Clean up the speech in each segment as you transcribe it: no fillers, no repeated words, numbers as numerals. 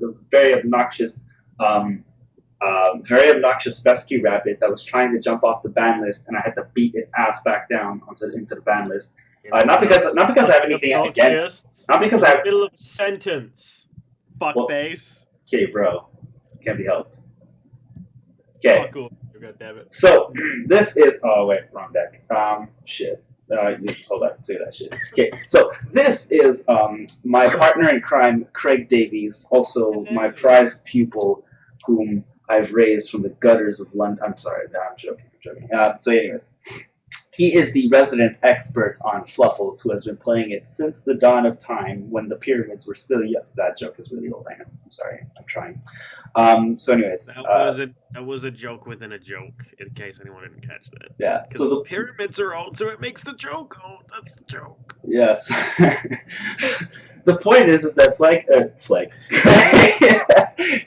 was a very obnoxious fescue rabbit that was trying to jump off the ban list, and I had to beat its ass back down into the ban list. Not because I have anything against. Not because I have. Middle of a sentence. Fuck face. Okay, bro, can't be helped. Okay. Oh, cool. God damn it. So this is. Oh wait, wrong deck. Shit. Hold on, do that shit. Okay, so this is my partner in crime, Craig Davies, also my prized pupil, whom I've raised from the gutters of London. I'm sorry, no, I'm joking. So anyways, he is the resident expert on Fluffals, who has been playing it since the dawn of time, when the pyramids were still. Yes, that joke is really old. I know. I'm sorry. I'm trying. So anyways, that was a joke within a joke. In case anyone didn't catch that. Yeah. So the pyramids are old, so it makes the joke old. That's the joke. Yes. The point is that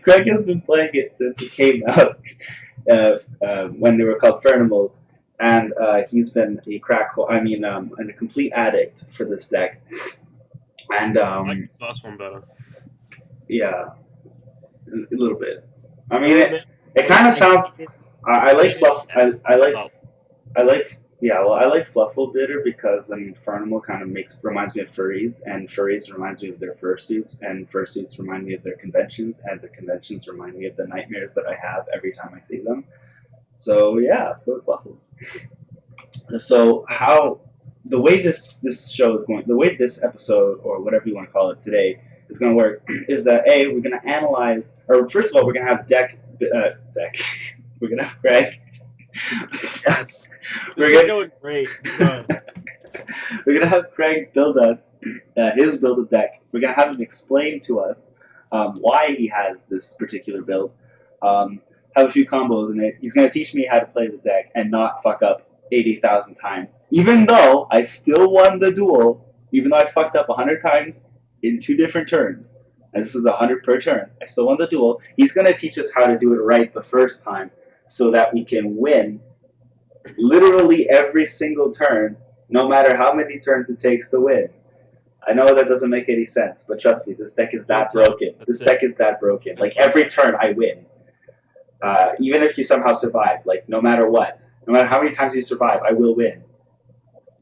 Craig has been playing it since it came out, when they were called Fernimals, and he's been a complete addict for this deck. And I like the last one better. Yeah, a little bit. I mean, it kind of sounds. I like Fluff. I like Fluffal better because Furnimal kind of reminds me of furries, and furries reminds me of their fursuits, and fursuits remind me of their conventions, and the conventions remind me of the nightmares that I have every time I see them. So yeah, let's go with Fluffals. So the way this show is going, the way this episode, or whatever you want to call it today, is going to work is that we're going to analyze, or first of all, we're going to have we're going to have Greg. Yes. This is going great. We're going to have Craig build us his build deck. We're going to have him explain to us why he has this particular build. Have a few combos in it. He's going to teach me how to play the deck and not fuck up 80,000 times. Even though I still won the duel, even though I fucked up 100 times in 2 different turns, and this was 100 per turn, I still won the duel. He's going to teach us how to do it right the first time so that we can win literally every single turn, no matter how many turns it takes to win. I know that doesn't make any sense, but trust me, this deck is that broken. This deck is that broken. Like, every turn I win. Even if you somehow survive, like, no matter what, no matter how many times you survive, I will win.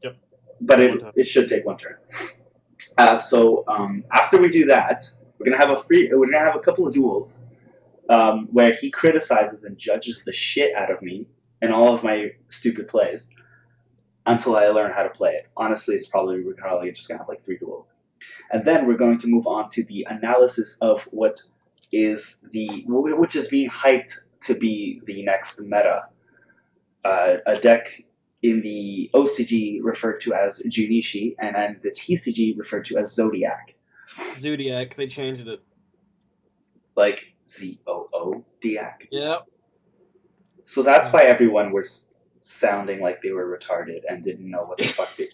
Yep. But it should take 1 turn. So after we do that, we're gonna have a couple of duels where he criticizes and judges the shit out of me and all of my stupid plays until I learn how to play it. Honestly, we're probably just gonna have like 3 duels, and then we're going to move on to the analysis of which is being hyped to be the next meta. A deck in the OCG referred to as Junichi, and then the TCG referred to as Zoodiac. Zoodiac, they changed it. Like Z-O-O-D-A-C? Yep. So that's why everyone was sounding like they were retarded and didn't know what the fuck they...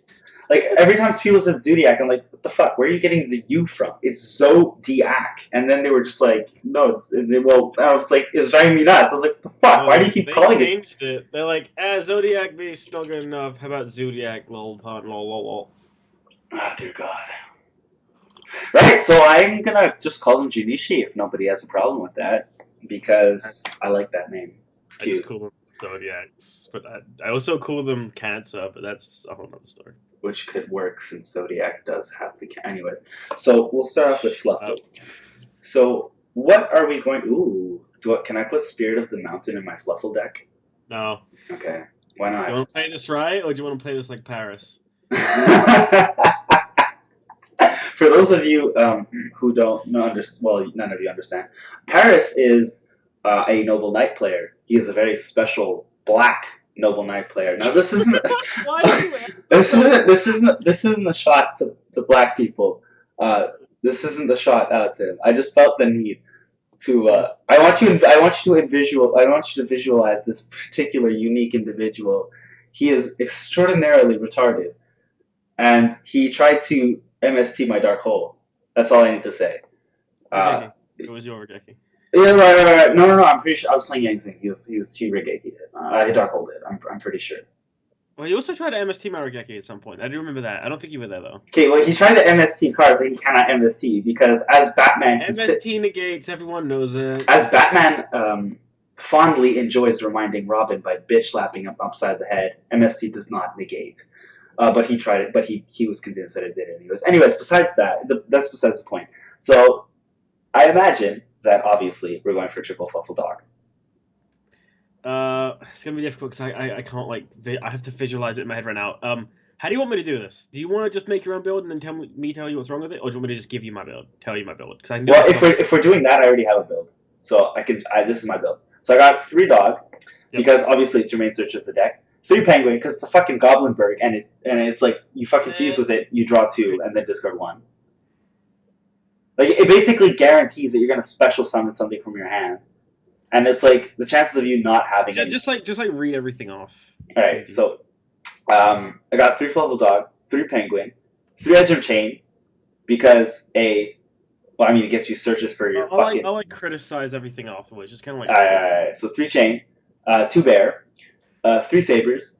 Like, every time people said Zoodiac, I'm like, what the fuck? Where are you getting the U from? It's Zodiac. And then they were just like, no, I was like, it was driving me nuts. I was like, what the fuck? No, why do you keep calling it? They changed it. They're like, Zodiac beast not good enough. How about Zoodiac, lol, pun, lol. Oh, dear God. Right, so I'm gonna just call him Junichi if nobody has a problem with that, because I like that name. It's cute. I just call them Zodiacs, but I also call them Cancer, but that's a whole other story. Which could work since Zodiac does have the... Anyways, so we'll start off with Fluffals. So what are we going... Ooh, can I put Spirit of the Mountain in my Fluffal deck? No. Okay, why not? Do you want to play this right, or do you want to play this like Paris? For those of you who don't know, none of you understand, Paris is a Noble Knight player. He is a very special black Noble Knight player. Now this isn't this isn't a shot to black people. This isn't a shot out to him. I just felt the need to. I want you to visualize this particular unique individual. He is extraordinarily retarded, and he tried to MST my Dark Hole. That's all I need to say. It was your Regeki. Yeah, right. No. I'm pretty sure I was playing Yang Zing. He Regeki did. I Dark Hole did. I'm pretty sure. Well, you also tried to MST Marigeki at some point. I do remember that. I don't think you were there though. Okay, well, he tried to MST cards that he cannot MST because as Batman MST negates. Everyone knows it. as Batman fondly enjoys reminding Robin by bitch slapping him upside the head, MST does not negate. But he tried it, but he was convinced that it did anyways. Anyways, besides that, that's besides the point. So I imagine that obviously we're going for a triple Fluffle dog. It's gonna be difficult because I can't like I have to visualize it in my head right now. How do you want me to do this? Do you want to just make your own build and then tell you what's wrong with it, or do you want me to just give you my build, tell you my build? Because I know. Well, if we're doing that, I already have a build, so this is my build. So I got 3 dog because obviously it's your main search of the deck. 3 penguin because it's a fucking Goblinberg and it's like you fucking fuse with it, you draw 2 and then discard 1. Like it basically guarantees that you're gonna special summon something from your hand, and it's like the chances of you not having just like read everything off. All right, so I got 3 Fluffle dog, 3 penguin, 3 Edgem chain because well, I mean, it gets you searches for your fucking. I like criticize everything afterwards. Just kind of like. Alright. So 3 chain, 2 bear, 3 sabers,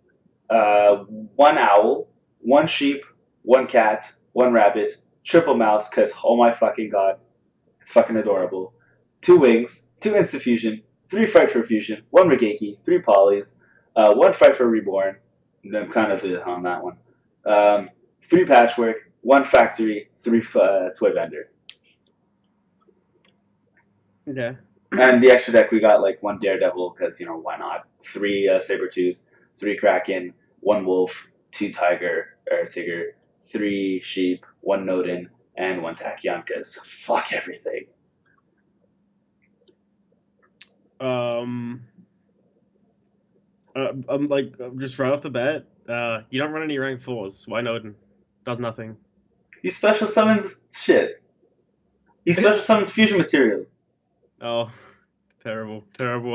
1 owl, 1 sheep, 1 cat, 1 rabbit, triple mouse. Cause oh my fucking god, it's fucking adorable. 2 wings, 2 instant fusion, 3 fight for fusion, 1 Regeki, 3 polys, 1 fight for reborn. And I'm kind of on that one. 3 patchwork, 1 factory, 3 toy vendor. Okay. And the extra deck we got like 1 Daredevil because why not? 3 Sabertooth, 3 Kraken, 1 Wolf, 2 Tigger, 3 Sheep, 1 Nodin, and 1 Tachyon because fuck everything. I'm like just right off the bat. You don't run any rank 4s. Why Nodin? Does nothing. He special summons shit. He special summons fusion materials. Oh, terrible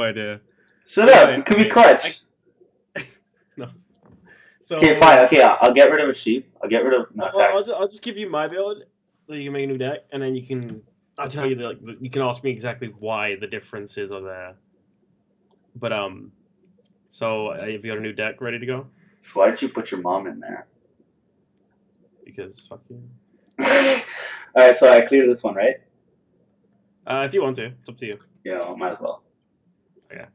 idea. Shut up! It could be clutch. No. So okay, fine. Okay, I'll get rid of a sheep. I'll get rid of I'll just give you my build so you can make a new deck, and then I'll tell you that you can ask me exactly why the differences are there. But so have you got a new deck ready to go? So why'd you put your mom in there? Because fuck you. Alright, so I cleared this one, right? If you want to, it's up to you. Yeah, might as well. Okay.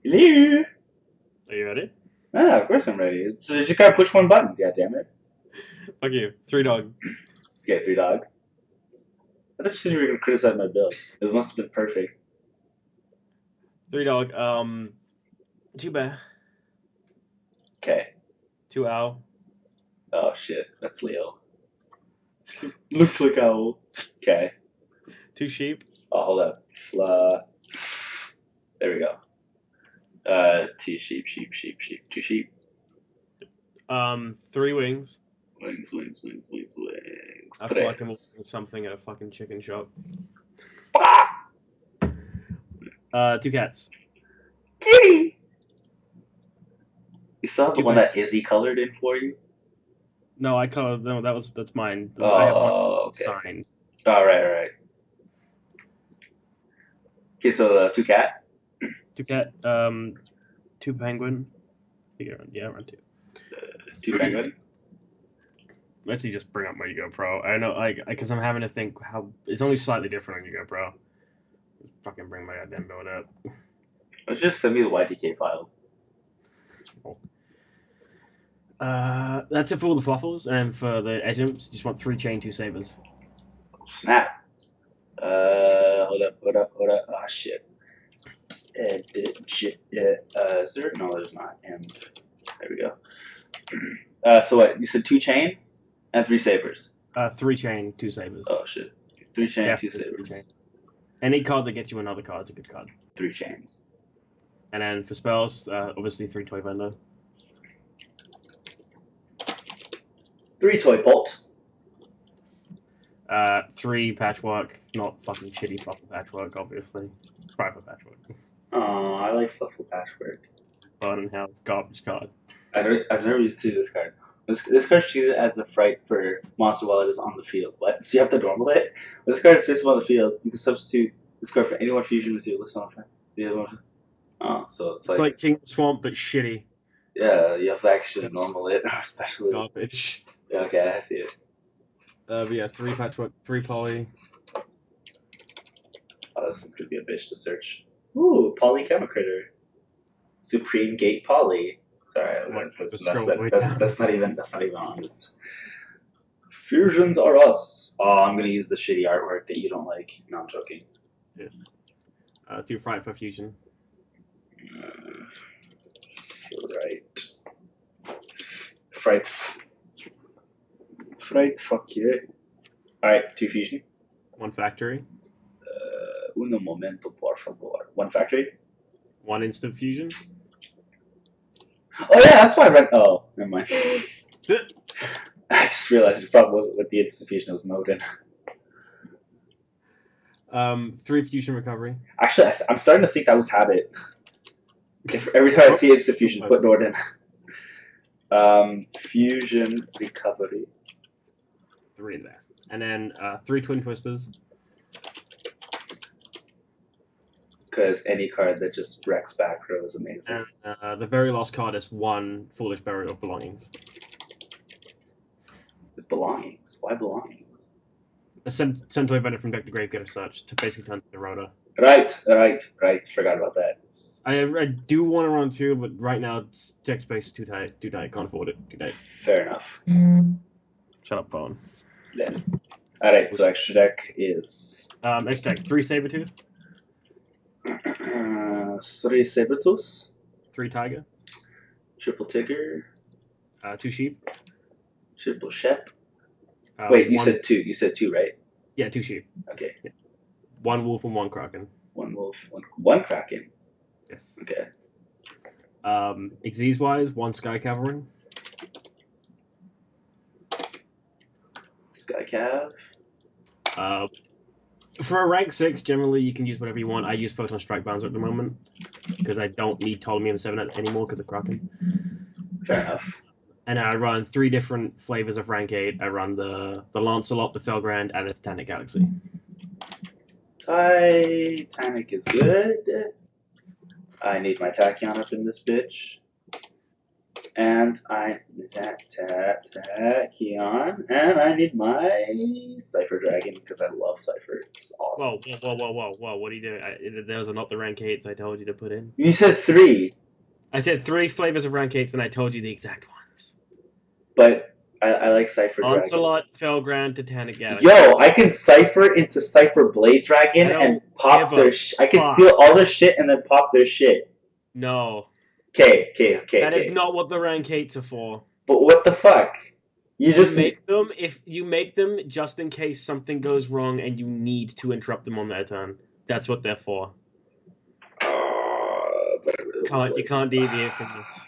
Hello. Are you ready? Ah, of course I'm ready. So you just gotta push 1 button. God damn it. Fuck you. 3 dog. Okay, 3 dog. I thought you said you were gonna criticize my build. It must have been perfect. 3 dog. 2 bear. Okay. 2 owl. Oh shit, that's Leo. Looks like owl. Okay. 2 sheep. Oh, hold up. There we go. 2 sheep, 2 sheep. 3 wings. Wings. I feel like I'm ordering something at a fucking chicken shop. 2 cats. Kitty! You still have the one that Izzy colored in for you? No, I colored. No, that's mine. Oh, I have one okay. signed. All right. Okay, so 2 cat. 2 cat. 2 penguin. Yeah, run 2. 2 penguin. Let's just bring up YGO. I know, because I'm having to think how it's only slightly different on YGO Pro. Just fucking bring my goddamn build up. Let's just send me the YDK file. That's it for all the Fluffals, and for the Edgems, you just want 3 chain, 2 sabers. Snap. Hold up. Oh shit. Is no, there's not. And there we go. So what? You said 2 chain and 3 sabers. 3 chain, 2 sabers. Oh shit. 3 chain, yeah, 2 sabers. Chain. Any card that gets you another card is a good card. 3 chains. And then for spells, obviously 3 toy vendor. 3 toy bolt. 3 patchwork, not fucking shitty Fluffle patchwork, obviously. Private patchwork. Oh, I like Fluffle patchwork. Burning House garbage card. I've never used to this card. This card's treated as a fright for monster while it is on the field. What? So you have to normal it? When this card is facing on the field, you can substitute This card for anyone fusion with you. Listen off. The other one. Oh, so it's It's like King Swamp, but shitty. yeah, you have to actually normal it, It's especially. garbage. Yeah, okay, I see it. But yeah, 3 patchwork, 3 poly. Oh, this one's gonna be a bitch to search. Ooh, Polychemical Critter. Supreme Gate Poly. Sorry, that's not even honest. Fusions are us. Oh, I'm gonna use the shitty artwork that you don't like. No, I'm joking. Yeah. 2 Fright for fusion. Fright. Fuck yeah. Alright, 2 fusion. 1 factory. Uno momento, por favor. 1 factory. 1 instant fusion. Oh yeah, that's why I read. Oh, never mind. I just realized the problem wasn't with the instant fusion, it was Nodin. 3 fusion recovery. Actually, I'm starting to think that was habit. Every time I see instant fusion, put Norden. Fusion recovery. 3 there. And then 3 twin twisters. Because any card that just wrecks back row is amazing. And the very last card is 1 Foolish Burial of Belongings. Belongings? Why belongings? Send to a vendor from deck to grave, get a search to basically turn the Rhoda. Right. Forgot about that. I do want to run 2, but right now it's deck space too tight. Can't afford it. Too tight. Fair enough. Shut up, phone. Then. Alright, so extra deck is. Extra deck 3 Sabertooth. 3 Sabertooth. 3 Tiger. Triple Tigger. 2 Sheep. Triple Shep. Wait, you said 2. You said 2, right? Yeah, 2 Sheep. Okay. Yeah. 1 Wolf and 1 Kraken. 1 Wolf, 1 Kraken. Yes. Okay. Xyz wise, 1 Sky Cavalry. Sky Cav. For a rank 6, generally you can use whatever you want. I use Photon Strike Bouncer at the moment because I don't need Ptolemy 7 anymore because of Kraken. Fair enough. And I run 3 different flavors of rank 8. I run the Lancelot, the Felgrand, and the Titanic Galaxy. Titanic is good. I need my Tachyon up in this bitch. And I need that Tachyon. And I need my Cypher Dragon because I love Cypher. It's awesome. Whoa. What are you doing? Those are not the rank 8s I told you to put in. You said 3. I said 3 flavors of rank 8s and I told you the exact ones. But I like Cypher Dragon. Lancelot, Felgrand, Titanic Galaxy. Yo, I can Cypher into Cypher Blade Dragon and pop their I can steal all their shit and then pop their shit. No. Okay. That is not what the rank 8s are for. But what the fuck? You just make them if you make them just in case something goes wrong and you need to interrupt them on their turn. That's what they're for. You can't deviate from this.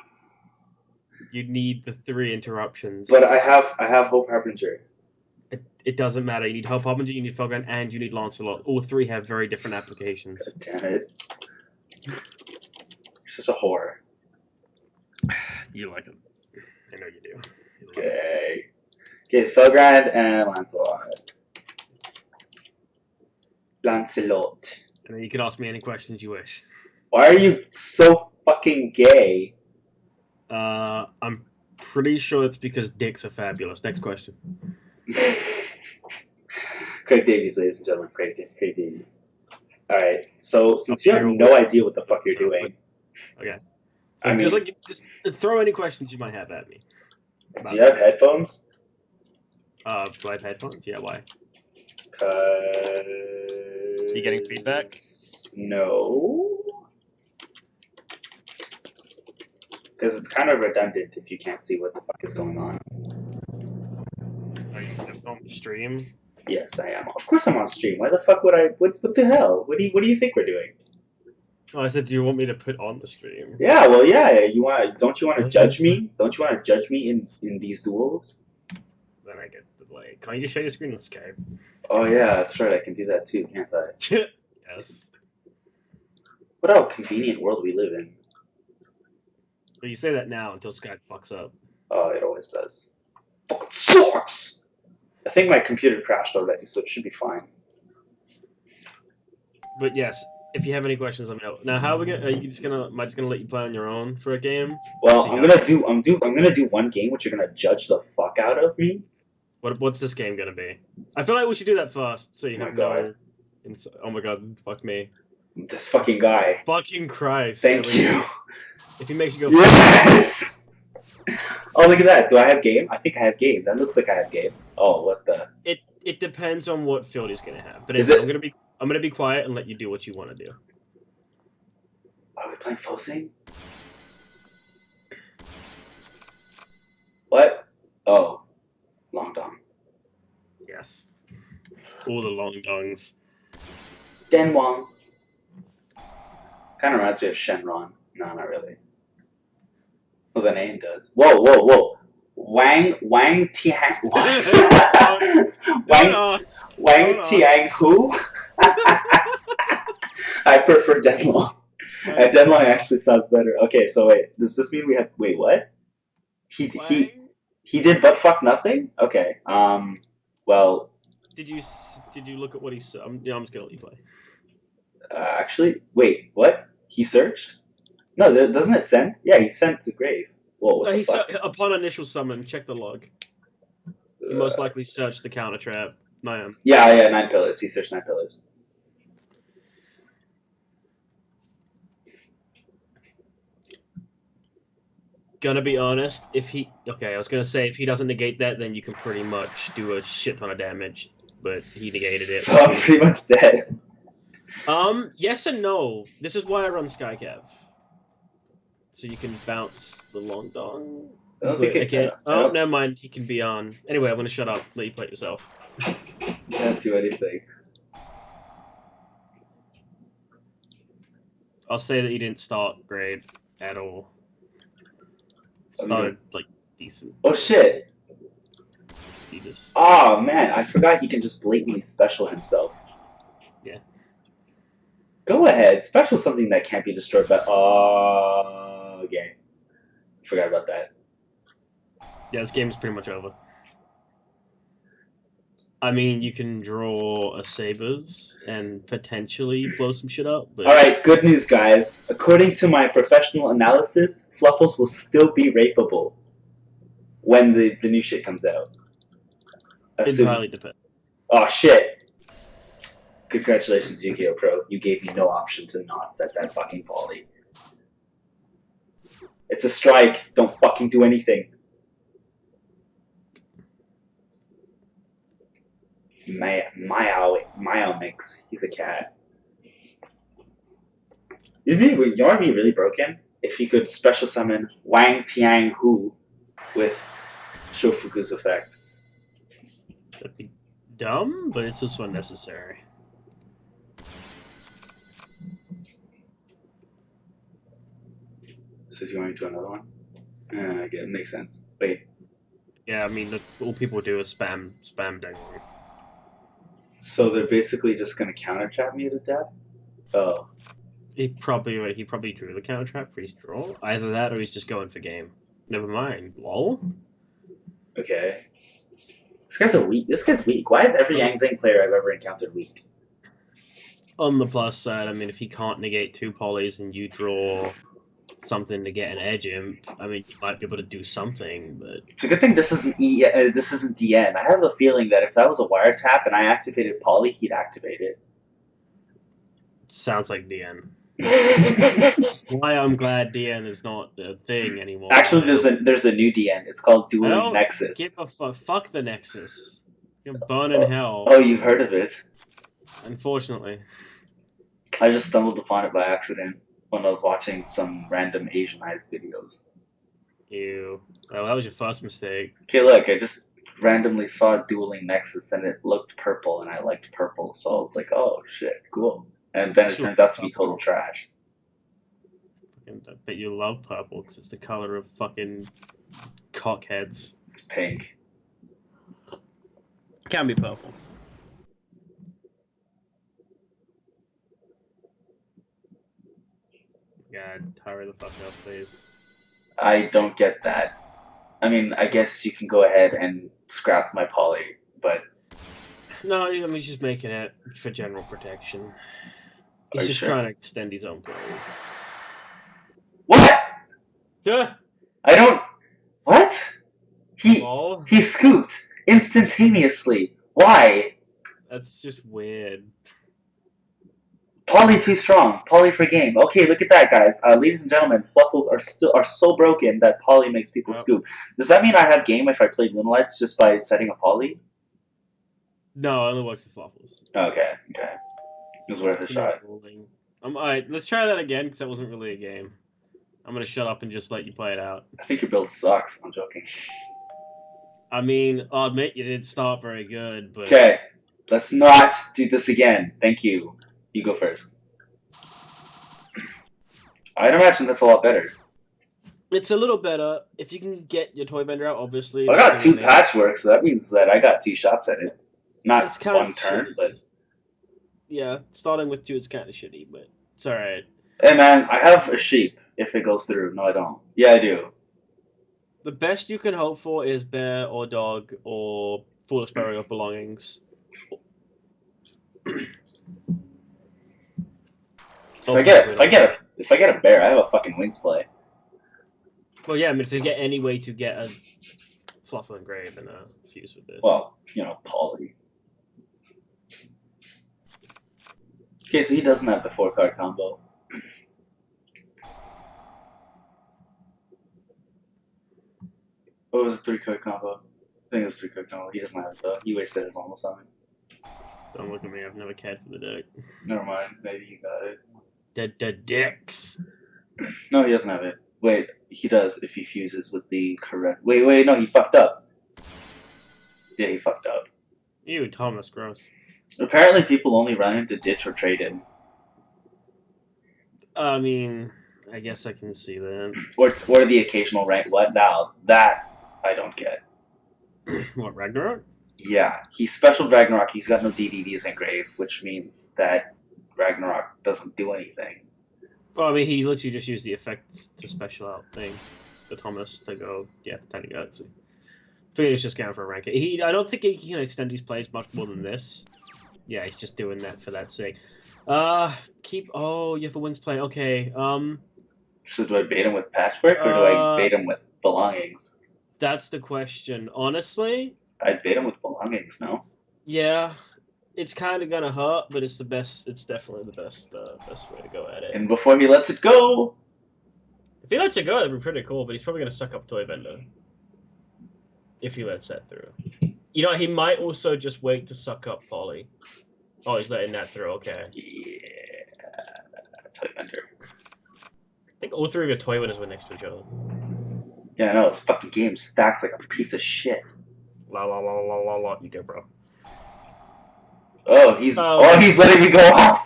You need the 3 interruptions. But I have Hope Harbinger. It doesn't matter. You need Hope Harbinger, you need Felgrand, and you need Lancelot. All 3 have very different applications. God damn it. You're such a whore. You like them. I know you do. Okay. Okay, Felgrand and Lancelot. Lancelot. And then you can ask me any questions you wish. Why are you so fucking gay? I'm pretty sure it's because dicks are fabulous. Next question. Craig Davies, ladies and gentlemen. Craig Davies. Alright, so since you have no idea what the fuck you're doing. Okay. So just throw any questions you might have at me. Do you have headphones? Do I have headphones? Yeah, why? Are you getting feedback? No. Because it's kind of redundant if you can't see what the fuck is going on. Are you on the stream? Yes, I am. Of course I'm on stream. Why the fuck would I? What the hell? What do you think we're doing? Oh, I said, do you want me to put on the stream? Yeah, well, yeah. Don't you want to judge me? Don't you want to judge me in these duels? Then I get the delay. Can't you just share your screen on Skype? Oh yeah, that's right. I can do that too, can't I? Yes. What a convenient world we live in. But you say that now until Skype fucks up. Oh, it always does. Fucking sucks! I think my computer crashed already, so it should be fine. But yes, if you have any questions, let me know. Now, how are we gonna? Are you just gonna? Am I just gonna let you play on your own for a game? Well, So you I'm got. gonna do one game which you're gonna judge the fuck out of me. What's this game gonna be? I feel like we should do that first, so you Oh my have god, no. Oh my god, fuck me. this fucking guy. Fucking Christ! Thank you. If he makes you go. Yes. Oh, look at that. Do I have game? I think I have game. That looks like I have game. Oh, what the? It depends on what field he's gonna have. But Is anyway, it? I'm gonna be quiet and let you do what you want to do. Are we playing Fosing? What? Oh, Long Dong. Yes. All the long dongs. Den Wong. Kind of reminds me of Shenron. No, not really. Well, the name does. Whoa, whoa, whoa. Wang Tiang. Wang Tiang who? I prefer Denlong. Denlong actually sounds better. Okay, so wait. Does this mean we have? Wait, what? He did but fuck nothing. Okay. Well. Did you look at what he said? I'm just gonna let you play. Actually, wait. What? He searched? No, doesn't it send? Yeah, he sent to grave. Whoa, what the fuck? Upon initial summon, check the log. He most likely searched the counter trap. Yeah, 9 pillars. He searched 9 pillars. Gonna be honest, I was gonna say if he doesn't negate that, then you can pretty much do a shit ton of damage. But he negated it. So I'm pretty much dead. Yes and no. This is why I run Skycav. So you can bounce the Long Dong. I don't think it can. Oh, never mind. He can be on. Anyway, I'm gonna shut up. Let you play it yourself. Can't do anything. I'll say that he didn't start great at all. Started like decent. Oh shit! He just. Oh man, I forgot he can just blatantly special himself. Yeah. Go ahead, special something that can't be destroyed by. Okay. Forgot about that. Yeah, this game is pretty much over. I mean, you can draw a Sabers and potentially blow some shit up. But... Alright, good news, guys. According to my professional analysis, Fluffals will still be rapeable when the new shit comes out. Entirely depends. Oh, shit. Congratulations, YGO Pro. You gave me no option to not set that fucking poly. It's a strike. Don't fucking do anything. Mao mix. He's a cat. You want to be really broken? If you could special summon Wang Tiang Hu with Shofuku's effect. That'd be dumb, but it's also unnecessary. So he's going to another one? It makes sense. Wait. Yeah, I mean, that's all people do is spam Dangling. So they're basically just going to counter trap me to death? Oh. He probably drew the counter trap for his draw. Either that or he's just going for game. Never mind. Lol. Okay. This guy's weak. Why is every Yang Zhang player I've ever encountered weak? On the plus side, I mean, if he can't negate 2 polys and you draw something to get an edge imp, I mean, you might be able to do something, but... It's a good thing this isn't this isn't DN. I have a feeling that if that was a wiretap and I activated poly, he'd activate it. Sounds like DN. That's why I'm glad DN is not a thing anymore. Actually, there's a new DN. It's called Dueling Nexus. Give a fuck the Nexus. You're burn in hell. Oh, you've heard of it? Unfortunately. I just stumbled upon it by accident when I was watching some random Asianized videos. Ew. Well, that was your first mistake. Okay, look, I just randomly saw Dueling Nexus and it looked purple and I liked purple, so I was like, oh shit, cool. And then it turned out to be total trash. I bet you love purple because it's the color of fucking cockheads. It's pink. It can be purple. God, hurry the fuck up, please. I don't get that. I mean, I guess you can go ahead and scrap my poly, but... No, I mean, just making it for general protection. He's you just sure? trying to extend his own plays. What? Duh! I don't. What? Lol. He scooped instantaneously. Why? That's just weird. Polly too strong. Polly for game. Okay, look at that, guys. Ladies and gentlemen, Fluffals are so broken that Polly makes people Yep. scoop. Does that mean I have game if I played Lunalights just by setting a Polly? No, it only works with Fluffals. Okay. It was worth a It's shot. Alright, let's try that again, because that wasn't really a game. I'm gonna shut up and just let you play it out. I think your build sucks. I'm joking. I mean, I'll admit you didn't start very good, but... Okay, let's not do this again. Thank you. You go first. I'd imagine that's a lot better. It's a little better. If you can get your toy vendor out, obviously. I got 2 patchworks, so that means that I got 2 shots at it. Not one turn, but... Yeah, starting with 2 is kind of shitty, but it's alright. Hey man, I have a sheep if it goes through. No, I don't. Yeah, I do. The best you can hope for is bear or dog or full expiry of belongings. If I get a bear, I have a fucking wings play. Well, yeah, I mean, if you get any way to get a Fluffal engrave and a fuse with this. Well, you know, Polly. Okay, so he doesn't have the 4-card combo. What was the 3-card combo? I think it was 3-card combo. He doesn't have it though. He wasted his almost on it. Don't look at me. I've never cared for the deck. Never mind. Maybe he got it. Dead dicks. No, he doesn't have it. Wait, he does if he fuses with the correct. Wait, no, he fucked up. Yeah, he fucked up. Ew, Thomas, gross. Apparently, people only run into ditch or trade in. I mean, I guess I can see that. Or the occasional rank. What? Now, that I don't get. What, Ragnarok? Yeah, he's special Ragnarok. He's got no DVDs engraved, which means that Ragnarok doesn't do anything. Well, I mean, he lets you just use the effect to special out thing. The Thomas to go, yeah, the Tiny Guts. I think he's just going for a rank. I don't think he can extend his plays much more than this. Yeah, he's just doing that for that sake. Oh, you have a wings play. Okay, So do I bait him with patchwork, or do I bait him with belongings? That's the question. Honestly, I'd bait him with belongings, no? Yeah, it's kind of gonna hurt, but it's the best. It's definitely the best way to go at it. And before he lets it go, if he lets it go, that'd be pretty cool. But he's probably gonna suck up Toy Vendor if he lets that through. You know, he might also just wait to suck up Polly. Oh, he's letting that through. Okay. Yeah, Toy Vendor. I think all 3 of your Toy Winners were next to each other. Yeah, I know, this fucking game stacks like a piece of shit. La la la la la la. You go, bro. Oh, he's letting me go off.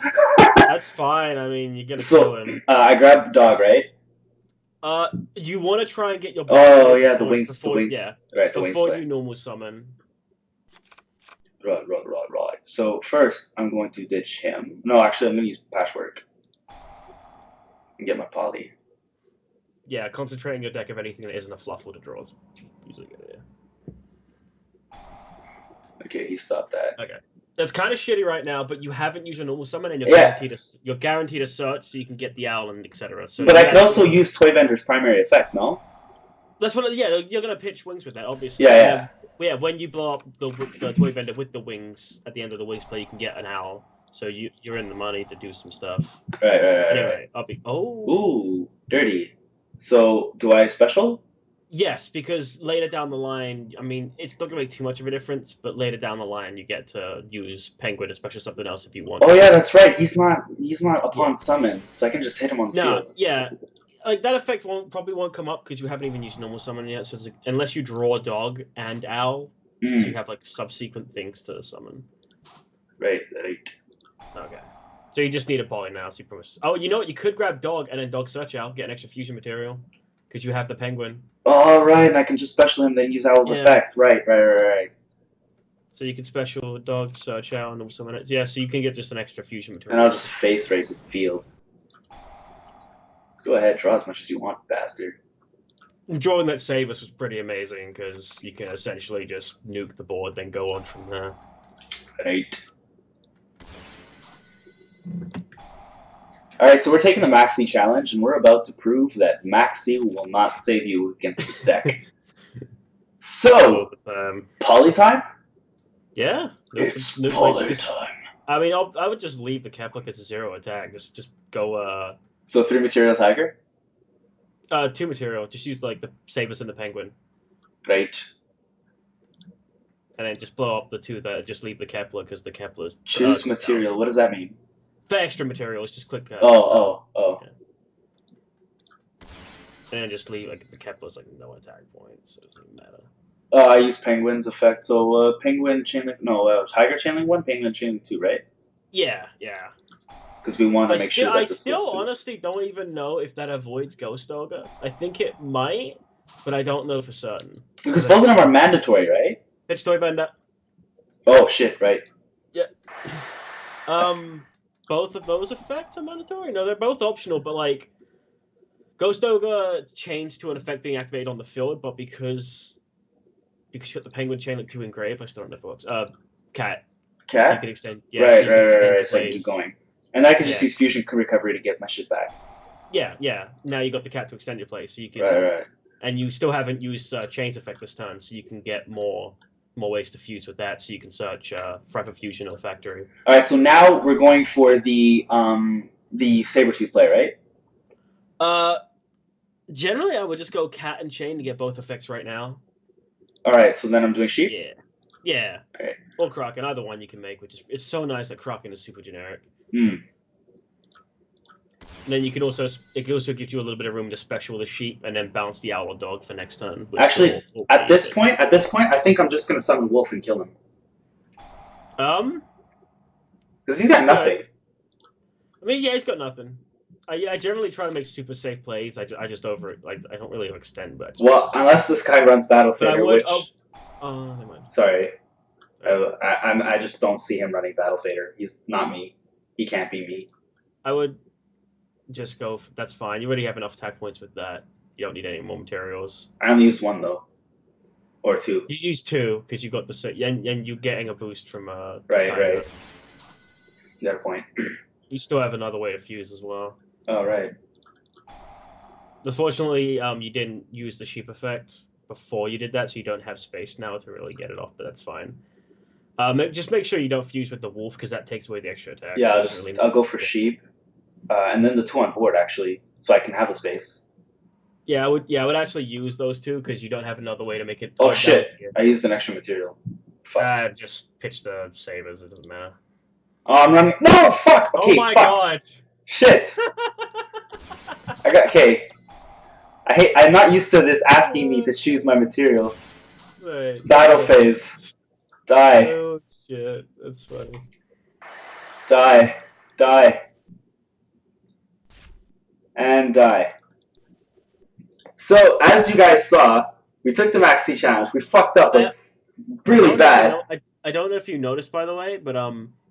That's fine. I mean, you're gonna kill him. I grabbed the dog, right? You want to try and get your. Oh yeah, the wings. Yeah. Right, the wings. Before you normal summon. Right. So first, I'm going to ditch him. No, actually, I'm going to use patchwork and get my Polly. Yeah, concentrate on your deck of anything that isn't a Fluffal to draw is usually good idea. Okay, he stopped that. Okay. That's kind of shitty right now, but you haven't used your normal summon, and you're guaranteed to search, so you can get the owl and etc. So but I could also use Toy Vendor's primary effect, no? That's what. Yeah, you're gonna pitch wings with that, obviously. Yeah. Yeah, when you blow up the Toy Vendor with the wings at the end of the wings play, you can get an owl. So you're in the money to do some stuff. Right. Anyway, I'll be. Oh. Ooh, dirty. So do I special? Yes, because later down the line, I mean, it's not gonna make too much of a difference, but later down the line, you get to use Penguin to special something else if you want. Oh yeah, that's right. He's not upon summon, so I can just hit him on the field. Yeah. Like, that effect probably won't come up because you haven't even used normal summon yet, so unless you draw dog and owl, so you have, like, subsequent things to summon. Right. Okay. So you just need a Polly now, so you promise. Oh, you know what? You could grab dog and then dog search owl, get an extra fusion material, because you have the penguin. Oh, right, and I can just special him, then use owl's effect. Right. So you can special dog search owl and normal summon it. Yeah, so you can get just an extra fusion material. And I'll just face rape this field. Go ahead, draw as much as you want, bastard. Drawing that save us was pretty amazing because you can essentially just nuke the board, then go on from there. Right. All right, so we're taking the Maxi challenge, and we're about to prove that Maxi will not save you against this deck. All So, the time. poly time? Yeah. It's Like, poly just, time. I mean, I would just leave the Kepler as a 0 attack. Just go So 3 material tiger? 2 material. Just use like the Sabers and the Penguin, Right. and then just blow up the 2 that just leave the Kepler because the Kepler's Choose goes material. down. What does that mean? For extra materials, just click. Oh. Yeah. And then just leave like the Kepler's like no attack point, so it doesn't matter. I use Penguin's effect, so Penguin chainlink. No, Tiger chainlink 1, Penguin chainlink 2, right? Yeah. Because we want to make sure that I this still goes through. honestly don't even know if that avoids Ghost Ogre. I think it might, but I don't know for certain. Because both of them are mandatory, right? Pitch Toy Bender. Oh shit! Right. Yeah. Both of those effects are mandatory. No, they're both optional, but like Ghost Ogre chains to an effect being activated on the field, but because you got the Penguin Chainlink 2 engraved, I still don't know if it works. Cat. So you can extend. Yeah. Right. So I can keep going, and I can just use fusion recovery to get my shit back. Yeah. Now you got the cat to extend your play, so you can. Right. And you still haven't used Chains effect this turn, so you can get more ways to fuse with that. So you can search Frapper Fusion or Factory. All right. So now we're going for the Sabretooth play, right? Generally, I would just go Cat and Chain to get both effects right now. All right. So then I'm doing Sheep. Yeah. Okay. Or Kraken, either one you can make, which is it's so nice that Kraken is super generic. And then you can also it also gives you a little bit of room to special the sheep and then bounce the owl or dog for next turn. Actually, at this point, I think I'm just gonna summon Wolf and kill him. Because he's got nothing. I mean, yeah, he's got nothing. I generally try to make super safe plays. I just I don't really extend, but well, unless this guy runs Battle Fader, which never mind. Sorry, I just don't see him running Battle Fader. He's not me. He can't be me. I would just go. That's fine. You already have enough attack points with that. You don't need any more materials. I only used 1 though, or 2. You used 2 because you got the and you're getting a boost from Right. You got a point. You still have another way to fuse as well. Oh right. Unfortunately, you didn't use the sheep effect before you did that, so you don't have space now to really get it off. But that's fine. Just make sure you don't fuse with the wolf because that takes away the extra attack. Yeah, I'll go for sheep, and then the 2 on board actually, so I can have a space. Yeah, I would actually use those 2 because you don't have another way to make it. Oh shit! I used an extra material. Fuck. Just pitch the Sabers. It doesn't matter. Oh, I'm running. No, fuck. Okay, oh my god! Shit. Okay. I'm not used to this asking me to choose my material. Right. Battle phase. Die. Oh shit, that's funny. Die. And die. So, as you guys saw, we took the Maxi challenge. We fucked up really bad. I don't know if you noticed, by the way, but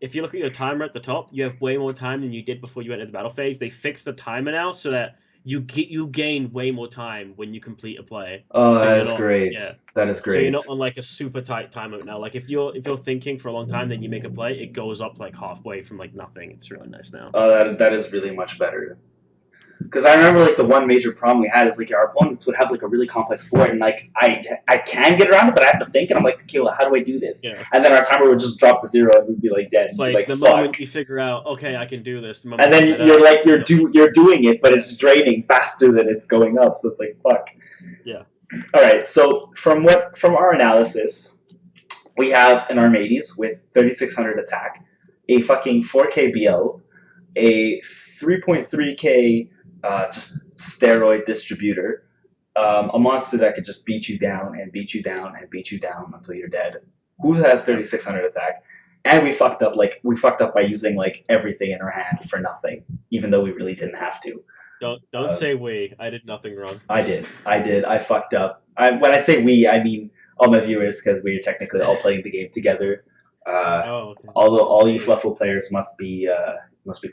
if you look at your timer at the top, you have way more time than you did before you entered the battle phase. They fixed the timer now so that you gain way more time when you complete a play. Oh, so that is great. Yeah. That is great. So you're not on like a super tight timer now. Like if you're thinking for a long time, then you make a play, it goes up like halfway from like nothing. It's really nice now. Oh, that is really much better. Because I remember like the one major problem we had is like our opponents would have like a really complex board and like I can get around it, but I have to think and I'm like, okay, well, how do I do this? Yeah. And then our timer would just drop to 0 and we'd be like dead. Like the moment you figure out, okay, I can do this. And then you're doing it, but it's draining faster than it's going up. So it's like fuck. Yeah. All right. So from our analysis, we have an Armades with 3600 attack, a fucking 4K BLs, a 3.3K just steroid distributor, a monster that could just beat you down and beat you down and beat you down until you're dead. Who has 3600 attack? And we fucked up by using like everything in our hand for nothing, even though we really didn't have to. Don't say we. I did nothing wrong. I did. I fucked up. When I say we, I mean all my viewers because we're technically all playing the game together. Okay. All you Fluffal players must be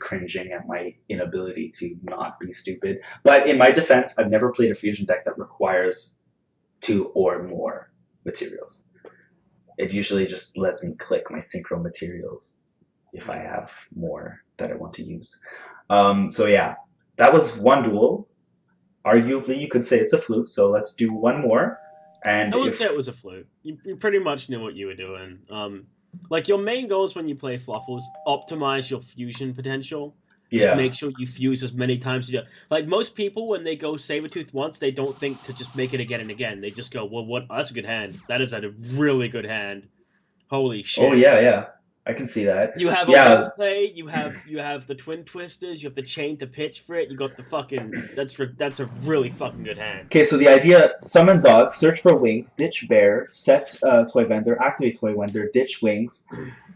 cringing at my inability to not be stupid. But in my defense, I've never played a fusion deck that requires 2 or more materials. It usually just lets me click my synchro materials if I have more that I want to use. So yeah, that was one duel. Arguably, you could say it's a fluke. So let's do one more. And I wouldn't say it if was a fluke. You pretty much knew what you were doing. Like your main goals when you play Fluffles, optimize your fusion potential. Just yeah, make sure you fuse as many times as you. Like most people, when they go Sabretooth once, they don't think to just make it again and again. They just go, "Well, what? Oh, that's a good hand. That is a really good hand. Holy oh shit!" yeah, yeah, I can see that. You have a Yeah. wings play. You have the twin twisters. You have the chain to pitch for it. You got the fucking. That's a really fucking good hand. Okay, so the idea: summon dog, search for wings, ditch bear, set toy vendor, activate toy vendor, ditch wings,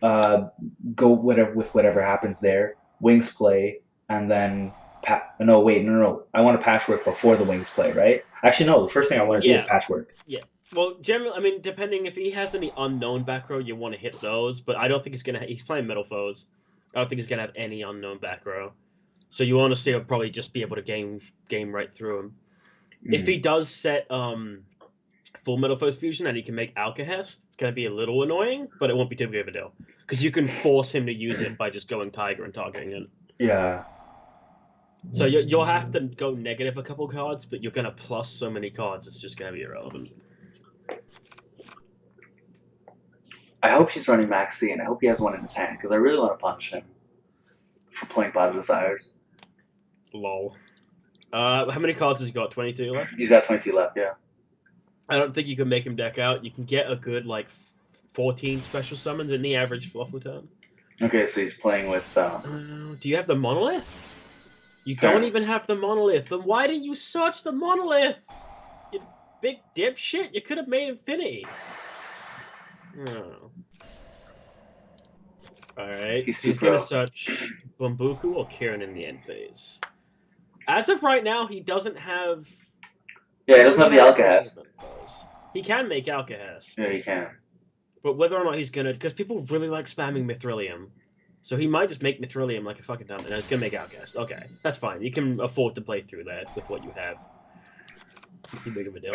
uh, go whatever with whatever happens there. Wings play, and then no, wait, no, no, no. I want a patchwork before the wings play, right? Actually, no. The first thing I want to do is Yeah, patchwork. yeah. Well, generally, I mean, depending if he has any unknown back row, you want to hit those. But I don't think he's gonna. He's playing middle foes. I don't think he's gonna have any unknown back row. So you honestly will probably just be able to game right through him. If he does set full middle foes fusion and he can make Alcahest, it's gonna be a little annoying, but it won't be too big of a deal because you can force him to use it by just going Tiger and targeting it. Yeah. So you'll have to go negative a couple cards, but you're gonna plus so many cards, it's just gonna be irrelevant. I hope he's running Maxi, and I hope he has one in his hand because I really want to punish him for playing Bottom Desires. Lol. How many cards has he got? 22 left? He's got 22 left, yeah. I don't think you can make him deck out. You can get a good, 14 special summons in the average Fluffle turn. Okay, so he's playing with. Do you have the Monolith? You don't even have the Monolith. Then why didn't you search the Monolith? You big dipshit. You could have made Infinity. Oh. Alright. He's going to search Bumbuku or Kieran in the end phase. As of right now, he doesn't have. Yeah, he doesn't have the Alcahest. He can make Alcahest. Yeah, he can. But whether or not he's gonna, because people really like spamming Mithrilium, so he might just make Mithrilium like a fucking dumb, and it's gonna make Outcast. Okay, that's fine. You can afford to play through that with what you have. Too big of a deal.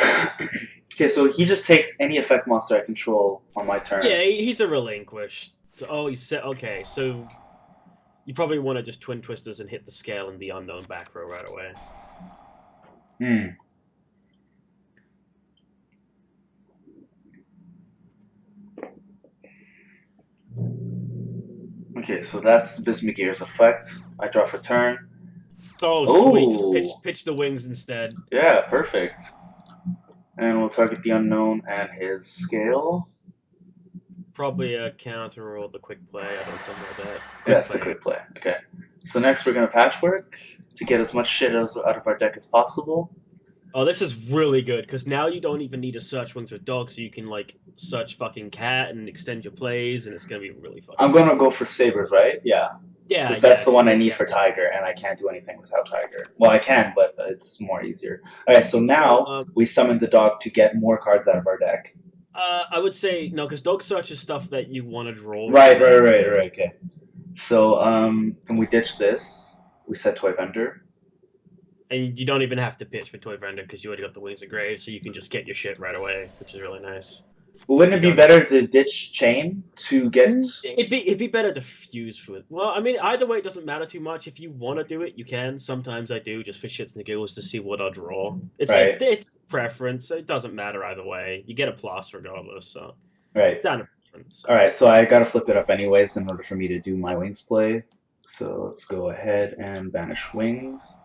Okay, so he just takes any effect monster I control on my turn. Yeah, he's a relinquish. So, he's set. Okay, so you probably want to just Twin Twisters and hit the scale in the unknown back row right away. Okay, so that's Bismugear's effect. I draw for turn. Oh, sweet. Just pitch the wings instead. Yeah, perfect. And we'll target the unknown and his scale. Probably a counter or the quick play. I don't know, something like that. Yes, the quick play. Okay. So next we're going to patchwork to get as much shit out of our deck as possible. Oh, this is really good, because now you don't even need to search Wings with Dog, so you can, search fucking Cat and extend your plays, and it's going to be really fucking I'm going to go for Sabers, right? Yeah. Yeah. Because that's the one I need for Tiger, and I can't do anything without Tiger. Well, I can, but it's more easier. Alright, so now we summon the dog to get more cards out of our deck. I would say, no, because Dog Search is stuff that you want to draw. Right, okay. So, can we ditch this? We set Toy Vendor. And you don't even have to pitch for Toy Vendor because you already got the Wings of Grave, so you can just get your shit right away, which is really nice. Well, wouldn't it be better to ditch Chain to get? It'd be better to fuse with. Well, I mean, either way, it doesn't matter too much. If you want to do it, you can. Sometimes I do, just for shits and giggles to see what I'll draw. It's preference. It doesn't matter either way. You get a plus regardless. So it's down to preference. All right, so I gotta flip it up anyways in order for me to do my Wings play. So let's go ahead and banish Wings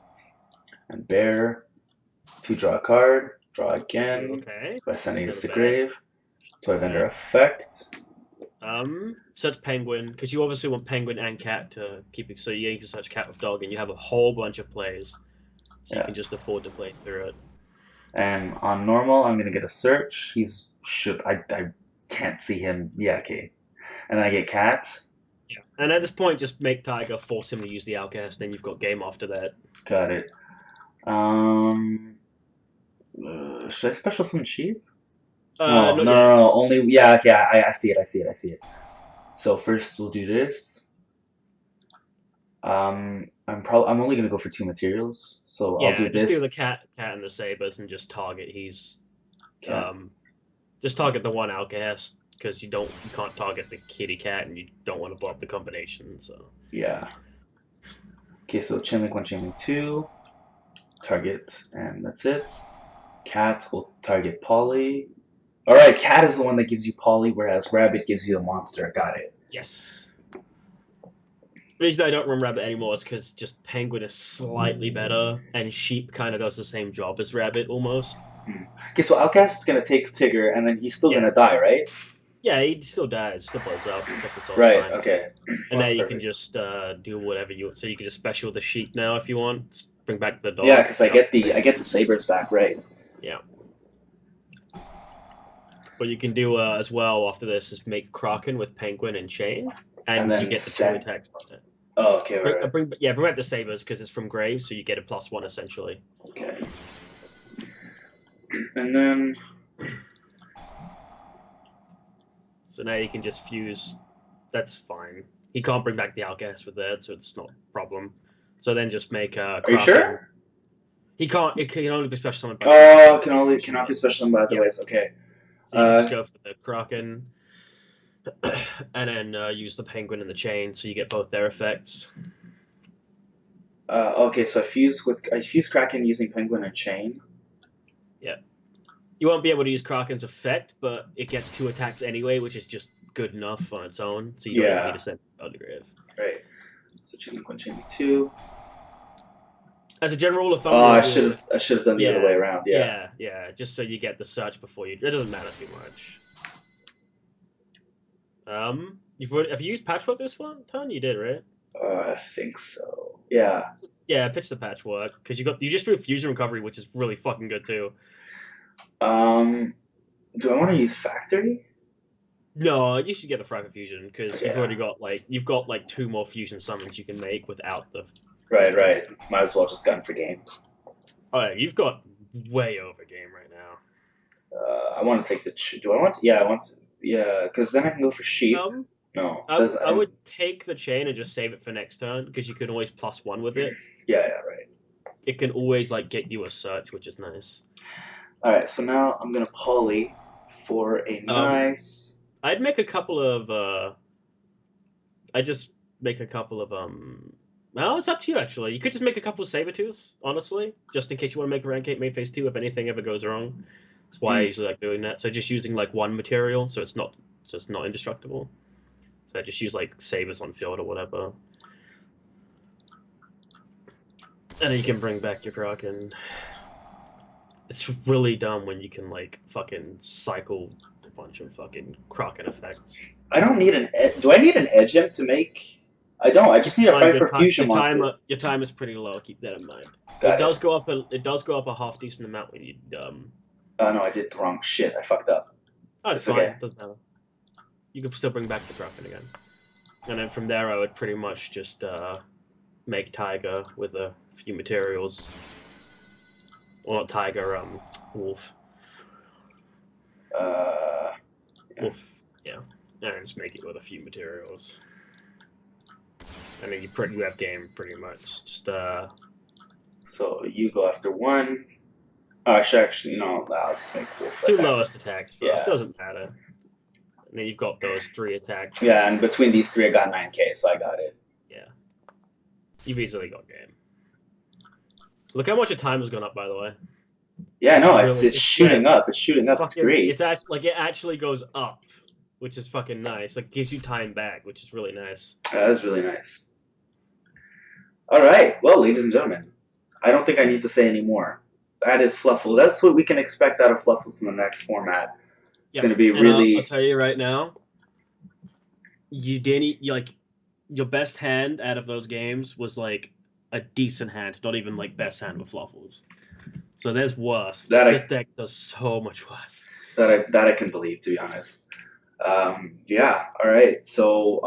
and Bear to draw a card. Draw again by sending it to the grave. Toy Vendor effect. Search Penguin, because you obviously want Penguin and Cat to keep it, so you can search Cat with Dog, and you have a whole bunch of plays, so you can just afford to play through it. And on normal, I'm gonna get a search. I can't see him. Yeah, okay. And then I get Cat. Yeah, and at this point, just make Tiger, force him to use the Outcast, then you've got game after that. Got it. Should I special summon Sheep? No. Only okay. I see it. So first we'll do this. I'm only gonna go for 2 materials, so I'll do this. Just do the cat and the sabers and just target. Just target the one Alcahest because you can't target the kitty cat and you don't want to blow up the combination. So yeah. Okay, so chain link 1, chain link 2, target, and that's it. Cat will target Polly. Alright, Cat is the one that gives you Polly, whereas Rabbit gives you the monster. Got it. Yes. The reason I don't run Rabbit anymore is because just Penguin is slightly better, and Sheep kind of does the same job as Rabbit almost. Okay, so Outcast is gonna take Tigger, and then he's still gonna die, right? Yeah, he still dies, still blows up, but it's Right. fine. Okay. And Well, now you perfect. can just do whatever you want. So you can just special the sheep now if you want. Bring back the dog. Yeah, because I get the sabers back, right? Yeah. What you can do as well after this is make Kraken with Penguin and Chain, and then you get the 2 attacks from it. Oh, okay, right. Bring back the sabers because it's from Graves, so you get a +1 essentially. Okay. And then. So now you can just fuse. That's fine. He can't bring back the Outcast with that, so it's not a problem. So then just make Kraken. Are you sure? He can't. It can only be special summoned by. Oh, cannot be special summoned by otherwise. Okay. So you can just go for the Kraken, and then use the Penguin and the Chain, so you get both their effects. Okay, so I fuse Kraken using Penguin and Chain. Yeah. You won't be able to use Kraken's effect, but it gets 2 attacks anyway, which is just good enough on its own. So you don't even need to send Grave. Right. So chain link 1, chain link 2. As a general rule of thumb, I should have done the other way around. Yeah. Just so you get the search before you. It doesn't matter too much. Have you used Patchwork this one turn? You did, right? I think so. Yeah. Yeah, pitch the Patchwork because you just drew Fusion Recovery, which is really fucking good too. Do I want to use Factory? No, you should get the Fragment Fusion because you've already got like 2 more fusion summons you can make without the. Right. Might as well just gun for game. Oh yeah, you've got way over game right now. I want to take the. Do I want? Yeah, I want. Yeah, because then I can go for sheep. No, I would take the chain and just save it for next turn because you can always +1 with it. Yeah, right. It can always like get you a search, which is nice. All right, so now I'm gonna poly for a nice. I'd make a couple of. Well, it's up to you actually. You could just make a couple of Sabertooths, honestly, just in case you want to make a rank 8 main phase 2 if anything ever goes wrong. That's why I usually like doing that. So just using like 1 material, so it's not indestructible. So I just use like sabers on field or whatever. And then you can bring back your Kraken. It's really dumb when you can like fucking cycle a bunch of fucking Kraken effects. I don't need an edge. Do I need an edge gem to make? I don't. I just need a fight for fusion monster. Your time is pretty low. Keep that in mind. It does go up a half decent amount when you Oh no, I did the wrong shit. I fucked up. Oh, it's fine. Okay. Doesn't matter. You can still bring back the Kraken again. And then from there, I would pretty much just make Tiger with a few materials. Well, not Tiger, Wolf. Wolf, yeah. And just make it with a few materials. I mean, you have game pretty much. Just So you go after 1. Oh, I should actually no. I'll just make Wolf. 2 lowest attacks first. Yeah. Doesn't matter. And then you've got those 3 attacks. Yeah, and between these 3, I got 9k, so I got it. Yeah. You've easily got game. Look how much your time has gone up, by the way. Yeah, no, it's shooting up. It's shooting up. It's great. It's actually like it actually goes up, which is fucking nice. Like gives you time back, which is really nice. That is really nice. All right, well, ladies and gentlemen, I don't think I need to say any more. That is Fluffle. That's what we can expect out of Fluffles in the next format. It's going to be really. I'll tell you right now. You didn't your best hand out of those games was like a decent hand, not even like best hand with Fluffles. So there's worse. This deck does so much worse. That I can believe, to be honest. Yeah. All right. So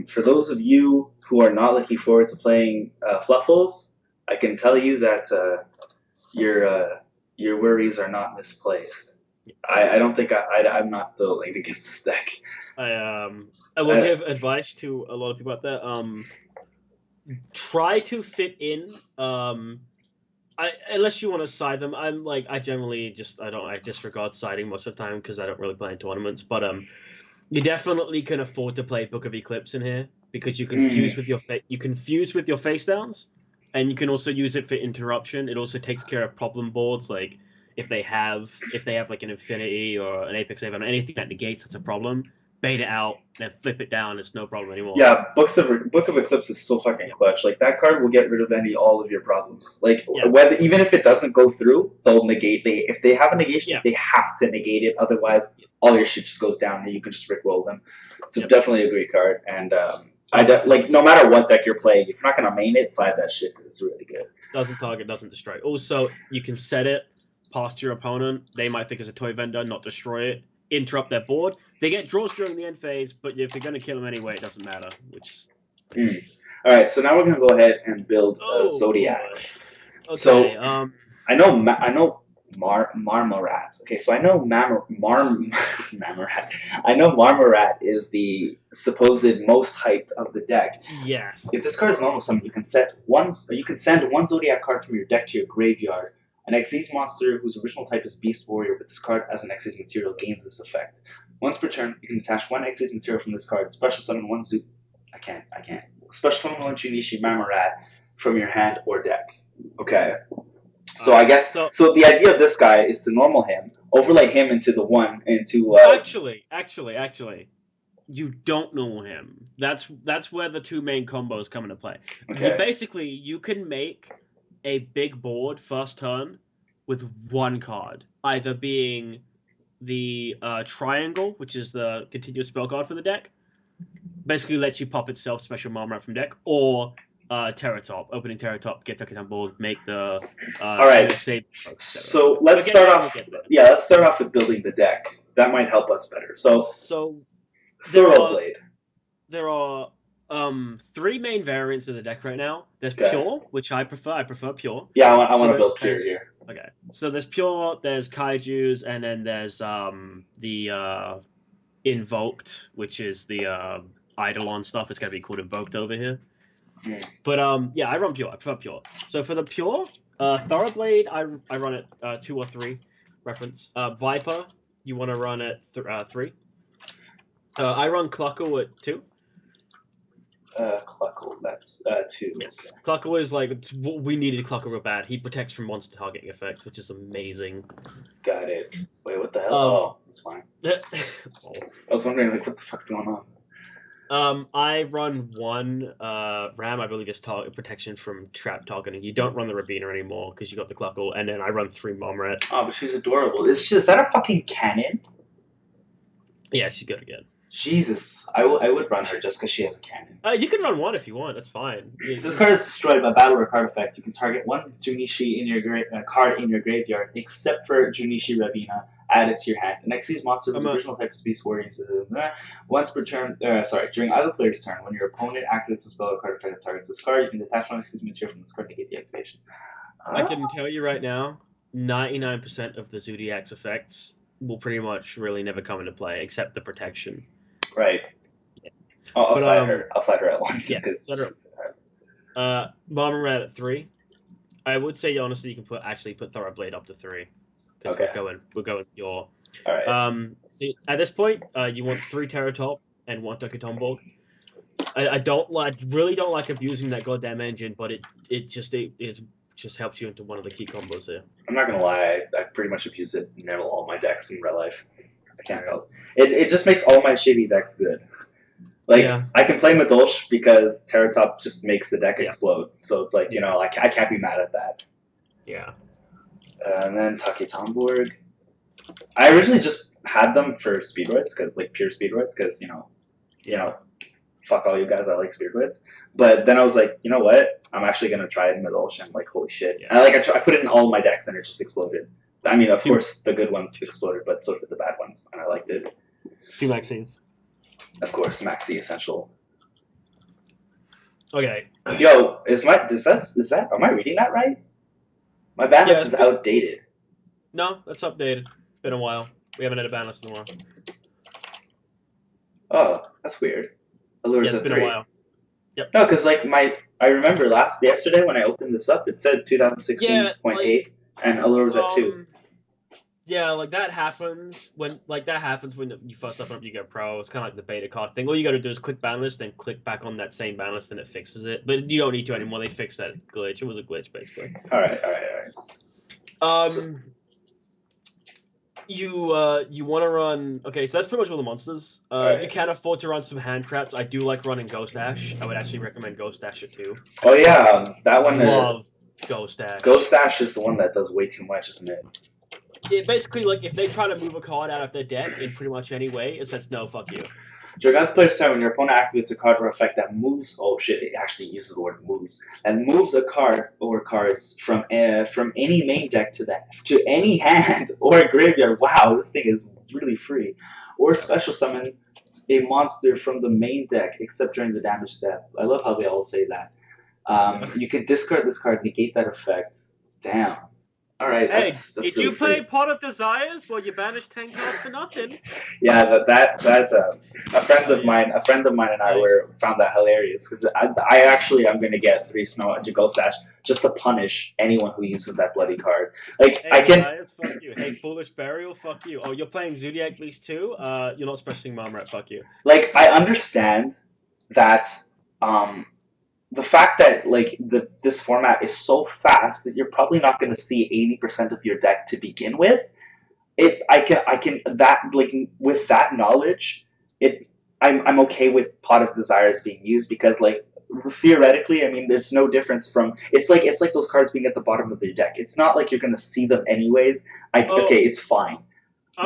for those of you who are not looking forward to playing Fluffles, I can tell you that your worries are not misplaced. I don't think I'm not late against this deck. I will give advice to a lot of people out there. Try to fit in. Unless you want to side them, I generally I disregard siding most of the time because I don't really play in tournaments. But you definitely can afford to play Book of Eclipse in here because you can fuse with your face downs. and you can also use it for interruption. It also takes care of problem boards, like if they have like an Infinity or an Apex Aven, anything that negates that's a problem, bait it out, then flip it down. It's no problem anymore. Yeah, Book of Eclipse is so fucking clutch. Like that card will get rid of all of your problems. Like whether even if it doesn't go through, they'll negate. If they have a negation, they have to negate it. Otherwise, all your shit just goes down, and you can just rickroll them. So definitely a great card. And like no matter what deck you're playing, if you're not gonna main it, slide that shit because it's really good. Doesn't target, doesn't destroy. Also, you can set it past your opponent. They might think it's a toy vendor, not destroy it. Interrupt their board. They get draws during the end phase, but if you're going to kill them anyway, it doesn't matter. Which. All right, so now we're going to go ahead and build Zoodiacs. Okay, so I know Marmorat. Okay, so I know Marmorat. I know Marmorat is the supposed most hyped of the deck. Yes. If this card is normal summon, you can send one Zodiac card from your deck to your graveyard. An Xyz monster whose original type is Beast Warrior with this card as an Xyz material gains this effect. Once per turn, you can attach one Xyz material from this card, special summon one I can't. Special summon one Junichi Marmorat from your hand or deck. Okay. So I guess so the idea of this guy is to normal him, overlay him into the one into Actually, you don't normal him. That's where the two main combos come into play. Okay. You can make a big board first turn with one card, either being the triangle, which is the continuous spell card for the deck, basically lets you pop itself special Marmorat from deck, or Terratop, opening Terratop, get Tucky on board, make the all right. So let's start off. Yeah, let's start off with building the deck. That might help us better. So Thoroughblade. There are three main variants of the deck right now. There's Pure, which I prefer. I prefer Pure. Yeah, I want to build Pure here. Okay, so there's Pure, there's Kaijus, and then there's the Invoked, which is the Eidolon stuff. It's gonna be called Invoked over here. But yeah, I run Pure. I prefer Pure. So for the Pure, Thoroughblade, I run at 2 or 3 reference. Viper, you want to run at 3. I run Cluckle at 2. Cluckle, that's 2. Yes, okay. Cluckle is like we needed Cluckle real bad. He protects from monster targeting effect, which is amazing. Got it. Wait, what the hell? That's fine. I was wondering like what the fuck's going on. I run 1 Ram. I believe it's protection from trap targeting. You don't run the Rabina anymore because you got the Cluckle, and then I run 3 Marmorat. Oh, but she's adorable. Is that a fucking cannon? Yeah, she's good again. Jesus, I would run her just because she has a cannon. You can run 1 if you want. That's fine. If this card is destroyed by battle or card effect, you can target 1 Junichi in your card in your graveyard, except for Junichi Rabina. Add it to your hand. The next Xyz monster whose original type is Beast Warrior. Once per turn, during either player's turn, when your opponent activates a spell or card effect that targets this card, you can detach one Xyz material from this card to negate the activation. I can tell you right now, 99% of the Zoodiacs effects will pretty much really never come into play, except the protection. Right. Yeah. I'll slide her. I'll slide her at 1 just because. Marmorat at 3. I would say honestly you can actually put Thoroughblade up to 3 because we're going Pure. All right. So at this point, you want 3 Terratop and 1 Tucketomborg. I really don't like abusing that goddamn engine, but it just helps you into one of the key combos here. I'm not gonna lie, I pretty much abuse it in all my decks in real life. I can't help it. Just makes all my shitty decks good. Like I can play Madolch because Terratop just makes the deck explode. So it's like I can't be mad at that. Yeah. And then Tucketomborg. I originally just had them for Speedroids because pure Speedroids because fuck all you guys, I like Speedroids. But then I was like, you know what? I'm actually gonna try it in Madolch and holy shit. Yeah. And I put it in all my decks and it just exploded. I mean, of course, the good ones exploded, but so did the bad ones, and I liked it. 2 Maxis. Of course, Maxi Essential. Okay. Yo, am I reading that right? My ban list is outdated. No, that's updated. Been a while. We haven't had a ban list in a while. Oh, that's weird. Allures it's been 3. A while. Yep. No, because I remember yesterday when I opened this up, it said 2016.8. And Allure was at 2. Yeah, like that happens when you first open up YGO Pro. It's kind of like the beta card thing. All you got to do is click ban list, then click back on that same ban list, and it fixes it. But you don't need to anymore. They fixed that glitch. It was a glitch, basically. All right. You want to run? Okay, so that's pretty much all the monsters. Right. You can afford to run some hand traps. I do like running Ghost Dash. I would actually recommend Ghost Dash it too. Oh yeah, that one. Love Ghost Dash. Ghost Dash is the one that does way too much, isn't it? Yeah, basically, like if they try to move a card out of their deck in pretty much any way, it says no, fuck you. During the player's turn, when your opponent activates a card or effect that moves, oh shit, it actually uses the word moves, and moves a card or cards from any main deck to any hand or graveyard. Wow, this thing is really free. Or special summon a monster from the main deck, except during the damage step. I love how they all say that. You can discard this card, negate that effect. Damn. All right. Hey, that's did really you play free. Pot of Desires? Well, you banished 10 cards for nothing. Yeah, a friend of mine and I found that hilarious because I'm gonna get 3 Snow Ghost Dash just to punish anyone who uses that bloody card. Like Hey, I can. Desires, fuck you. Hey, Foolish Burial, fuck you. Oh, you're playing Zoodiac Beast too? You're not specialing Marmot, fuck you. Like I understand that the fact that like this format is so fast that you're probably not going to see 80% of your deck to begin with. I can that like with that knowledge, I'm okay with Pot of Desires being used because like theoretically, I mean, there's no difference from it's like those cards being at the bottom of your deck. It's not like you're going to see them anyways. Okay, it's fine,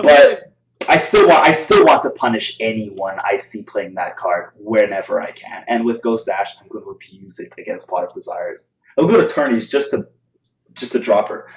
but. I still want to punish anyone I see playing that card whenever I can. And with Ghost Dash, I'm going to abuse it against Pot of Desires. I'll go to tourneys just to drop her.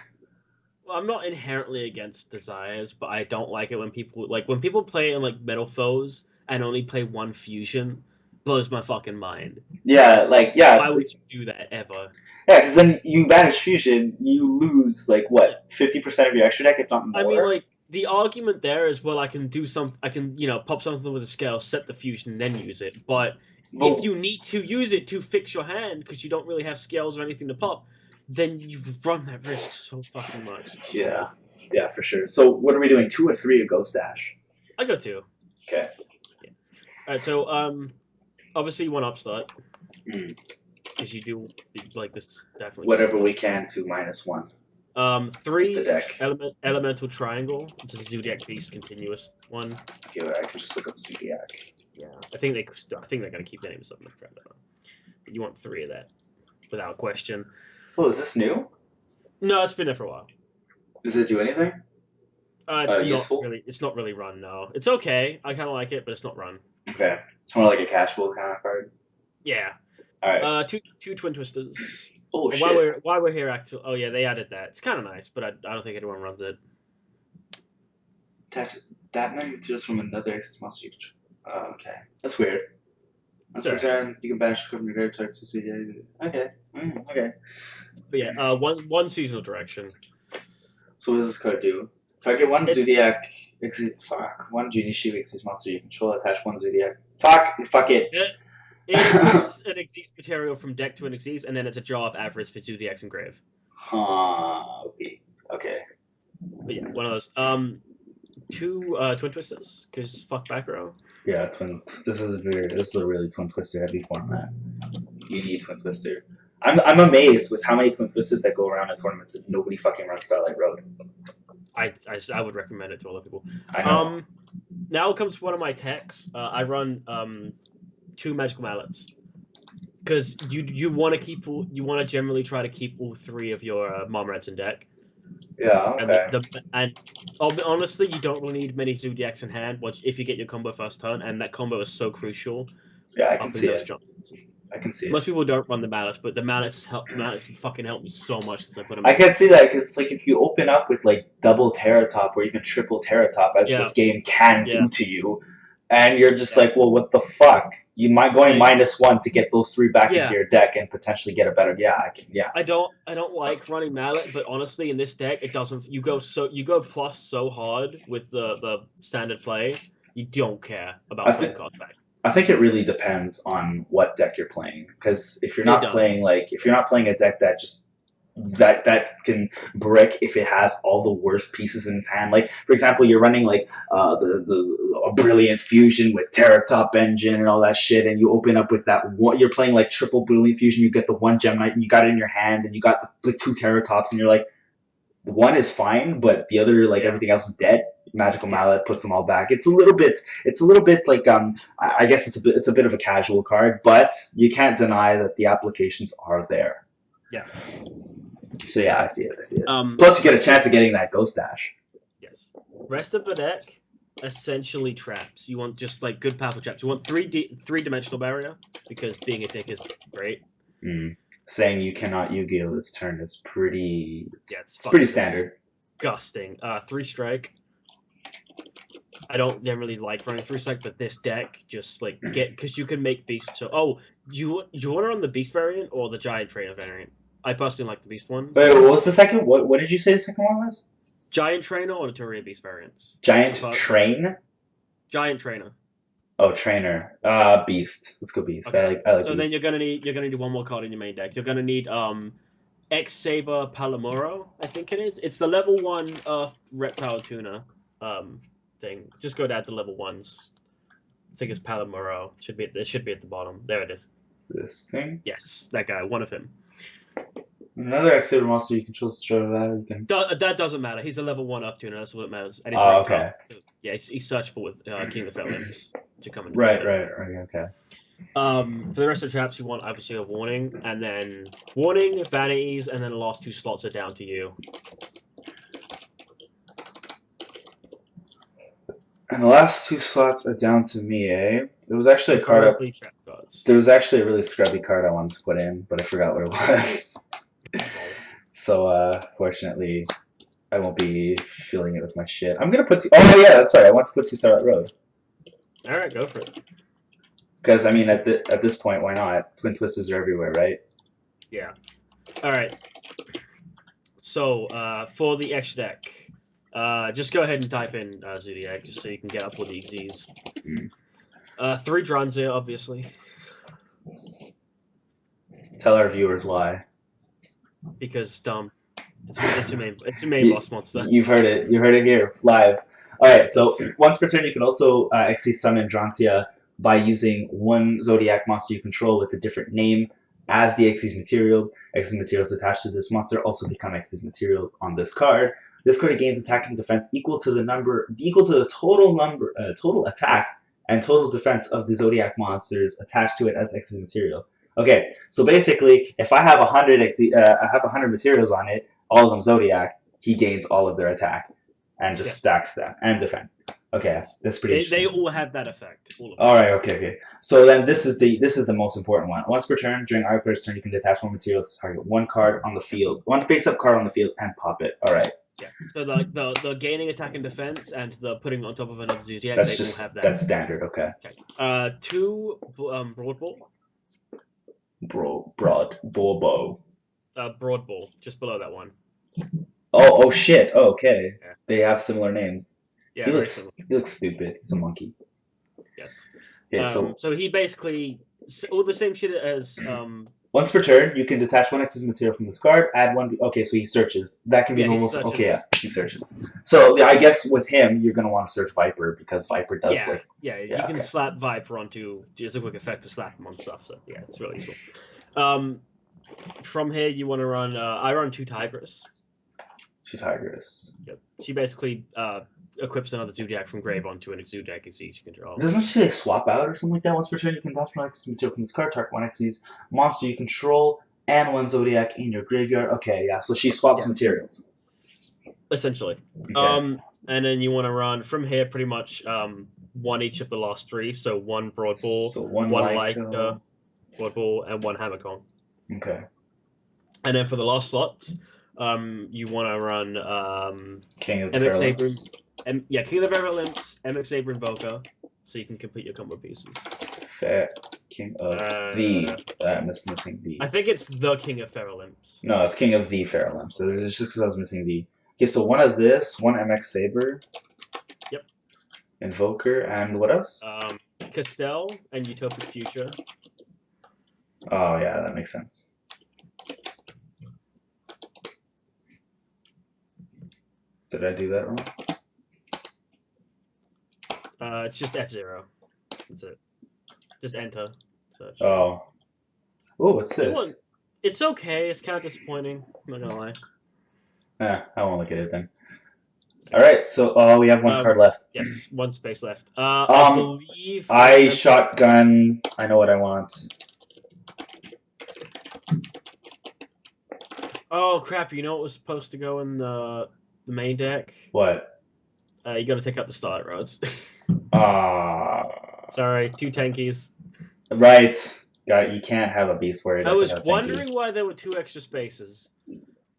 Well, I'm not inherently against Desires, but I don't like it when people play in like Metal Foes and only play one fusion. Blows my fucking mind. Yeah. Why would you do that ever? Yeah, because then you banish fusion, you lose like what 50% of your extra deck, if not more. I mean, like. The argument there is, well, I can pop something with a scale, set the fusion, and then use it. But if you need to use it to fix your hand because you don't really have scales or anything to pop, then you've run that risk so fucking much. Yeah, for sure. So what are we doing? 2 or 3 of Ghost Dash? I go 2. Okay. Yeah. All right. So obviously you want upstart because you do like this definitely. Whatever we can to -1. 3 elemental triangle. It's a Zoodiac Beast continuous one. Okay, I can just look up Zoodiac. Yeah, I think they're gonna keep the name something forever. But you want 3 of that, without question. Oh, is this new? No, it's been there for a while. Does it do anything? It's useful? It's not really run. No, it's okay. I kind of like it, but it's not run. Okay, it's more like a casual kind of card. Yeah. All right. Two Twin Twisters. Oh shit. While we're here, actually, oh yeah, they added that. It's kind of nice, but I don't think anyone runs it. That many materials from another Axis monster. Okay, that's weird. Once per turn, you can banish from your graveyard to see. Okay. Okay. But yeah, one seasonal direction. So what does this card do? Target one Zoodiac. One Junishu Axis monster you control. Attach one Zoodiac. Fuck it. It moves an Xyz material from deck to an Xyz, and then it's a draw of average for Zoodiacs and Grave. Okay. But yeah, one of those. 2 Twin Twisters, because fuck back row. Yeah, this is weird. This is a really Twin Twister heavy format. You need Twin Twister. I'm amazed with how many Twin Twisters that go around in tournaments that nobody fucking runs Starlight Road. I would recommend it to a lot of people. I know. Now comes one of my techs. I run 2 Magical Mallets. Because you want to generally try to keep all 3 of your Marmorets in deck. Yeah, okay. And honestly, you don't really need many Zoodiacs in hand if you get your combo first turn, and that combo is so crucial. Yeah, I can see it. I can see it. Most people don't run the Mallets, but the Mallets fucking help me so much since I put them I can see that, because like, if you open up with like double Terratop or even triple Terratop, as this game can do to you, and you're just like, well, what the fuck? You might going -1 to get those 3 back into your deck and potentially get a better. I don't like running Mallet, but honestly, in this deck, it doesn't. You go plus so hard with the standard play, you don't care about playing cards back. I think it really depends on what deck you're playing, because if you're not playing a deck that just that can brick if it has all the worst pieces in its hand. Like for example, you're running like a brilliant fusion with Terratop engine and all that shit, and you open up with that one. You're playing like triple brilliant fusion. You get the one Gemini, and you got it in your hand, and you got the two Terratops, and you're like, one is fine, but the other, like everything else, is dead. Magical Mallet puts them all back. It's a little bit like I guess it's a bit of a casual card, but you can't deny that the applications are there. Yeah. So yeah, I see it. Plus, you get a chance of getting that Ghost Dash. Yes. Rest of the deck, essentially traps. You want just like good powerful traps. You want three-dimensional barrier because being a dick is great. Saying you cannot Yu-Gi-Oh this turn is pretty. It's pretty standard. Disgusting. 3-strike. I don't generally like running 3-strike, but this deck just like because you can make beasts. So you want to run the beast variant or the giant trainer variant? I personally like the beast one. Wait, what was the second? What did you say the second one was? Giant trainer or Naturia beast variants? Giant train. Giant trainer. Oh, trainer. Beast. Let's go beast. Okay. I like so beast. Then you're gonna need one more card in your main deck. You're gonna need X Saber Palomoro, I think it is. It's the level 1 Earth Reptile Tuner thing. Just go down to level 1s. I think it's Palomoro. It should be at the bottom. There it is. This thing? Yes, that guy. One of him. Another X Saber monster you control destroy that. That doesn't matter. He's a level 1 Earth Tuner. That's what it matters. And okay. Yeah, he's searchable with King of the Fell Limbs to come in. Right. Okay. For the rest of the traps, you want obviously a warning, and then warning, vanities, and then the last 2 slots are down to you. And the last 2 slots are down to me, eh? There was actually a card There was actually a really scrubby card I wanted to put in, but I forgot what it was. So, fortunately, I won't be filling it with my shit. I'm gonna put. Oh yeah, that's right. I want to put 2 Starlight Road. All right, go for it. Because I mean, at this point, why not? Twin Twisters are everywhere, right? Yeah. All right. So for the extra deck, just go ahead and type in Zoodiac just so you can get up with the EZs. 3 Dranzir, obviously. Tell our viewers why. Because it's a main boss monster. You've heard it. You heard it here live. All right. So once per turn, you can also XC summon Dranzia by using one Zoodiac monster you control with a different name as the Xyz material. Xyz materials attached to this monster also become Xyz materials on this card. This card gains attack and defense equal to the total attack and total defense of the Zoodiac monsters attached to it as Xyz material. Okay, so basically, if I have 100 materials on it, all of them Zoodiac, he gains all of their attack and just stacks them and defense. Okay, that's pretty interesting. They all have that effect. All right, okay. So then this is the most important one. Once per turn, during our player's turn, you can detach 1 material to target 1 card on the field, 1 face-up card on the field, and pop it. All right. Yeah. So the gaining attack and defense and the putting on top of another Zoodiac, they all have that. That's standard. Okay. 2 Broad Ball. Broad Bow. Broad Ball, just below that one. Oh shit. Oh, okay. Yeah. They have similar names. Yeah, he looks stupid. He's a monkey. Yes. Okay, so he basically all the same shit as once per turn, you can detach 1 X's material from this card, add 1. Okay, so he searches. That can be normal. Okay, yeah, he searches. So I guess with him, you're gonna want to search Viper because Viper does you can slap Viper onto. It's a quick effect to slap him on stuff. So yeah, it's really useful. From here, you want to run. I run 2 Tigress. 2 Tigress. Yep. She basically equips another Zoodiac from grave onto an Zoodiac Xyz you control. Doesn't she like swap out or something like that? Once per turn, you can detach 1 Xyz material from this card, target 1 Xyz monster you control, and 1 Zoodiac in your graveyard. Okay, yeah. So she swaps materials. Essentially. Okay. And then you want to run from here pretty much 1 each of the last 3. So 1 Broad Ball, so 1 Leica, Broad Ball, and 1 Hammercon. Okay. And then for the last slots, you want to run King of the Fairlamps. King of the Fairlamps, MX Saber Invoker, so you can complete your combo pieces. Fair. King of the. Missing the. I think it's the King of Fairlamps. No, it's King of the Fairlamps. So it's just because I was missing the. Okay, so 1 of this, 1 MX Saber. Yep. Invoker, and what else? Castell and Utopic Future. Oh, yeah, that makes sense. Did I do that wrong? It's just F0. That's it. Just enter. Search. Oh. Oh, what's this? It's okay. It's kind of disappointing. I'm not gonna lie. I won't look at it then. All right, so we have one card left. Yes, one space left. I believe. Shotgun. I know what I want. Oh crap! You know what was supposed to go in the main deck? What? You got to take out the start rods. Ah. Sorry, 2 tankies. Right. You can't have a beast warrior. I was wondering why there were 2 extra spaces.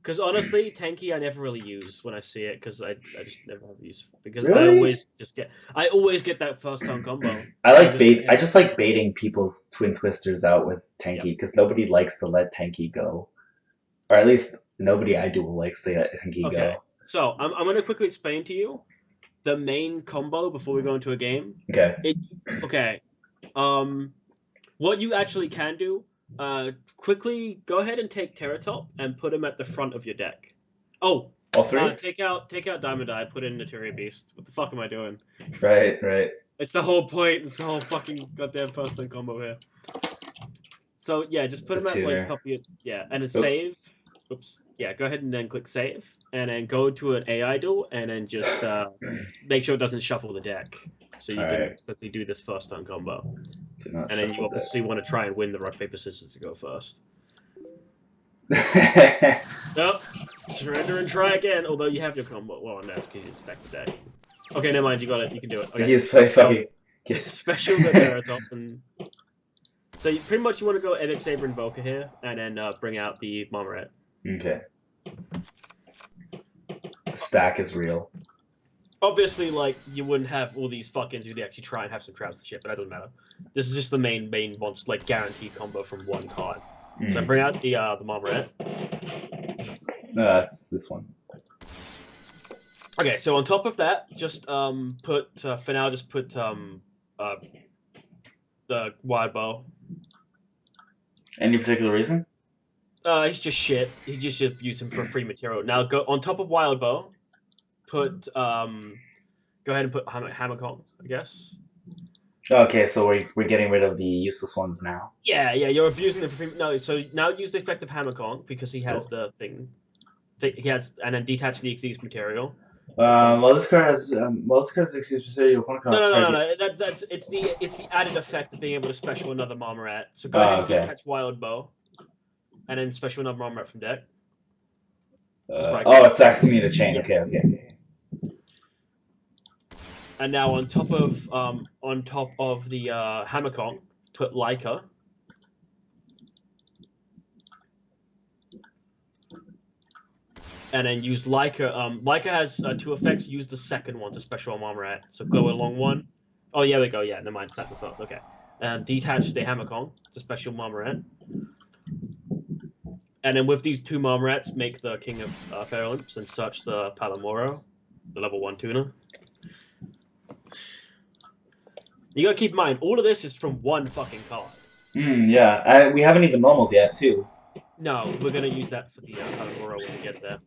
Because honestly, tanky I never really use when I see it because I just never have use because really? I always get that first turn combo. I just like baiting people's twin twisters out with tanky because nobody likes to let tanky go, or at least nobody I do likes to let tanky go. So I'm gonna quickly explain to you the main combo before we go into a game. Okay. What you actually can do. Quickly go ahead and take Terratop and put him at the front of your deck. Oh, all 3. Take out Diamond Eye. Put in Naturia Beast. What the fuck am I doing? Right. It's the whole point. It's the whole fucking goddamn first turn combo here. So yeah, just put him at like top of your and then save. Oops. Yeah, go ahead and then click save, and then go to an AI duel, and then just make sure it doesn't shuffle the deck, so you can quickly do this first turn combo. And then you obviously want to try and win the rock paper scissors to go first. Nope. Surrender and try again. Although you have your combo. Well, that's because you stack the deck. Okay, never mind. You got it. You can do it. Okay. He's fucking special the Terratop and. So pretty much you want to go Epic Saber Invoker here, and then bring out the Marmoret. Okay. The stack is real. Obviously, like, you wouldn't have all these fucking Zoodiacs. You try and have some traps and shit, but that doesn't matter. This is just the main ones, like, guaranteed combo from one card. So bring out the Marmoret. No, that's this one. Okay, so on top of that, just put, for now, just put the Wide Bow. Any particular reason? He's just shit. You just use him for free material. Now, go on top of Wild Bow. Put go ahead and put Hammer Kong, I guess. Okay, so we're getting rid of the useless ones now. Yeah, you're abusing the no. So now use the effect of Hammer Kong because he has the thing. He has, and then detach the Xyz material. Well, this card has Xyz material. No. It's the added effect of being able to special another Marmoret. So go ahead and detach Wild Bow, and then special another Marmoret from deck. It's asking me to chain. Yeah. Okay. And now on top of the Hammer Kong, put Leica. And then use Leica. Leica has 2 effects. Use the second one to special Marmoret. So go along one. Oh yeah, we go. Yeah, never mind. Second thought. Okay. And detach the Hammer Kong to special Marmoret. And then with these 2 Marmorets, make the King of Fair Olymps and search the Palamoro, the level 1 tuner. You gotta keep in mind, all of this is from one fucking card. Yeah. We haven't even normaled yet, too. No, we're gonna use that for the Palamoro when we get there.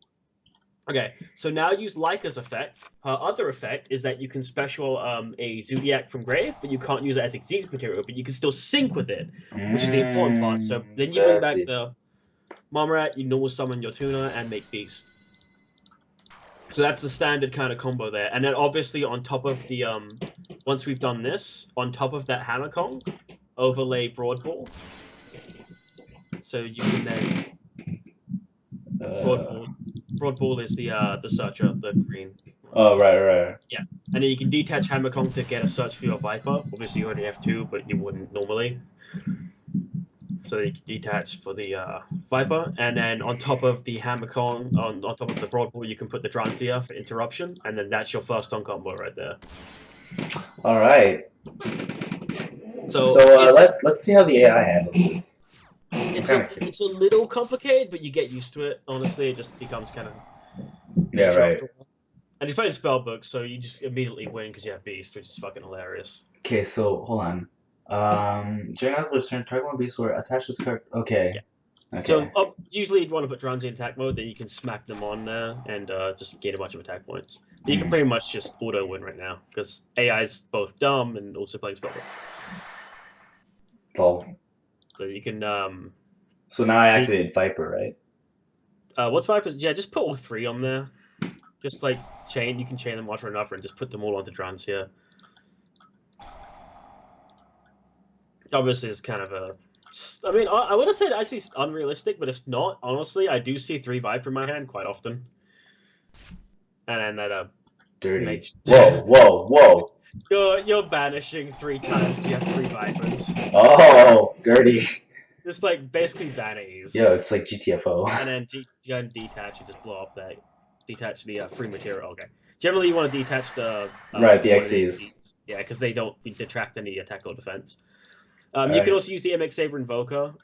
Okay, so now use Leica's effect. Her other effect is that you can special a Zoodiac from Grave, but you can't use it as Xyz material, but you can still sync with it, which is the important part. So then you bring back the Marmoret, you normal summon your tuner, and make Beast. So that's the standard kind of combo there. And then obviously on top of the, once we've done this, on top of that Hammer Kong, overlay Broadball. So you can then... Broadball is the searcher, the green. Oh, right. Yeah. And then you can detach Hammer Kong to get a search for your Viper. Obviously you already have 2, but you wouldn't normally. So you can detach for the Viper, and then on top of the Hammer Kong, on top of the Broadball, you can put the Dranzia for interruption, and then that's your first on combo right there. All right. So let's see how the AI handles this. It's a little complicated, but you get used to it. Honestly, it just becomes kind of right. And you find spellbook, so you just immediately win because you have Beast, which is fucking hilarious. Okay, so hold on. During after this turn, target 1 beast or attach this card. Okay. Yeah. Okay. So usually you'd want to put Drowsy in attack mode, then you can smack them on there and just gain a bunch of attack points. You can pretty much just auto win right now because AI is both dumb and also playing spellbooks. Cool. So you can. So now I activate Viper, right? What's Viper's? Yeah, just put all three on there. Just like chain, you can chain them one for another and just put them all onto Drowsy. Obviously, it's kind of a. I mean, I would have said actually unrealistic, but it's not. Honestly, I do see 3 Viper in my hand quite often. And then that Dirty. Whoa. You're banishing 3 times. You have 3 Vipers. Oh, dirty. Just like basically vanities. Yo, it's like GTFO. And then you detach, you just blow up that. Detach the free material. Okay. Generally, you want to detach the right, the XEs. Yeah, because they don't detract any attack or defense. You can also use the MX Saber Invoker.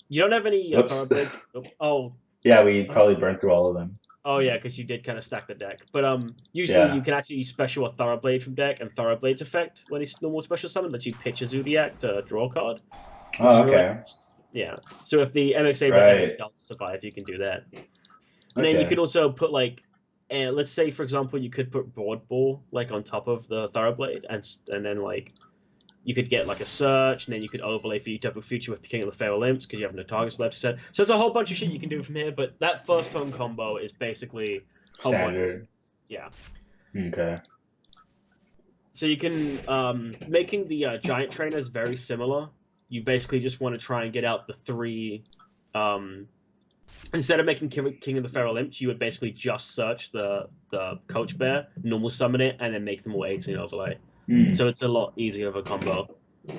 You don't have any Thoroughblades. Oh. Yeah, we probably burned through all of them. Oh yeah, because you did kind of stack the deck. But usually you can actually use special a Thoroughblade from deck, and Thoroughblade's effect when it's normal special summon lets you pitch a Zoodiac to draw a card. Oh, okay. Yeah. So if the MX Saber does survive, you can do that. And then you could also put like, let's say for example, you could put Broadball like on top of the Thoroughblade, and then like you could get like a search, and then you could overlay for Utopic Future with the King of the Feral Imps because you have no targets left to set. So there's a whole bunch of shit you can do from here, but that first turn combo is basically standard. Yeah. Okay. So you can making the giant trainers very similar. You basically just want to try and get out the 3. Instead of making King of the Feral Imps, you would basically just search the Coach Bear, normal summon it, and then make them all 18 overlay. So it's a lot easier of a combo.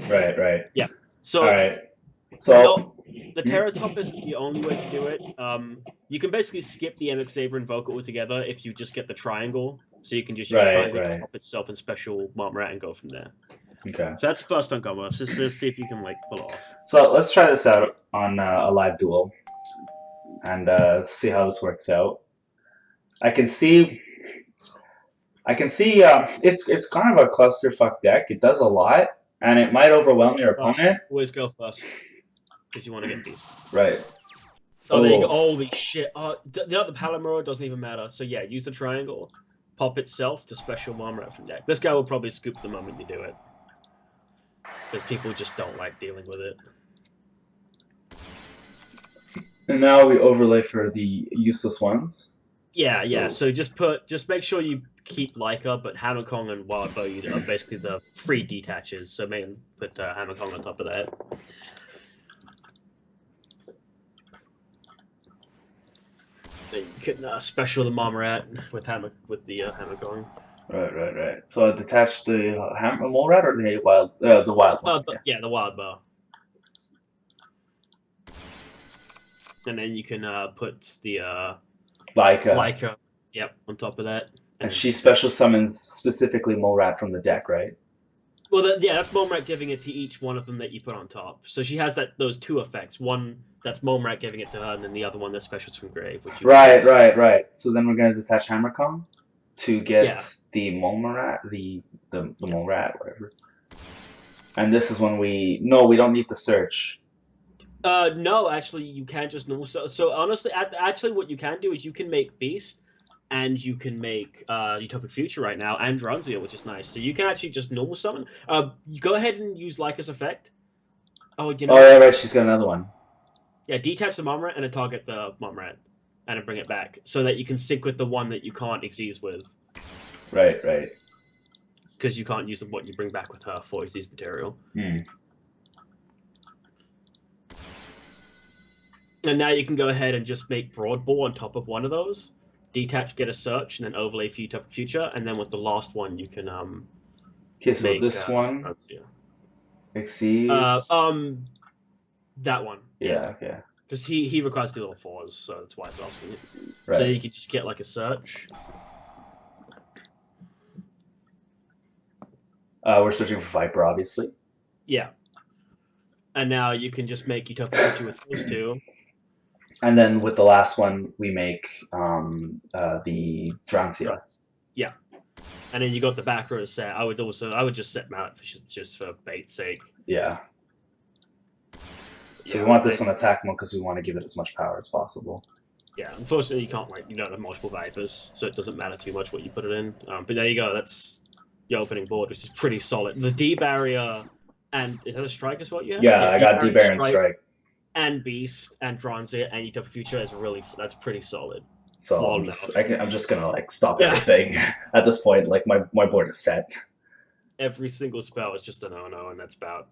Right. Yeah. So. All right. So the Terratop isn't the only way to do it. You can basically skip the MX Saber Invoker altogether if you just get the triangle. So you can just use triangle to pop itself in special Marmorat and go from there. Okay. So that's the first turn combo. So let's see if you can like pull it off. So let's try this out on a live duel, and see how this works out. I can see it's kind of a clusterfuck deck. It does a lot, and it might overwhelm your opponent. Always go first, because you want to get these. Right. Oh, there you go. Holy shit. The Palomero doesn't even matter. So yeah, use the triangle. Pop itself to special Marmorat from deck. This guy will probably scoop the moment you do it. Because people just don't like dealing with it. And now we overlay for the useless ones. Yeah. So just make sure you keep Leica, but Hammer Kong and Wild Bow are basically the free detaches. So put Hammer Kong on top of that. Then you can special the Marmorat with the Hammer Kong. Right. So I detach the Mole Rat or the wild one? Yeah, the Wild Bow. And then you can put the Leica. Yep, on top of that. And she special summons specifically Mole Rat from the deck, right? Well, that's Mole Rat giving it to each one of them that you put on top. So she has those 2 effects. One that's Mole Rat giving it to her, and then the other one that's specials from grave. Right. So then we're gonna detach Hammer Kong to get the Mole Rat, the Mole Rat, whatever. And this is when we don't need the search. No, actually, you can just normal. So honestly, actually, what you can do is you can make Beast, and you can make Utopic Future right now, and Drunzia, which is nice. So you can actually just normal summon. You go ahead and use Leica's effect. Oh, yeah, right. She's got another one. Yeah, detach the Marmorat and then target the Marmorat, and then bring it back, so that you can sync with the one that you can't Xyz with. Right. Because you can't use what you bring back with her for Xyz material. And now you can go ahead and just make Broadball on top of one of those. Detach, get a search, and then overlay for Utopic Future. And then with the last one, you can okay, so this one. Xyz. That one. Yeah. Okay. Because he requires 2 level 4s, so that's why it's asking it. Right. So you can just get like a search. We're searching for Viper, obviously. Yeah. And now you can just make Utopic Future with those 2. And then with the last one, we make the Drunzia. Yeah. And then you got the back row set. I would just set Mallet just for bait's sake. Yeah. So we Yeah, want this on attack mode because we want to give it as much power as possible. yeah. Unfortunately, you can't you don't have multiple vipers, so it doesn't matter too much what you put it in. But there you go. That's your opening board, which is pretty solid. The D barrier, and is that a strike? Is what you have? Yeah, Yeah, I D got barrier, D-Baron Strike. and Beast and Bronzea and Utopia Future is that's pretty solid. So Lol I'm now. just gonna like stop Yeah. everything at this point. Like my board is set. Every single spell is just a no, and that's about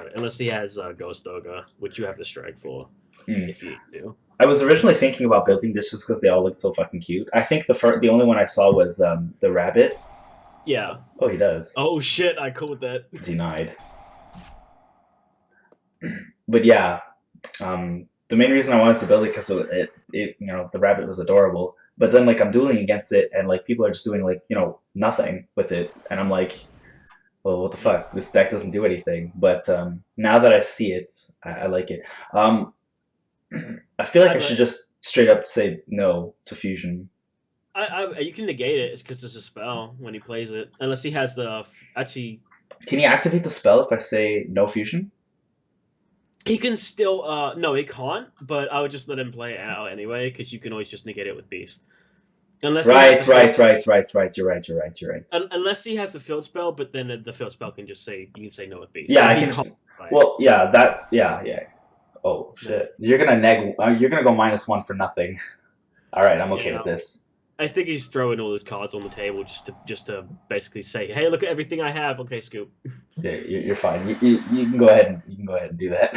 it. Unless he has Ghost Ogre, which you have to strike for if you need to. I was originally thinking about building this just because they all looked so fucking cute. I think the only one I saw was the rabbit. Yeah. Oh, he does. Oh shit! I called that. Denied. But yeah, the main reason I wanted to build it because the rabbit was adorable. But then like I'm dueling against it, and like people are just doing like nothing with it, and I'm like, well, what the fuck? This deck doesn't do anything. But now that I see it, I like it. I feel like I should just straight up say no to fusion. You can negate it. It's because it's a spell when he plays it, unless he has the actually. Can he activate the spell if I say no fusion? He can still no, he can't. But I would just let him play it out anyway, because you can always just negate it with Beast. Unless right. You're right. Unless he has the field spell, but then the field spell can just say you can say no with Beast. Yeah, so I can. Well, yeah. Oh shit! No. You're gonna go -1 for nothing. All right, I'm okay with this. I think he's throwing all his cards on the table just to basically say, "Hey, look at everything I have." Okay, Scoop. Yeah, you're fine. You can go ahead and do that.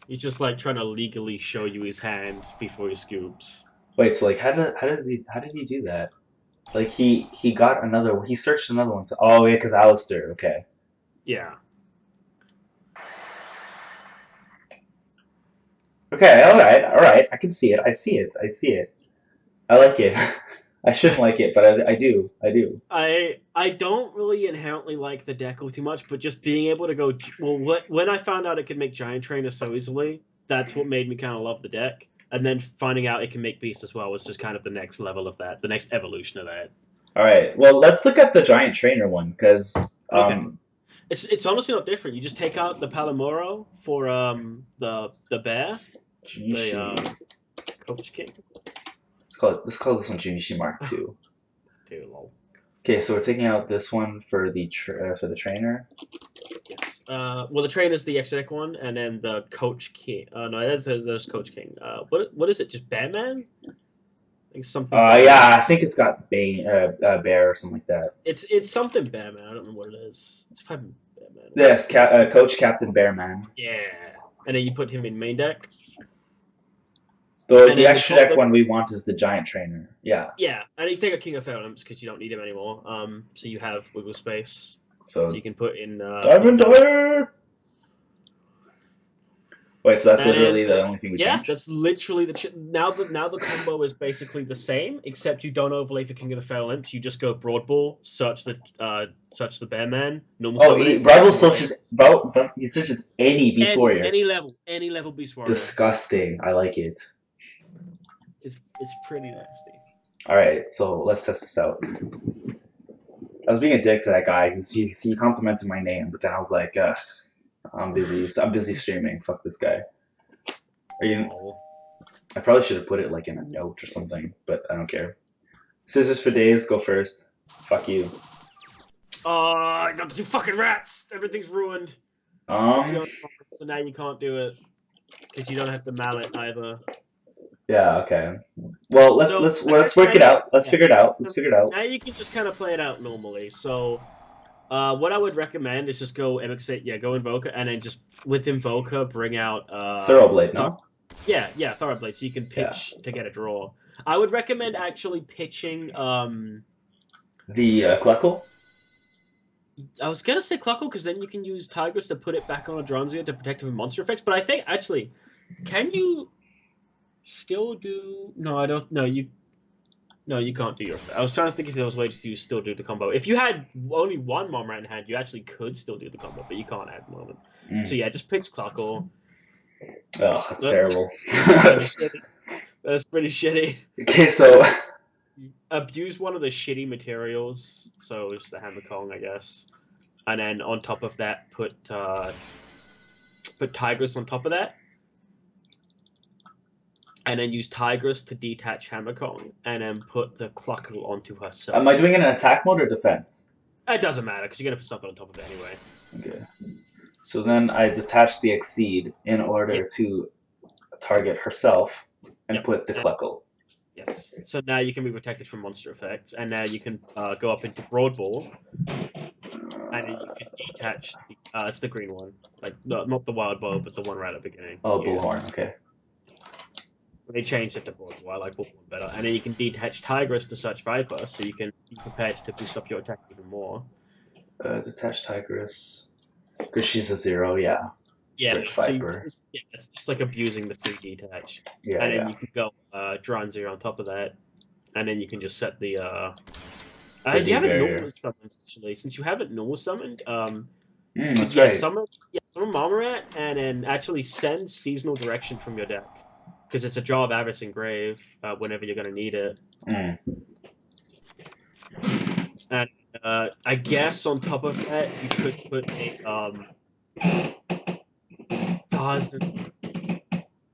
He's just like trying to legally show you his hand before he scoops. Wait, so like how did he do that? Like he searched another one. So, oh yeah, because Alistair. Okay. Yeah. Okay. All right. I can see it. I see it. I like it. I shouldn't like it, but I do. I don't really inherently like the deck all too much, but just being able to go when I found out it could make Giant Trainer so easily, that's what made me kind of love the deck. And then finding out it can make Beast as well was just kind of the next level of that, the next evolution of that. All right. Well, let's look at the Giant Trainer one because okay. It's honestly not different. You just take out the Palomoro for the bear, the Coach King. Let's call this one Junichi Mark II. Dude, lol. Okay, so we're taking out this one for the trainer. Yes. Well, the trainer's the extra deck one, and then the Coach King. No, there's Coach King. What is it? Just Batman? I think something. Yeah, I think it's got Bear or something like that. It's something Batman. I don't know what it is. It's probably Batman. Yes, Coach Captain Bearman. Yeah, and then you put him in main deck. The extra deck one we want is the Giant Trainer. Yeah. Yeah, and you take a King of Elements because you don't need him anymore. So you have wiggle space. So you can put in Diamond Dyer. Wait, so that's literally the only thing we changed? Yeah, that's literally now the combo is basically the same, except you don't overlay for King of the Elements. You just go Broadball, search the Bearman, normal. He searches any Beast Warrior. Any level Beast Warrior. Disgusting. I like it. It's pretty nasty. All right, so let's test this out. I was being a dick to that guy because he complimented my name, but then I was like, I'm busy streaming. Fuck this guy. I probably should have put it like in a note or something, but I don't care. Scissors for days. Go first. Fuck you. I got the 2 fucking rats. Everything's ruined. So now you can't do it because you don't have the mallet either. Yeah. Okay. Well, let's work it out. Let's figure it out. Now you can just kind of play it out normally. So, what I would recommend is just go go Invoker, and then just with Invoker bring out Thoroughblade. No. Yeah, Thoroughblade. So you can pitch to get a draw. I would recommend actually pitching the Cluckle. I was gonna say Cluckle because then you can use Tigress to put it back on a Dronzia to protect it from monster effects. But I think actually, can you still do? No, I don't. No, you can't do your. I was trying to think if there was a way to still do the combo. If you had only one Mom Rat in hand, you actually could still do the combo, but you can't at the moment. So yeah, just pitch Cluckle. Oh, that's terrible. That's pretty shitty. Okay, so abuse one of the shitty materials, so it's the Hammer Kong, I guess, and then on top of that put put Tigress on top of that, and then use Tigress to detach Hammer Kong, and then put the Cluckle onto herself. Am I doing it in attack mode or defense? It doesn't matter, because you're going to put something on top of it anyway. Okay. So then I detach the Exceed in order to target herself and put the Cluckle. Yes. So now you can be protected from monster effects, and now you can go up into Broad Ball, and then you can detach the, it's the green one. Like, not the Wild Ball, but the one right at the beginning. Oh, Bullhorn, okay. They changed it to Broad Ball. I like Bullhorn better. And then you can detach Tigress to Search Viper, so you can be prepared to boost up your attack even more. Detach Tigress. Because she's a 0, yeah. Search Viper. It's just like abusing the free detach. Yeah, and then you can go Dranzir on top of that. And then you can just set the you haven't normal summoned, actually. Since you haven't normal summoned, that's right. Summon Marmorat, and then actually send Seasonal Direction from your deck. Because it's a Jaw of Avarice Engrave whenever you're going to need it. And I guess on top of that, you could put a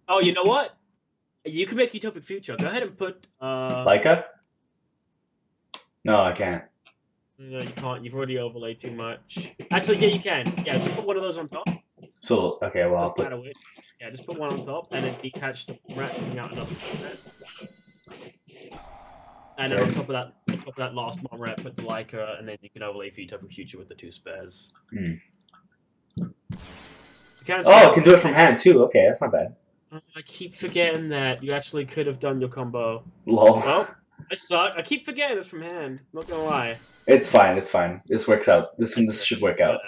Oh, you know what? You can make Utopic Future. Go ahead and put Leica? No, I can't. No, you can't. You've already overlaid too much. Actually, yeah, you can. Yeah, just put one of those on top. So, okay, well, I'll put... Yeah, just put one on top, and then detach the rat and bring out another rat. And then on top of that last bomb rat, put the Leica, and then you can overlay for Utopic Future with the 2 spares. I can do it from hand too. Okay, that's not bad. I keep forgetting that you actually could have done your combo. Lol. Well, I suck. I keep forgetting this from hand. Not gonna lie. It's fine. It's fine. This works out. This should work out.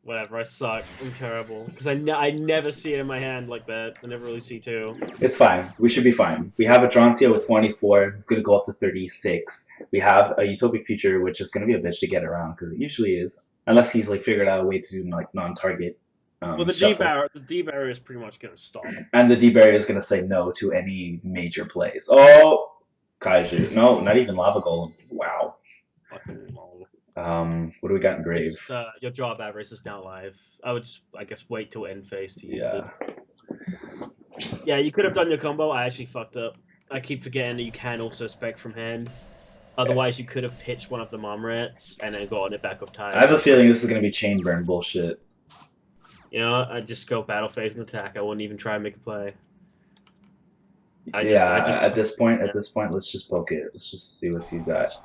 Whatever. I suck. I'm terrible because I never see it in my hand like that. I never really see 2. It's fine. We should be fine. We have a Dranzir with 24. It's going to go up to 36. We have a Utopic Future, which is going to be a bitch to get around because it usually is, unless he's like figured out a way to do like non-target. Well, the D barrier is pretty much going to stop. And the D barrier is going to say no to any major plays. Oh, Kaiju. No, not even Lava Golem. Wow. Fucking lol. What do we got in Grave? Your Jaw of Avarice is now live. I would just, I guess, wait till end phase to use it. Yeah, you could have done your combo. I actually fucked up. I keep forgetting that you can also spec from hand. Otherwise, you could have pitched one of the Momrats and then gotten it back up time. I have a feeling this is going to be chain burn bullshit. You know, I'd just go battle phase and attack. I wouldn't even try and make a play. At this point, let's just poke it. Let's just see what he's got.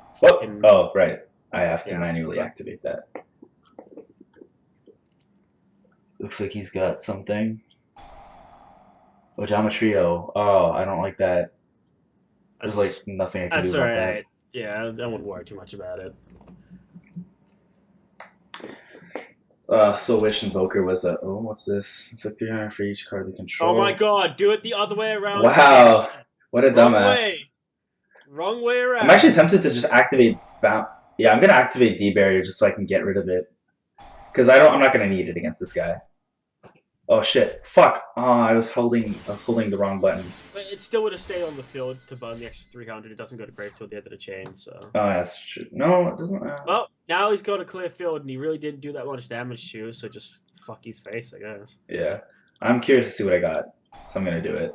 Oh, right. I have to manually activate that. Looks like he's got something. Oh, Geometrio. Oh, I don't like that. There's like nothing I can do about that. Yeah, I wouldn't worry too much about it. So Wish Invoker was a... Oh, what's this? Inflict 300 for each card they control. Oh my god, do it the other way around. Wow. What a dumbass. Wrong way around. I'm actually tempted to just activate... Yeah, I'm going to activate D-Barrier just so I can get rid of it. Because I'm not going to need it against this guy. Oh shit. Fuck. Oh, I was holding the wrong button. But it still would have stayed on the field to burn the extra 300. It doesn't go to grave till the end of the chain, so... Oh, that's true. No, it doesn't... Well, now he's got a clear field, and he really didn't do that much damage to you, so just fuck his face, I guess. Yeah. I'm curious to see what I got, so I'm going to do it.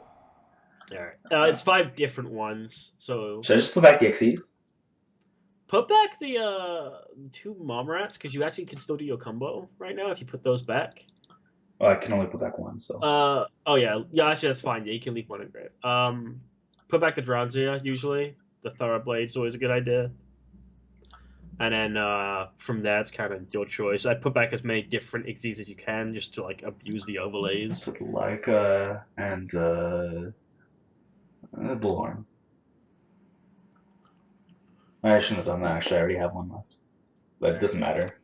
Alright. It's 5 different ones, so... Should I just put back the XCs? Put back the 2 Momrats, because you actually can still do your combo right now if you put those back. Oh, I can only put back 1, so... Oh, yeah. Yeah, actually, that's fine. Yeah, you can leave 1 in grave. Put back the Dranzir, usually. The Thoroughblade's always a good idea. And then from there, it's kind of your choice. I'd put back as many different Xyzs as you can, just to, like, abuse the overlays. Like, and, Bullhorn. I shouldn't have done that, actually. I already have 1 left. But it doesn't matter.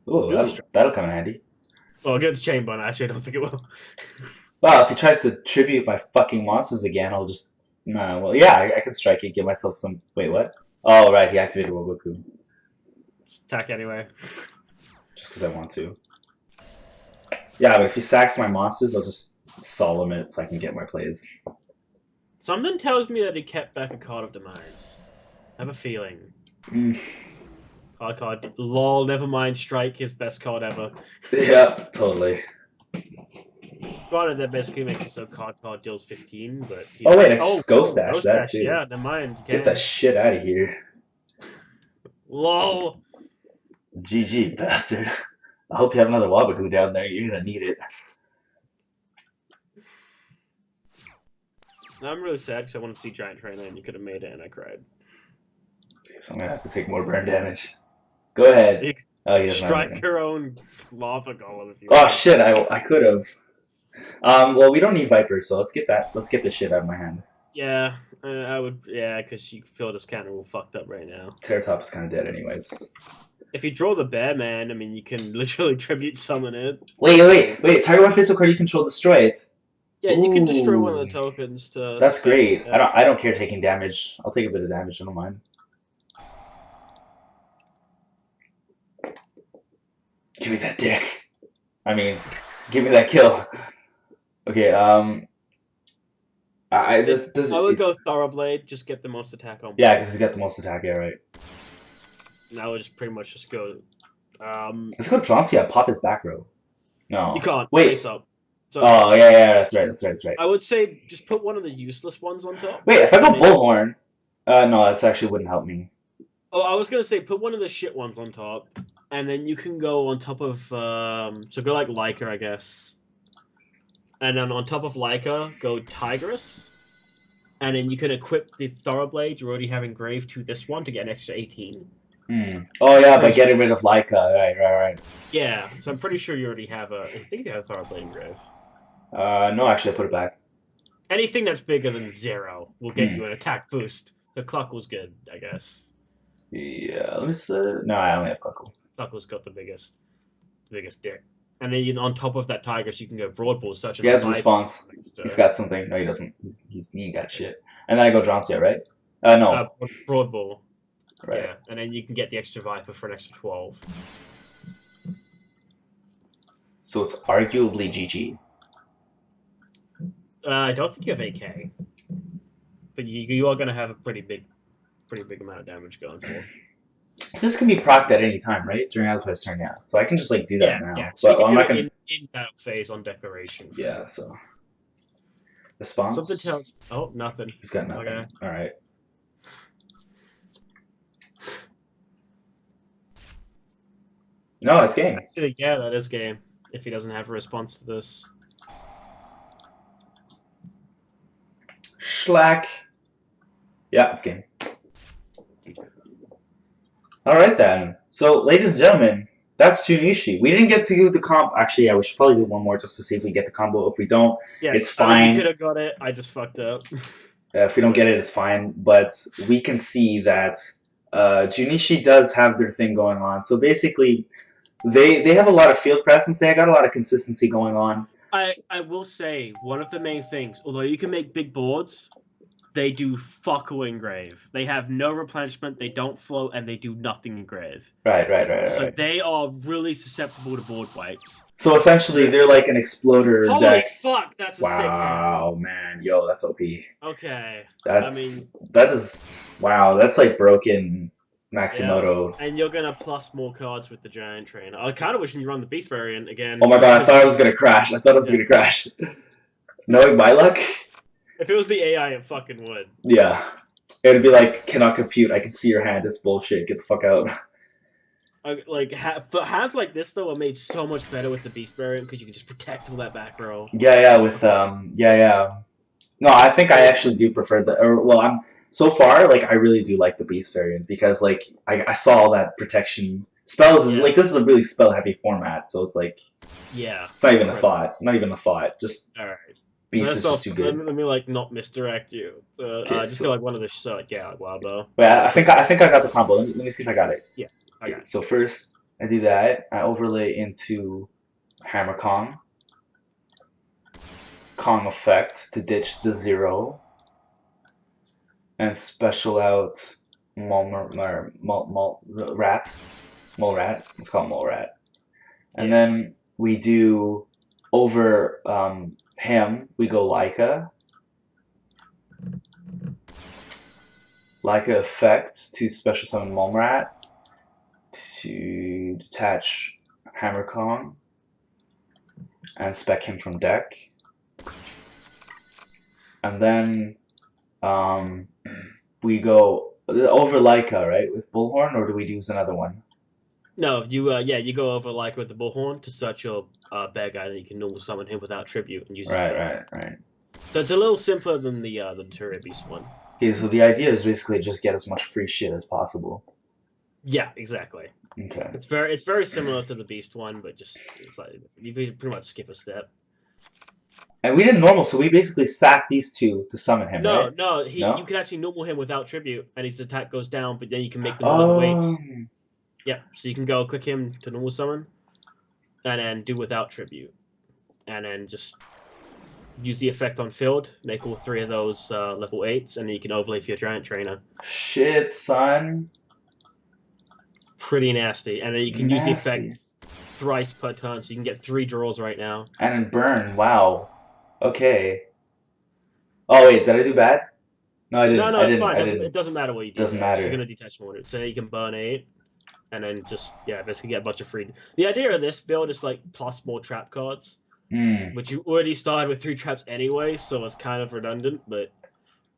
Ooh, that'll come in handy. Well, against Chain Bun, actually, I don't think it will. Well, if he tries to tribute my fucking monsters again, I'll just... Nah, well, yeah, I can strike it, give myself some... Wait, what? Oh, right, he activated Woboku. Just attack anyway. Just because I want to. Yeah, but if he sacks my monsters, I'll just solemn it so I can get my plays. Something tells me that he kept back a Card of Demise. I have a feeling. card. Lol, never mind. Strike is best card ever. Yeah, totally. Granted, that basically makes it so card deals 15, but Oh wait, I can just Ghost Dash Ghost that Dash, too. yeah, never mind. Get that shit out of here. Lol. GG, bastard. I hope you have another Wabagoo down there. You're gonna need it. I'm really sad because I want to see Giant Trainer and you could have made it and I cried. So I'm gonna have to take more burn damage. Go ahead. Oh, he doesn't have Strike anything. your own lava golem if you Oh want. shit, I could have. Well, we don't need Vipers, so let's get that. Let's get this shit out of my hand. Yeah, I would. Yeah, because you feel this counter all fucked up right now. Terratop is kind of dead, anyways. If you draw the Bear Man, I mean, you can literally tribute summon it. Wait! Target one physical card you control, destroy it. Yeah, you can destroy one of Ooh. the tokens to. That's great. Yeah. I don't care taking damage. I'll take a bit of damage. I don't mind. Give me that dick. I mean, give me that kill. Okay. I would go Thoroughblade. Just get the most attack on. Yeah, because he's got the most attack. Yeah, right. And I would just pretty much just go. Let's go Dronsia. Pop his back row. No. You can't. Wait. Face up. So Oh yeah, that's right. I would say just put one of the useless ones on top. Wait, if I go Bullhorn, no, that actually wouldn't help me. Oh, I was gonna say put one of the shit ones on top, and then you can go on top of so go like Leica, I guess, and then on top of Leica go Tigress, and then you can equip the Thoroughblade you already have engraved to this one to get an extra 18. Oh yeah, by getting rid of Leica, right. Yeah, so I'm pretty sure you already have a. I think you have a Thoroughblade engraved. No, actually, I put it back. Anything that's bigger than 0 will get you an attack boost. The Cluck was good, I guess. Yeah, let me see. No, I only have Cluckle. Cluckle's got the biggest dick. And then on top of that Tigress, you can go Broadball, such He has a response. He's got something. No, he doesn't. He ain't got shit. And then I go Dronsia, right? No. Broadball. Right. Yeah, and then you can get the extra Viper for an extra 12. So it's arguably GG. I don't think you have AK, but you are going to have a pretty big amount of damage going for. So this can be procced at any time, right? During other player's turn, yeah. So I can just like do that now. Yeah. So but I'm not gonna in that phase on Declaration. Yeah. So response. Something tells. Oh, nothing. He's got nothing. Okay. All right. No, it's game. Yeah, that is game. If he doesn't have a response to this. Schlack. Yeah, it's game. Alright then. So, ladies and gentlemen, that's Junichi. We didn't get to do the combo. Actually, yeah, we should probably do one more just to see if we get the combo. If we don't, it's fine. You could have got it. I just fucked up. If we don't get it, it's fine. But we can see that Junichi does have their thing going on. So basically, they have a lot of field presence. They got a lot of consistency going on. I will say, one of the main things, although you can make big boards, they do fuck all engrave. They have no replenishment, they don't float, and they do nothing engrave. Right. So they are really susceptible to board wipes. So essentially, they're like an exploder Holy deck. fuck, that's a sick hand. Wow, man. Yo, that's OP. Okay. That is... Wow, that's like broken Maximoto. Yeah. And you're gonna plus more cards with the Giant Trainer. I kind of wish you run the Beast variant again. Oh my god, I thought I was gonna crash. Knowing my luck... If it was the AI, it fucking would. Yeah. It would be like, cannot compute, I can see your hand, it's bullshit, get the fuck out. Like, hands like this, though, are made so much better with the Beast variant, because you can just protect all that back row. Yeah, with, yeah. No, I think I actually do prefer the, so far, like, I really do like the Beast variant, because, like, I saw all that protection. Spells, like, this is a really spell-heavy format, so it's like... Yeah. It's not even a thought. Just... Alright. Beast is just too good. Let me like not misdirect you. Just go like one of the like Wabo. Wait, I think I got the combo. Let me see if I got it. Yeah, I got it. So first, I do that. I overlay into Hammer Kong. Kong effect to ditch the 0. And special out Mole Rat. Let's call him Mole Rat. And then we do over him, we go Leica. Leica effect to special summon Mole Rat to detach Hammer Kong and spec him from deck. And then we go over Leica, right, with Bullhorn, or do we use another one? No, you you go over like with the Bullhorn to search your bad guy, and you can normal summon him without tribute and use his Right. So it's a little simpler than the Materia Beast one. Okay, so the idea is basically just get as much free shit as possible. Yeah, exactly. Okay. It's very similar to the Beast one, but just it's like you pretty much skip a step. And we did normal, so we basically sacked these two to summon him, right? No, No? you can actually normal him without tribute, and his attack goes down, but then you can make them level 8s. Yeah, so you can go click him to normal summon, and then do without tribute, and then just use the effect on field, make all 3 of those level 8s, and then you can overlay for your giant trainer. Shit, son. Pretty nasty, and then you can use the effect thrice per turn, so you can get 3 draws right now. And then burn. Wow. Okay. Oh wait, did I do bad? No, I didn't. No, I it's didn't. fine. I didn't. It doesn't matter what you do. Doesn't matter. You're gonna detach more. So you can burn 8, and then just basically get a bunch of free. The idea of this build is like plus more trap cards, which you already started with 3 traps anyway, so it's kind of redundant. But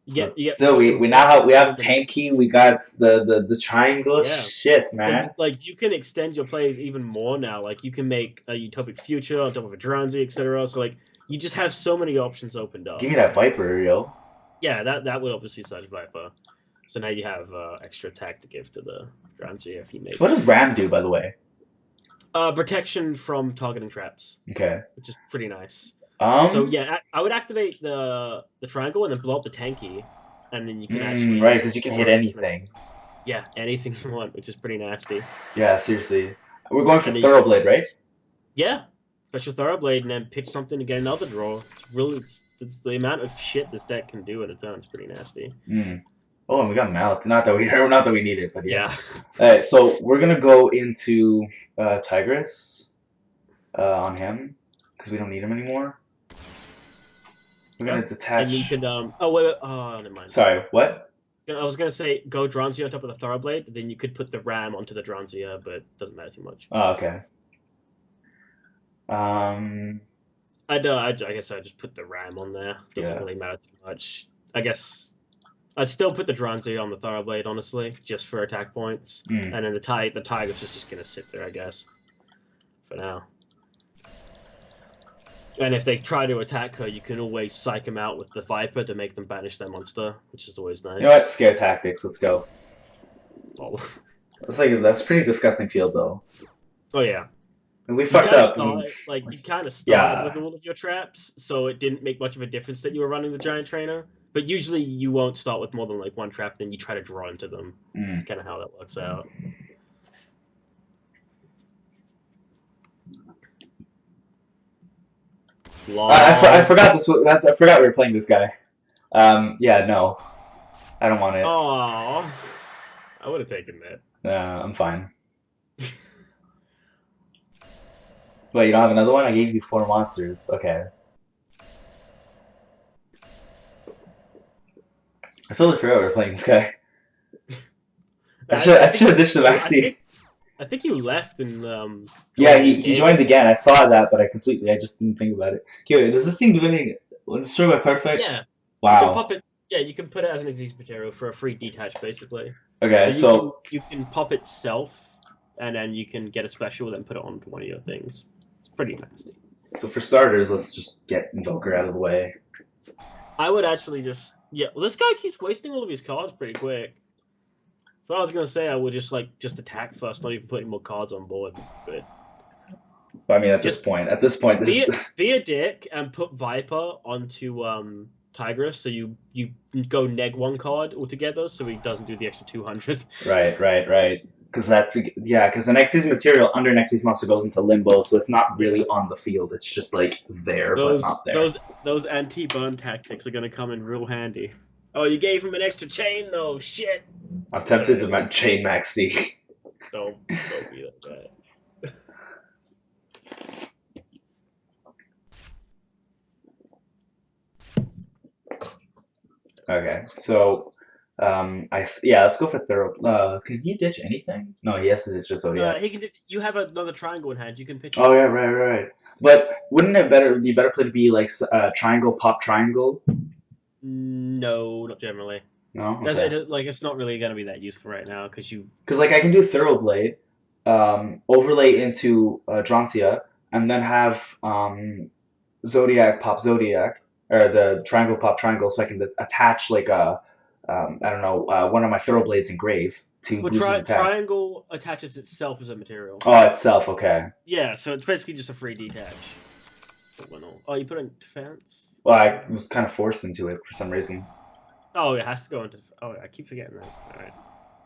you get still, we now have tanky. We got the triangle. Yeah. Shit, man. So, like you can extend your plays even more now. Like you can make a Utopic Future on top of a Dranzi, etc. So like you just have so many options opened up. Give me that Viper, yo. Yeah, that would obviously search Viper. So now you have extra attack to give to the Dranzi if you make. What does Ram do, by the way? Protection from targeting traps. Okay. Which is pretty nice. So yeah, I would activate the triangle and then blow up the tanky, and then you can actually right, because you can hit anything. Yeah, anything you want, which is pretty nasty. Yeah, seriously. We're going for Thoroughblade, right? Yeah, special Thoroughblade, and then pitch something to get another draw. It's really it's the amount of shit this deck can do at a turn. It's pretty nasty. Oh, and we got Malak. Not that we need it, but yeah. Yeah. Alright, so we're gonna go into Tigress on him because we don't need him anymore. We're gonna detach. And you could oh wait, never mind. Sorry, what? I was gonna say go Dranzia on top of the Thoroughblade, then you could put the Ram onto the Dranzia, but it doesn't matter too much. Oh, okay. I guess I'd just put the Ram on there. Doesn't really matter too much. I guess I'd still put the Dranzia on the Thoroughblade, honestly, just for attack points. And then the Tiger's just gonna sit there, I guess, for now. And if they try to attack her, you can always psych them out with the Viper to make them banish their monster, which is always nice. You know what? Scare tactics. Let's go. Oh. That's pretty disgusting field, though. Oh yeah. And we fucked up. You kind of started with all of your traps, so it didn't make much of a difference that you were running the giant trainer. But usually you won't start with more than like 1 trap, then you try to draw into them. That's kind of how that works out. I forgot this. I forgot we were playing this guy. Yeah, no, I don't want it. Oh, I would have taken that. I'm fine. Wait, you don't have another one? I gave you 4 monsters. Okay. I totally forgot we were playing this guy. I should have ditched the Maxi. I think you left and yeah, he joined again. I saw that, but I just didn't think about it. Okay, does this thing do anything? Destroy by perfect? Yeah. Wow. You can pop it. Yeah, you can put it as an Exist material for a free detach, basically. Okay, so you can pop itself, and then you can get a special, then put it onto one of your things. It's pretty nasty. So for starters, let's just get Invoker out of the way. I would actually just well, this guy keeps wasting all of his cards pretty quick. So I was gonna say I would just attack first, not even put any more cards on board. But I mean, at this point, be a dick and put Viper onto Tigress, so you go neg 1 card altogether, so he doesn't do the extra 200. Right. Because because the Nexus material under Nexus monster goes into limbo, so it's not really on the field. It's just like there, but not there. Those anti-burn tactics are gonna come in real handy. Oh, you gave him an extra chain though. Shit. I'm tempted to chain Maxi. Don't be that bad. Okay, so Yeah, let's go for thorough. Can he ditch anything? No, he has to ditch just Zodiac. He can. You have another triangle in hand. You can pitch. Oh yeah, right. But wouldn't it be better play to be like triangle pop triangle? No, not generally. No, okay. It's not really gonna be that useful right now because you. Because like I can do Thoroughblade, overlay into Joncia, and then have Zodiac pop Zodiac, or the triangle pop triangle, so I can attach like a I don't know, one of my Thoroughblades engrave to Well, boost his attack. triangle attaches itself as a material. Oh, itself, okay. Yeah, so it's basically just a free detach. Oh, you put in defense? Well, I was kind of forced into it for some reason. Oh, it has to go into. Oh, I keep forgetting that. All right.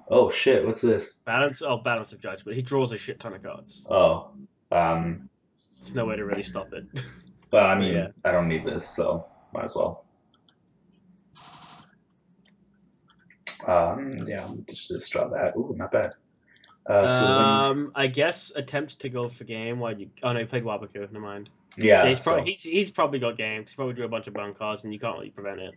Oh shit, what's this? Balance of judgment. He draws a shit ton of cards. Oh, There's no way to really stop it. well, I mean, yeah. I don't need this, so might as well. Yeah, just draw that. Ooh, not bad. I guess attempt to go for game. Why you? Oh no, he played Wabaku. Never mind. Yeah, he's probably got game. He's probably drew a bunch of bone cards, and you can't really prevent it.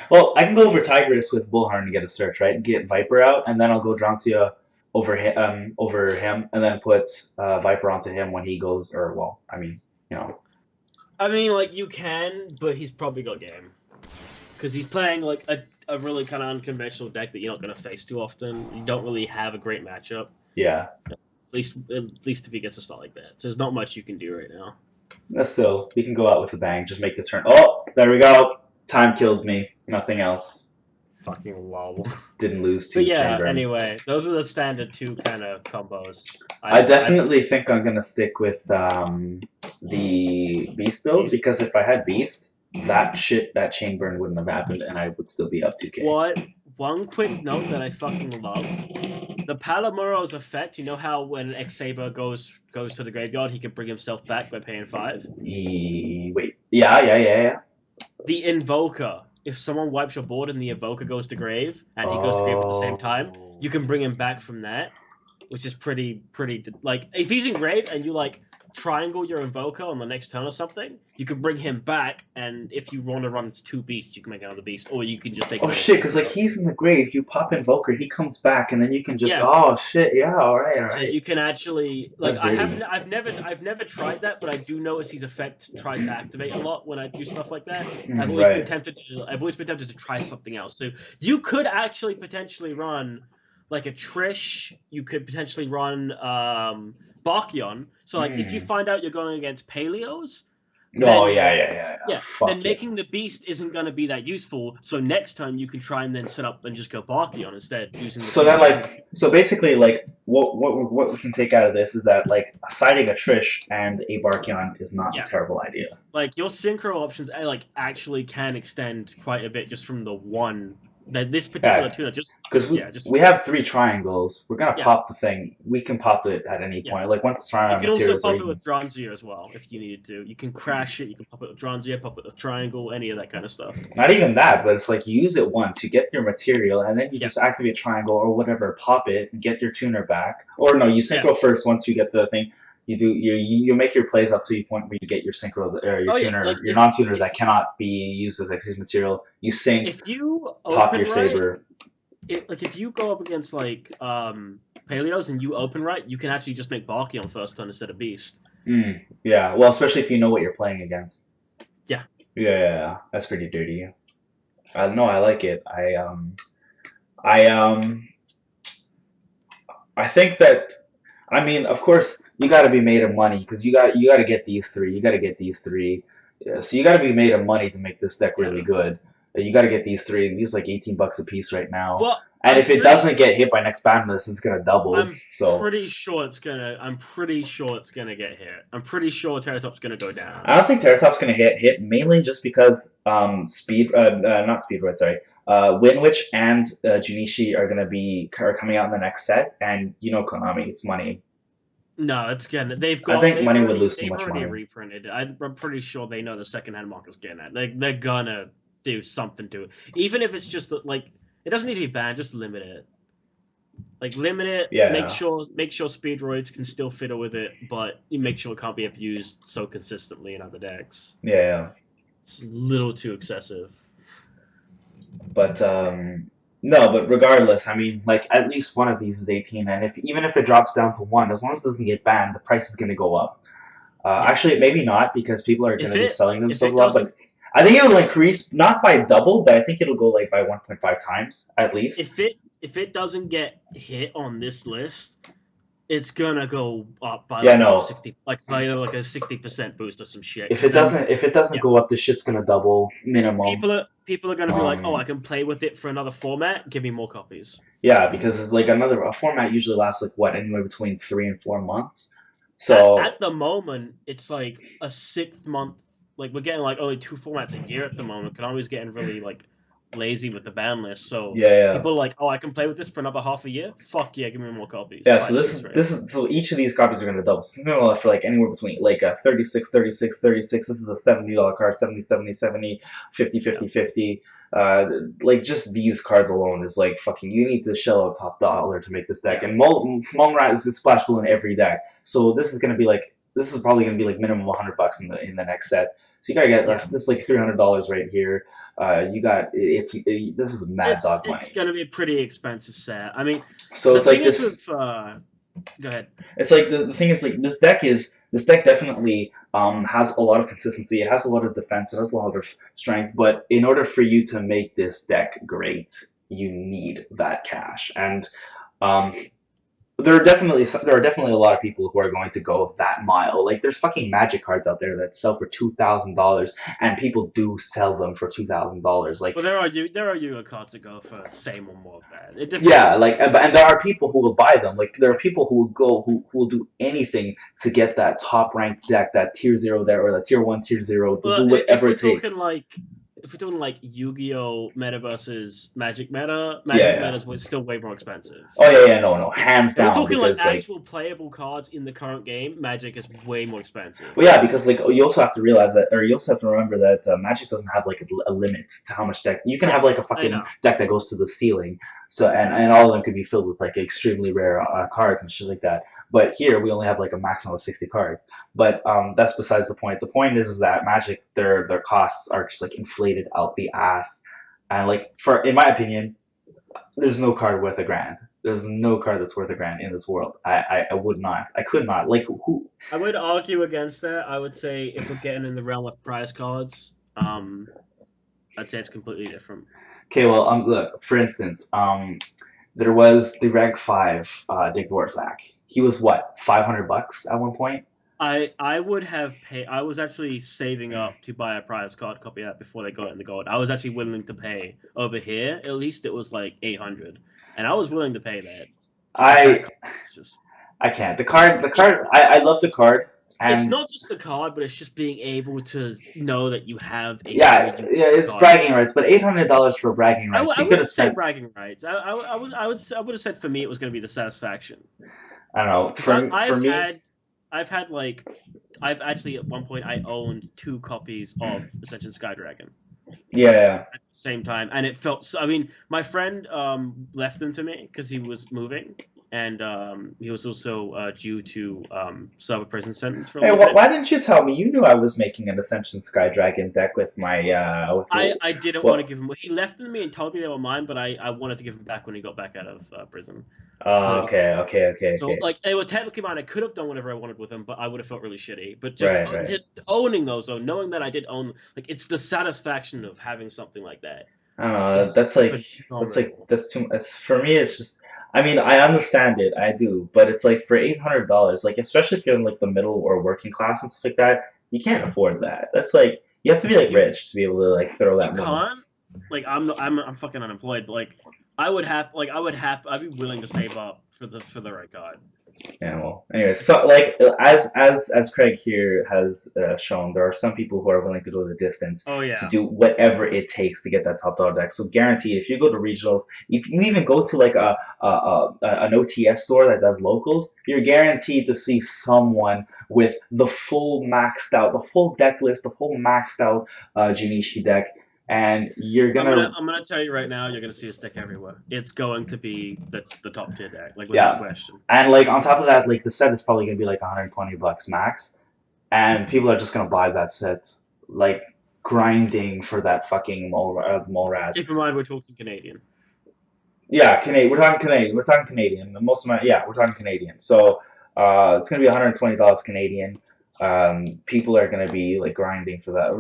Well, I can go over Tigris with Bullhorn to get a search, right? Get Viper out, and then I'll go Joncia over him, and then put Viper onto him when he goes. Or well, I mean, you know. I mean, like you can, but he's probably got game because he's playing like a really kind of unconventional deck that you're not going to face too often. You don't really have a great matchup. Yeah. At least if he gets a start like that. So there's not much you can do right now. Still, we can go out with a bang. Just make the turn. Oh, there we go. Time killed me. Nothing else. Fucking lol. Didn't lose to But yeah, Chamber. anyway, those are the standard two kind of combos. I definitely think I'm going to stick with the Beast build, because if I had Beast, that chain burn wouldn't have happened, and I would still be up 2k. What? One quick note that I fucking love. The Palomuro's effect, you know how when X-Saber goes to the graveyard, he can bring himself back by paying 5? Wait. Yeah. The Invoker. If someone wipes your board and the Invoker goes to grave, and he goes to grave at the same time, you can bring him back from that, which is pretty, like, if he's in grave and you, like, triangle your Invoker on the next turn or something, you can bring him back, and if you want to run 2 beasts, you can make another beast, or you can just take. Oh shit! Because like he's in the grave, you pop Invoker, he comes back, and then you can just. Yeah. Oh shit! Yeah, all right. So you can actually like I've never tried that, but I do notice his effect tries to activate a lot when I do stuff like that. I've always been tempted to try something else. So you could actually potentially run like a Trish. You could potentially run Barkion. So like if you find out you're going against Paleos. Oh yeah. Then making the beast isn't going to be that useful. So next time you can try and then set up and just go Barkion instead using. So basically like what we can take out of this is that like siding a Trish and a Barkion is not a terrible idea. Like your synchro options like actually can extend quite a bit just from the one. This particular tuner because we have 3 triangles. We're gonna pop the thing. We can pop it at any point. Like once the triangle materials. You can also pop it with Dronzia as well if you needed to. You can crash it. You can pop it with Dronzia, pop it with triangle, any of that kind of stuff. Not even that, but it's like you use it once, you get your material, and then you just activate triangle or whatever, pop it, get your tuner back. Or no, you synchro first once you get the thing. You make your plays up to the point where you get your synchro or your tuner, like your non-tuner that cannot be used as excess material. You sync. If you pop your saber. If you go up against like Paleos and you open right, you can actually just make Barkion first turn instead of Beast. Yeah, well, especially if you know what you're playing against. Yeah. Yeah, that's pretty dirty. No, I like it. I think that. I mean, of course, you got to be made of money because you got to get these 3. You got to get these 3. Yeah, so you got to be made of money to make this deck really good. You got to get these 3. These like $18 a piece right now. Well, and if it doesn't get hit by next Badness, it's gonna double. I'm pretty sure it's gonna get hit. I'm pretty sure Terratop's gonna go down. I don't think Terratop's gonna hit mainly just because not Speedroid, sorry. Winwitch and Junichi are coming out in the next set, and you know Konami, it's money. No, it's gonna. I think money would lose too much money. They've already reprinted. I'm pretty sure they know the secondhand market's getting at. They're gonna do something to it, even if it's just like it doesn't need to be banned. Just limit it. Like limit it. Yeah. Make sure Speedroids can still fiddle with it, but you make sure it can't be abused so consistently in other decks. Yeah. It's a little too excessive. But No, but regardless, I mean, like at least one of these is 18, and if even if it drops down to one, as long as it doesn't get banned, the price is gonna go up. Yeah. Actually, maybe not because people are If gonna be it selling if it themselves a lot. doesn't But I think it will increase not by double, but I think it'll go like by 1.5 times at least. if it doesn't get hit on this list, it's gonna go up by Yeah, like what no. 60 like a 60% boost or some shit. Because If it doesn't yeah, go up, this shit's gonna double minimum. people are gonna be like, oh, I Um, can play with it for another format. Give me more copies. yeah, because it's like a format usually lasts like what anywhere between 3 and 4 months. At So the moment, it's like a 6 month. Like we're getting like only 2 formats a year at the moment. Konami's getting really like lazy with the ban list. So yeah, yeah. people are like, oh, I can play with this for another half a year. Fuck yeah, give me more copies. Yeah, Buy so it straight away. so each of these copies are going to double. So it's going to last for like anywhere between like a 36, 36, 36. This is a $70 card, 70, 70, 70, 50, Yeah, 50, 50. Like just these cards alone is like fucking. You need to shell out top dollar to make this deck, yeah, and Molrat is splashable in every deck. So this is going to be like this is probably going to be like minimum $100 in the next set. So you gotta get yeah. this is like $300 right here. You got this is mad dog It's money. gonna be a pretty expensive set. I mean, So the it's like thing is this. with go ahead. It's like the thing is like this deck definitely has a lot of consistency. It has a lot of defense. It has a lot of strength. But in order for you to make this deck great, you need that cash. And um, there are definitely a lot of people who are going to go that mile. Like there's fucking Magic cards out there that sell for $2,000, and people do sell them for $2,000. Like Well, there are Yu-Gi-Oh cards that go for the same or more of that. It yeah, differs. like and there are people who will buy them. Like there are people who will go who will do anything to get that top ranked deck, that tier zero there or that tier one, tier zero. They'll Well, do if whatever we're it talking takes. like if we're talking like Yu-Gi-Oh meta versus Magic meta, Yeah, Magic yeah. meta is still way more expensive. Oh yeah, yeah, no, no, hands If we're down talking like because like actual playable cards in the current game, Magic is way more expensive. well, yeah, because like you also have to realize that, or you also have to remember that Magic doesn't have like a limit to how much deck you can have. Yeah, Like a I fucking know. deck that goes to the ceiling, so and all of them could be filled with like extremely rare cards and shit like that. But here we only have like a maximum of 60 cards. But that's besides the point. The point is that Magic their costs are just like inflated out the ass, and like for in my opinion, there's no card worth $1,000. There's no card that's worth $1,000 in this world. I would not. I could not. Like who? I would argue against that. I would say if we're getting in the realm of prize cards, I'd say it's completely different. Okay, well, look. For instance, there was the rank 5 Dick Dvorak. He was what $500 at one point. I would have paid. I was actually saving up to buy a prize card copy out before they got it in the gold. I was actually willing to pay over here. At least it was like 800, and I was willing to pay that because that I card is just. I can't. The card. I love the card, It's and not just the card, but it's just being able to know that you have a yeah, very unique yeah, it's card. bragging rights. But $800 for bragging rights, I you could have wouldn't say spent. bragging rights. I would have said for me it was going to be the satisfaction I don't know. because For me, I've had like I've actually at one point I owned 2 copies of Ascension Sky Dragon yeah, at the same time, and it felt. So, I mean, my friend left them to me because he was moving, and he was also due to serve a prison sentence for a hey, little bit. why didn't you tell me? You knew I was making an Ascension Sky Dragon deck with my with I didn't want to what? give him. He left them to me and told me they were mine, but I wanted to give them back when he got back out of prison. Oh, okay, okay, okay, So, okay. like, they were technically mine. I could have done whatever I wanted with them, but I would have felt really shitty. But just Right, right. owning those, though, knowing that I did own, like, it's the satisfaction of having something like that I don't know. is phenomenal. That's too. It's, for me, it's just. I mean, I understand it, I do, but it's like for $800, like especially if you're in like the middle or working class and stuff like that, you can't afford that. That's like you have to be like You rich to be able to like throw you that money. can't. Like, I'm fucking unemployed, but like, I'd be willing to save up for the right card. Yeah, well, anyways, so like as Craig here has shown, there are some people who are willing to go the distance Oh to yeah, do whatever it takes to get that top dollar deck. So guaranteed, if you go to regionals, if you even go to like an OTS store that does locals, you're guaranteed to see someone with the full maxed out, the full deck list, the full maxed out Junichi deck, and you're gonna I'm gonna tell you right now, you're gonna see a stick everywhere. It's going to be the top tier deck, like without yeah. question. And like on top of that, like the set is probably gonna be like $120 max, and people are just gonna buy that set, like grinding for that fucking mole rat. Keep in mind we're talking Canadian. Yeah, Canadian. We're talking Canadian. We're talking Canadian. Most of my we're talking Canadian. So it's gonna be $120 Canadian. People are gonna be like grinding for that.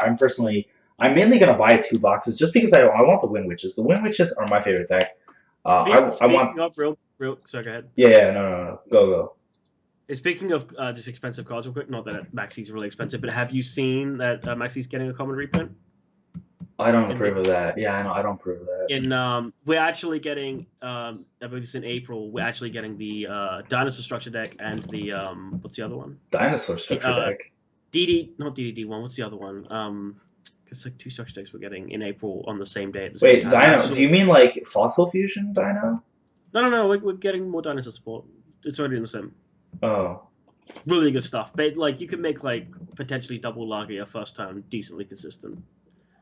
I'm personally I'm mainly gonna buy 2 boxes just because I want the Wind Witches. The Wind Witches are my favorite deck. I Speaking want of real, sorry, go ahead. no go. Speaking of just expensive cards, real quick. Not that Maxi's really expensive, but have you seen that Maxi's getting a common reprint? I don't In the, approve of that. Yeah, I know I don't approve of that. we're actually getting I believe it's in April. We're actually getting the Dinosaur Structure deck and the what's the other one? Dinosaur structure deck. Not DDD one. What's the other one? It's like 2 structure decks we're getting in April on the same day. At the same Wait, time. Dino? Actually, Do you mean like Fossil Fusion Dino? No. We're getting more Dinosaur support. It's already in the sim. Oh. Really good stuff. But like you can make like potentially double Lagia first time decently consistent.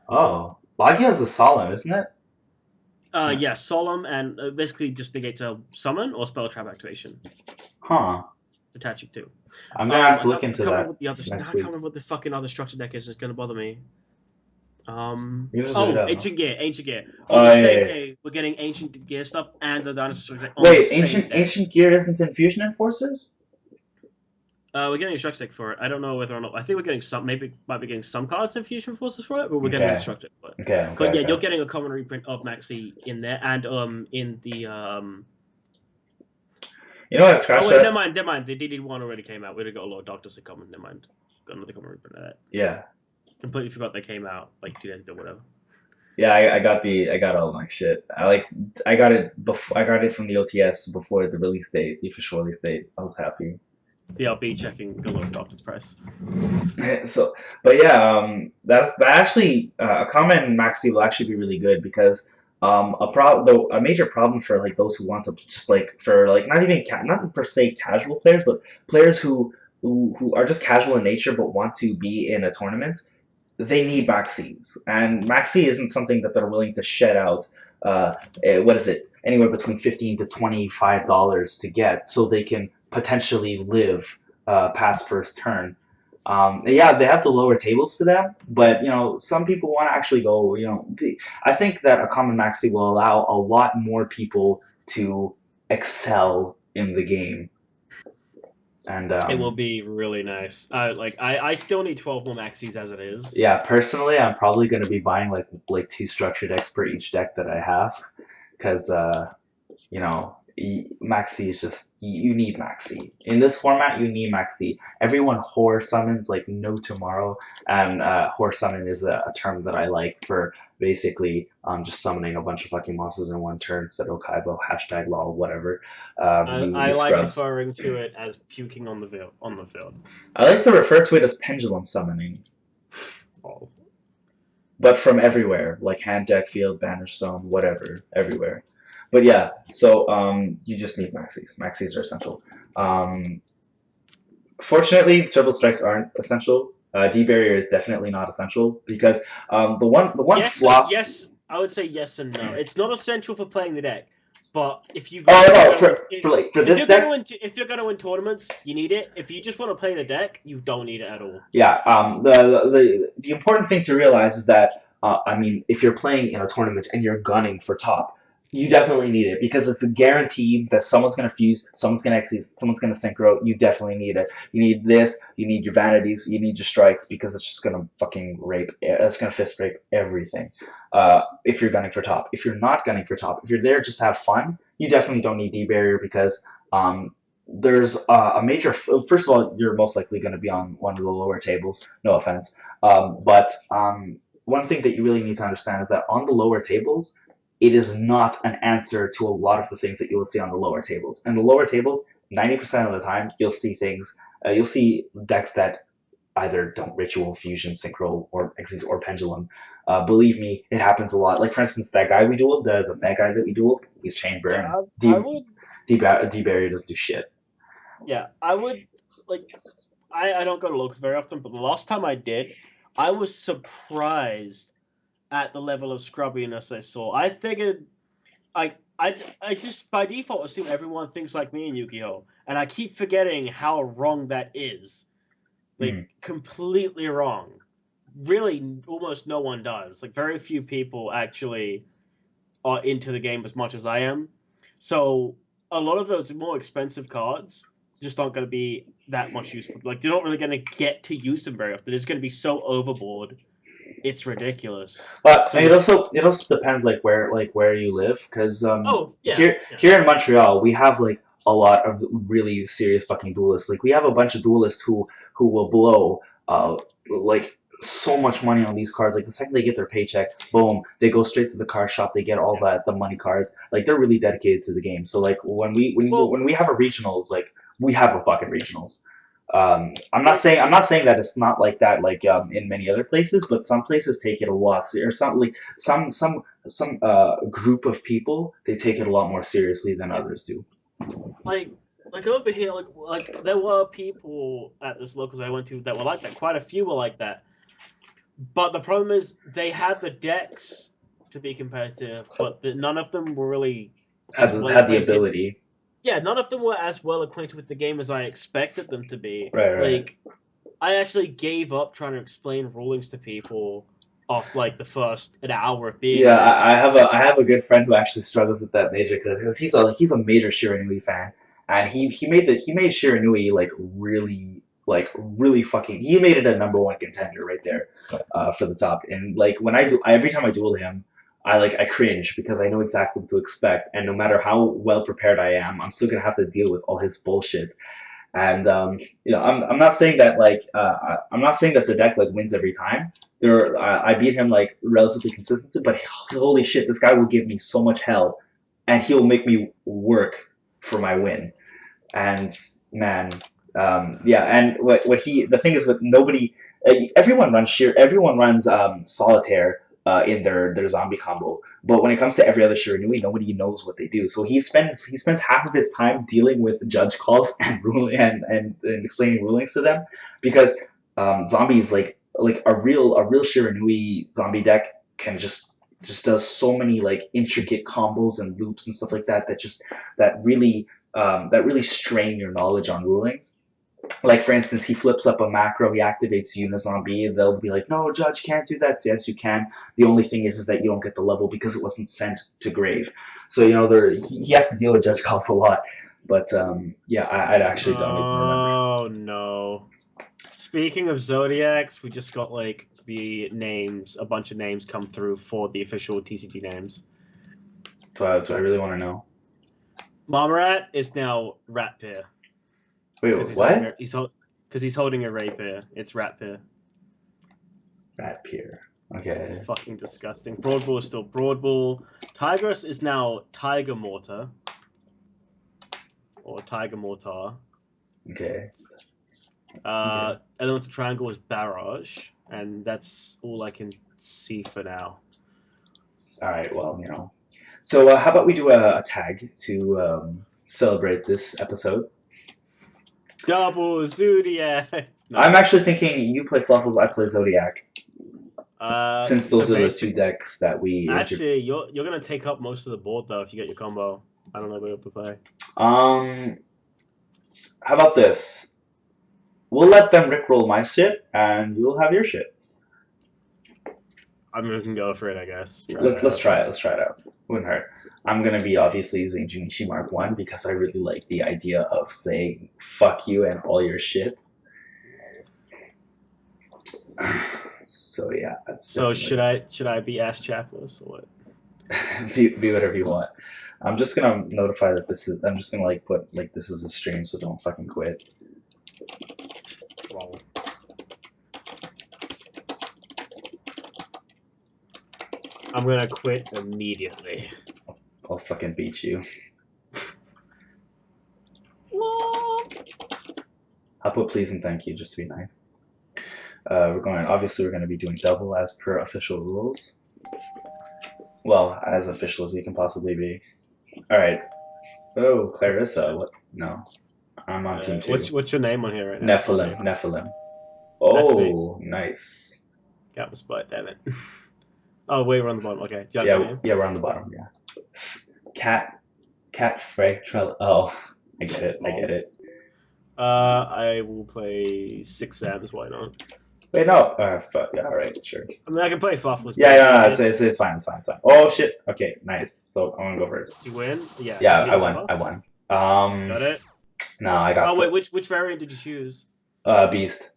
Oh. Lagia's a solemn, isn't it? Yeah, Solemn and basically just negates a summon or spell trap activation. Huh. Attaching to. I'm gonna have to look into that I next can't week. remember what the fucking other structure deck is. It's gonna bother me. Ancient Gear. Oh, On the yeah, same yeah. day, we're getting Ancient Gear stuff and the Dinosaur Structure deck on Wait, the same day. Ancient Gear isn't in Fusion Enforcers? We're getting a structure deck for it. I don't know whether or not. I think we're getting some. Maybe might be getting some cards in Fusion Forces for it, but we're getting a structure for it. Okay. But yeah, you're getting a common reprint of Maxi in there, and in the You know what? Scratch that. never mind. The DD1 already came out. We already got a lot of Doctors in common. Never mind. Got another common reprint of that. Yeah. Completely forgot they came out like 2 days ago, whatever. Yeah, I got all my shit. I got it before. I got it from the OTS before the release date, the official release date. I was happy. BLB checking a lot of Doctor's price. So, but yeah, that actually a common Maxi will actually be really good because a major problem for like those who want to just like for like not per se casual players, but players who are just casual in nature but want to be in a tournament, they need Maxis, and Maxi isn't something that they're willing to shed out. What is it? Anywhere between $15 to $25 to get, so they can potentially live past first turn. Yeah, they have the lower tables for them, but you know, some people want to actually go. You know, I think that a common Maxi will allow a lot more people to excel in the game. And it will be really nice. I still need 12 more Maxis as it is. Yeah, personally, I'm probably going to be buying like 2 structure decks per each deck that I have, because you know, Maxi is just you need Maxi in this format. You need Maxi. Everyone horror summons like no tomorrow, and horror summon is a term that I like for basically just summoning a bunch of fucking monsters in one turn. Seto Kaibo, hashtag lol, whatever. I like referring to it as puking on the field. I like to refer to it as pendulum summoning. Oh. But from everywhere, like hand deck, field, banner stone, whatever, everywhere. But yeah, so you just need Maxis. Maxis are essential. Fortunately, Turbo Strikes aren't essential. D-Barrier is definitely not essential because the one flop. Yes, I would say yes and no. It's not essential for playing the deck, but if you if you're going to win tournaments, you need it. If you just want to play the deck, you don't need it at all. Yeah. The important thing to realize is that I mean, if you're playing in a tournament and you're gunning for top, you definitely need it because it's a guarantee that someone's going to fuse, someone's going to execute, someone's going to synchro. You definitely need it. You need this, you need your vanities, you need your strikes because it's just going to fucking rape, it's going to fist rape everything if you're gunning for top. If you're not gunning for top, if you're there just to have fun, you definitely don't need D-Barrier because there's a major, first of all, you're most likely going to be on one of the lower tables, no offense, but one thing that you really need to understand is that on the lower tables, it is not an answer to a lot of the things that you will see on the lower tables. And the lower tables, 90% of the time, you'll see things, you'll see decks that either don't ritual, fusion, synchro, or exit or pendulum. Believe me, it happens a lot. Like for instance, that guy we dueled, the bad guy that we dueled, he's chain burn. D-Barrier doesn't do shit. Yeah, I would like. I don't go to locals very often, but the last time I did, I was surprised at the level of scrubbiness I saw. I figured, I just by default assume everyone thinks like me in Yu-Gi-Oh, and I keep forgetting how wrong that is. Like completely wrong. Really, almost no one does. Like very few people actually are into the game as much as I am. So a lot of those more expensive cards just aren't going to be that much useful. Like, you're not really going to get to use them very often. It's going to be so overboard. It's ridiculous. But So it also depends like where you live, because here in Montreal we have like a lot of really serious fucking duelists. Like we have a bunch of duelists who will blow like so much money on these cards. Like the second they get their paycheck, boom, they go straight to the card shop. They get all the money cards. Like they're really dedicated to the game. So like when we have a regionals, like we have a fucking regionals. I'm not saying that it's not like that like in many other places, but some places take it a lot or some like some group of people, they take it a lot more seriously than others do. Like over here, like there were people at this locals I went to that were like that. Quite a few were like that. But the problem is they had the decks to be competitive, but none of them were really had the ability. Yeah, none of them were as well acquainted with the game as I expected them to be. Right. Like, I actually gave up trying to explain rulings to people after like the first an hour of being. Yeah, I have a good friend who actually struggles with that major because he's a major Shiranui fan, and he made Shiranui like really fucking. He made it a #1 contender right there, for the top. And like when every time I duel him, I cringe because I know exactly what to expect, and no matter how well prepared I am, I'm still gonna have to deal with all his bullshit. And I'm not saying that I'm not saying that the deck like wins every time. I beat him like relatively consistently, but holy shit, this guy will give me so much hell, and he'll make me work for my win. And man, yeah, and the thing is with nobody, everyone runs solitaire in their zombie combo, but when it comes to every other Shiranui, nobody knows what they do. So he spends half of his time dealing with judge calls and and explaining rulings to them, because zombies like a real Shiranui zombie deck can just does so many like intricate combos and loops and stuff like that that really strain your knowledge on rulings. Like for instance, he flips up a macro, he activates Unizombie, they'll be like, no, Judge, can't do that. So, yes, you can. The only thing is that you don't get the level because it wasn't sent to grave. So, he has to deal with Judge calls a lot. But yeah, I actually don't even remember. Oh no. Speaking of Zoodiacs, we just got like a bunch of names come through for the official TCG names. Do I really want to know? Marmorat is now Ratpear. Wait, what? Because he's holding a rapier. It's Ratpear. Ratpear. Okay. It's fucking disgusting. Broadbull is still Broadbull. Tigress is now Tiger Mortar. Or Tiger Mortar. Okay. Elemental Triangle is Barrage. And that's all I can see for now. Alright, well, So how about we do a tag to celebrate this episode? Double Zoodiacs. No. I'm actually thinking you play Fluffals, I play Zodiac. Since those are the two decks that we... Actually, you're going to take up most of the board, though, if you get your combo. I don't know what to play. How about this? We'll let them rickroll my shit, and you'll have your shit. I mean, we can go for it, I guess. Let's try it. Let's try it out. Wouldn't hurt. I'm going to be obviously using Junichi Mark 1 because I really like the idea of saying fuck you and all your shit. So yeah, that's so should I be ass chapless or what? be whatever you want. I'm just going to notify that I'm just going to like put like this is a stream, so don't fucking quit. Wow. I'm gonna quit immediately. I'll fucking beat you. I'll put please and thank you just to be nice. Obviously we're going to be doing double as per official rules. Well, as official as we can possibly be. Alright. Oh, Clarissa. What? No. I'm on team 2. What's your name on here right now? Nephilim. Oh, nice. Got my spot, damn it. Oh, wait, we're on the bottom. Okay. Yeah, we're on the bottom. Yeah. Cat Frey Trell. Oh, I get it. I will play 6 Sams. Why not? Wait, no. Fuck. Yeah, all right, sure. I mean, I can play Fluffals. Yeah, no, it's fine, it's fine, it's fine. Oh shit. Okay, nice. So I'm gonna go first. Did you win? Yeah. Yeah, Did you I get won. cover? I won. Got it. No, I got. Oh wait, which variant did you choose? Beast.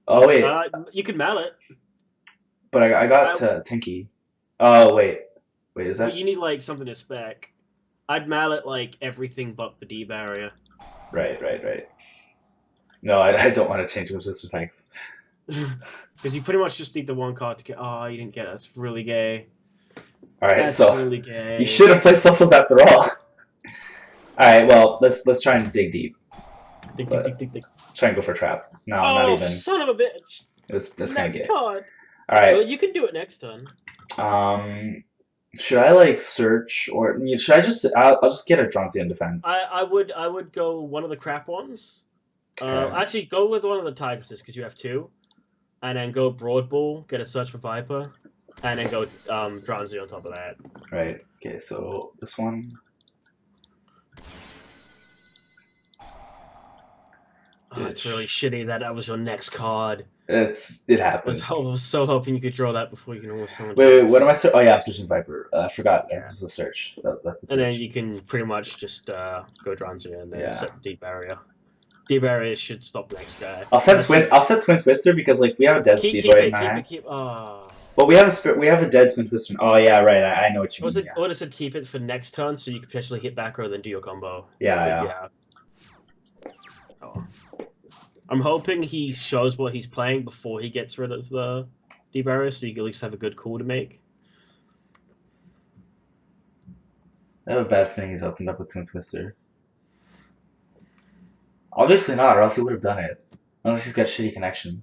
Oh wait, You could mallet. but I got Tinky. Oh wait, is that? But you need like something to spec. I'd mallet like everything but the D barrier. Right. No, I don't want to change my sister. Thanks. Because you pretty much just need the one card to get. Oh, you didn't get it. That's really gay. All right, That's so really gay. you should have played Fluffals after all. All right, well let's try and dig deep. Dig. Let's try and go for a trap. No, Oh, not even. son of a bitch! It's gonna Next get. card. All right. Well, you can do it next turn. Should I like search or should I just? I'll just get a Dronzian defense. I would go one of the crap ones. Okay. Actually, go with one of the Tigresses because you have two, and then go Broad Bull, get a search for Viper, and then go Dronzi on top of that. Right. Okay. So this one. Oh, it's really shitty that was your next card. It happens. I was so hoping you could draw that before you can almost summon. Wait, what am I searching? Oh yeah, I'm searching Viper. I forgot. Yeah. That was the search. That's the search. And then you can pretty much just go Dronzi and then set Deep Barrier. Deep Barrier should stop the next guy. I'll set Twin Twister because like we have a dead Speedroid in our hand. But we have a dead Twin Twister. Oh yeah, right. I know what you mean. I would have said keep it for next turn so you could potentially hit back row then do your combo. Yeah. Oh. I'm hoping he shows what he's playing before he gets rid of the debarrier, so you can at least have a good call to make. I have a bad feeling he's opened up a Twin Twister. Obviously not, or else he would have done it. Unless he's got shitty connection.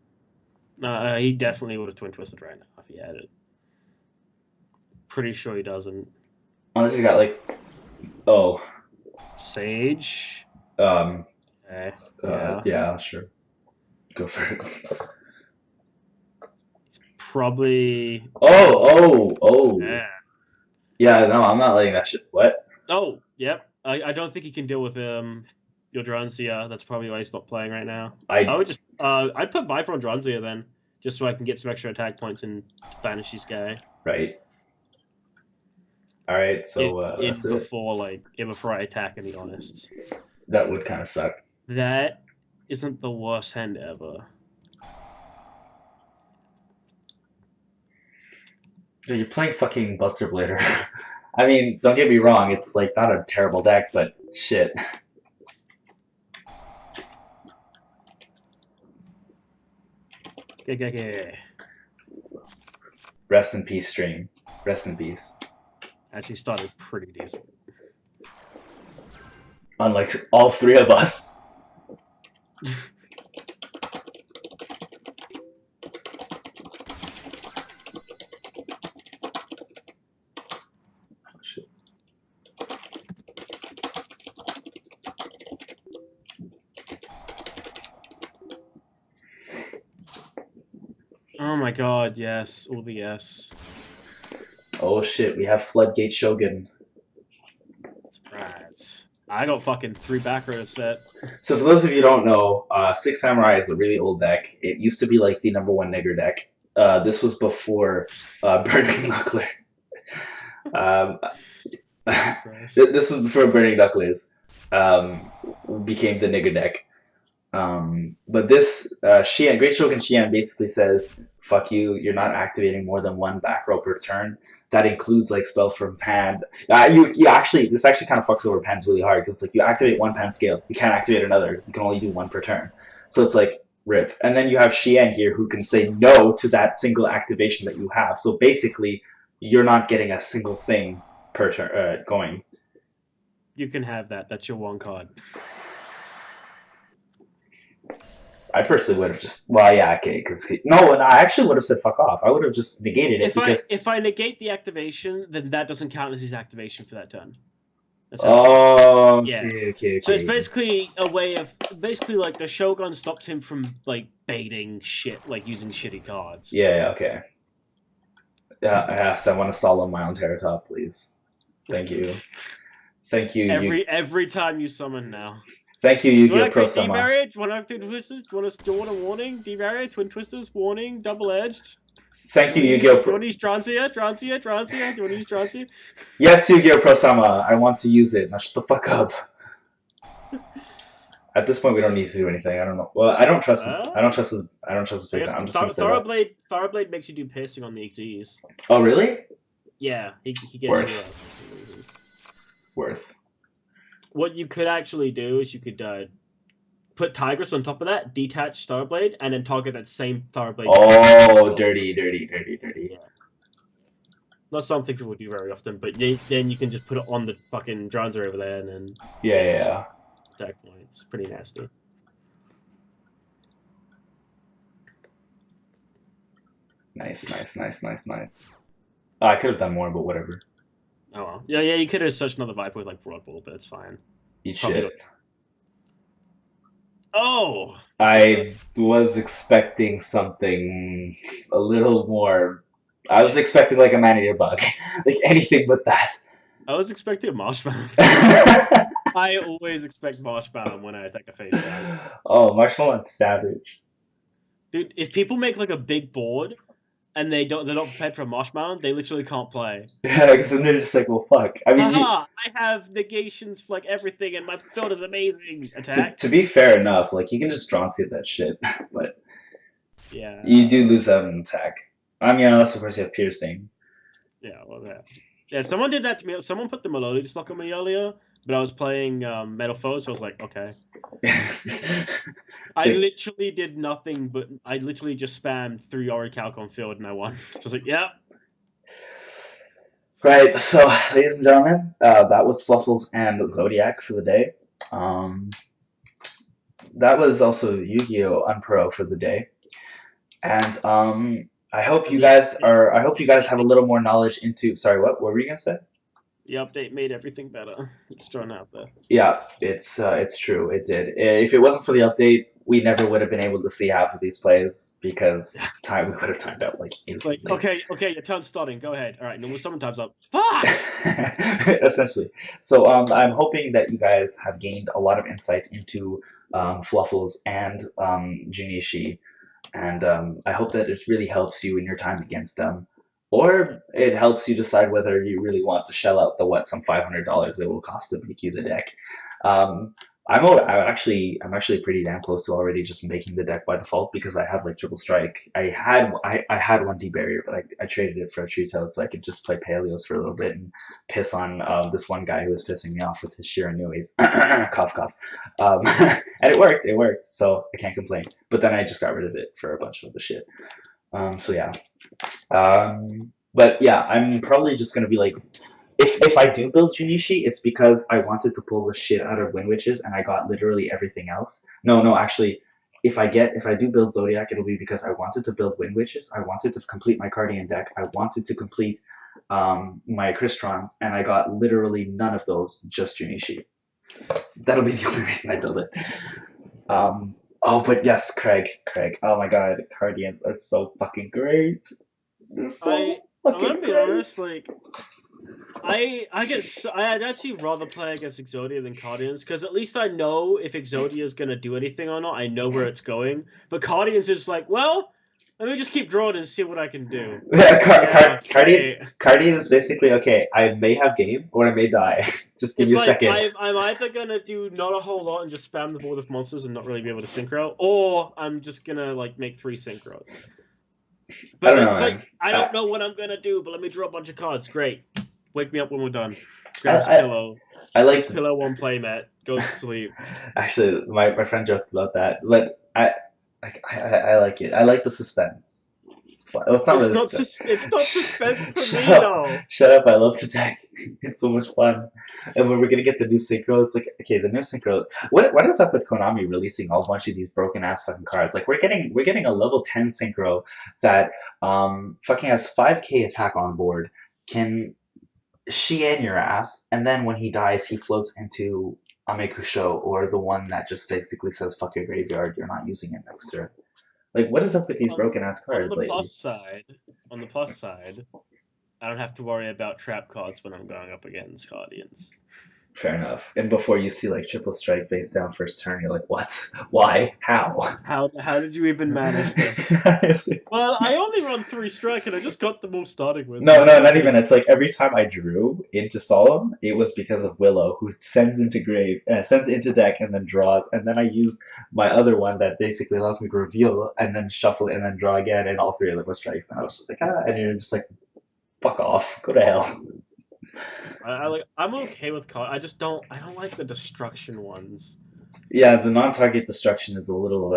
He definitely would have Twin Twisted right now if he had it. Pretty sure he doesn't. Unless he's got like... Oh. Sage? Okay. Yeah. Yeah, sure. Go for it. Probably... Oh! Yeah. Yeah, no, I'm not letting that shit... What? Oh, yep. I don't think he can deal with your Dronzia. That's probably why he's not playing right now. I would just... I'd put Viper on Dronzia then, just so I can get some extra attack points and banish this guy. Right. Alright, so that's before I attack, to be honest. That would kind of suck. That isn't the worst hand ever. Dude, you're playing fucking Buster Blader. I mean, don't get me wrong, it's like not a terrible deck, but shit. Okay. Rest in peace, stream. Rest in peace. Actually started pretty decent. Unlike all three of us. Oh my god, yes. All the yes. Oh shit, we have Floodgate Shogun. Surprise. I got fucking 3 back row set. So for those of you who don't know, Six Samurai is a really old deck. It used to be like the #1 nigger deck. This was before Burning Knucklers. This was before Burning Knucklers became the nigger deck. But this Great Shogun Xian basically says, fuck you, you're not activating more than 1 back row per turn. That includes like spell from hand. This actually kind of fucks over pans really hard because like you activate 1 pan scale, you can't activate another. You can only do 1 per turn. So it's like rip. And then you have Xian here who can say no to that single activation that you have. So basically, you're not getting a single thing per turn going. You can have that. That's your 1 card. I personally would have just I actually would have said fuck off. I would have just negated it if I negate the activation, then that doesn't count as his activation for that turn. Okay. So it's basically a way of like the Shogun stopped him from like baiting shit, like using shitty cards. Yeah, okay. Yes, I want to solemn my own Terra Top, please. Thank you. Thank you. Every time you summon now. Thank you, Do you Yu-Gi-Oh! want to Pro activate Sama. D-Barrier? Do you want to activate Twisters? Do you want a warning? D-Barrier, Twin Twisters, warning, double-edged. Thank you, Do Yu-Gi-Oh! you want to use Drancia? Drancia? Do you want to use Drancia? Yes, Yu-Gi-Oh! Pro Sama. I want to use it. Now shut the fuck up. At this point, we don't need to do anything. I don't know. Well, I don't trust. I don't trust his. I don't trust his I face. guess I'm just gonna say that. Thoroughblade makes you do piercing on the Xyz. Oh, really? Yeah, he gets Worth. you for some reasons. Worth. What you could actually do is you could put Tigress on top of that, detach Starblade, and then target that same Starblade. Oh, dirty. Yeah. Not something people do very often, but then you can just put it on the fucking Dranzer over there, and then Yeah. attack point. It's pretty nasty. Nice. Oh, I could have done more, but whatever. Oh well. Yeah, you could have searched another Viper with like Broad Ball, but it's fine. Eat Probably shit. Oh! I was expecting something a little more. I was expecting like a man-eater bug, like anything but that. I was expecting a Marshmallow. I always expect Marshmallow when I attack a face down. Oh, Marshmallow's savage. Dude, if people make like a big board and they're not prepared for a Marshmallow, they literally can't play. Yeah, because then they're just like, well, fuck. I mean, I have negations for like everything, and my field is amazing. Attack. to be fair enough, like you can just Strontium that shit, but yeah, you do lose out on attack. I mean, unless of course you have piercing. Yeah, well, yeah. Someone did that to me. Someone put the Melodious Lock on me earlier, but I was playing Metal Foe, so I was like, okay. I literally did nothing, but I literally just spammed 3 Orichalc on field and I won. So I was like, yeah. Right, so ladies and gentlemen, that was Fluffals and Zoodiac for the day. That was also Yu-Gi-Oh! unPRO for the day. And I hope you guys have a little more knowledge into. Sorry, what were you gonna say? The update made everything better. It's thrown out there. Yeah, it's true. It did. If it wasn't for the update, we never would have been able to see half of these plays because we would have timed out like instantly. Like, okay, your turn's starting. Go ahead. All right, no, someone time's up. Fuck! Essentially. So I'm hoping that you guys have gained a lot of insight into Fluffals and Junichi, and I hope that it really helps you in your time against them. Or it helps you decide whether you really want to shell out some $500 it will cost to make you the deck. I'm actually pretty damn close to already just making the deck by default because I have like Triple Strike. I had one D-Barrier, but I traded it for a Tree Toad so I could just play Paleos for a little bit and piss on this one guy who was pissing me off with his Shiranuis. Cough, cough. And it worked, so I can't complain. But then I just got rid of it for a bunch of the shit. So yeah. But yeah, I'm probably just gonna be like, if I do build Junichi, it's because I wanted to pull the shit out of Wind Witches and I got literally everything else. No, actually, if I do build Zoodiac, it'll be because I wanted to build Wind Witches, I wanted to complete my Cardian deck, I wanted to complete my Cristrons, and I got literally none of those, just Junichi. That'll be the only reason I build it. Oh, but yes, Craig. Oh my god, Cardians are so fucking great. They're so I'm gonna be honest, like, I'd actually rather play against Exodia than Cardians, because at least I know if Exodia is gonna do anything or not. I know where it's going. But Cardians is like, well, let me just keep drawing and see what I can do. Cardian is basically, okay, I may have game or I may die. Just give me a second. I'm either gonna do not a whole lot and just spam the board with monsters and not really be able to synchro, or I'm just gonna like make 3 synchros. But I don't know what I'm gonna do, but let me draw a bunch of cards. Great. Wake me up when we're done. Grab a pillow. I like pillow on playmat. Go to sleep. Actually, my friend joked about that, but I like it. I like the suspense. It's fun. It's not suspense for me though. Shut up! I love the deck. It's so much fun. And when we're gonna get the new synchro, it's like, okay, the new synchro. What is up with Konami releasing a bunch of these broken ass fucking cards? Like we're getting a level 10 synchro that fucking has 5k attack on board, can Shien your ass, and then when he dies, he floats into Amekusho, or the one that just basically says "fuck your graveyard, you're not using it next turn." Like, what is up with these broken ass cards lately? On the plus side, I don't have to worry about trap cards when I'm going up against Guardians. Fair enough. And before you see like triple strike face down first turn, you're like, what? Why? How? How did you even manage this? Well, I only run 3 strike and I just got them all starting with. No, not even. It's like every time I drew into Solemn, it was because of Willow, who sends into deck, and then draws, and then I used my other one that basically allows me to reveal, and then shuffle, and then draw again, and all three of them were strikes, and I was just like, and you're just like, fuck off, go to hell. I'm okay with card. I don't like the destruction ones. Yeah, the non-target destruction is a little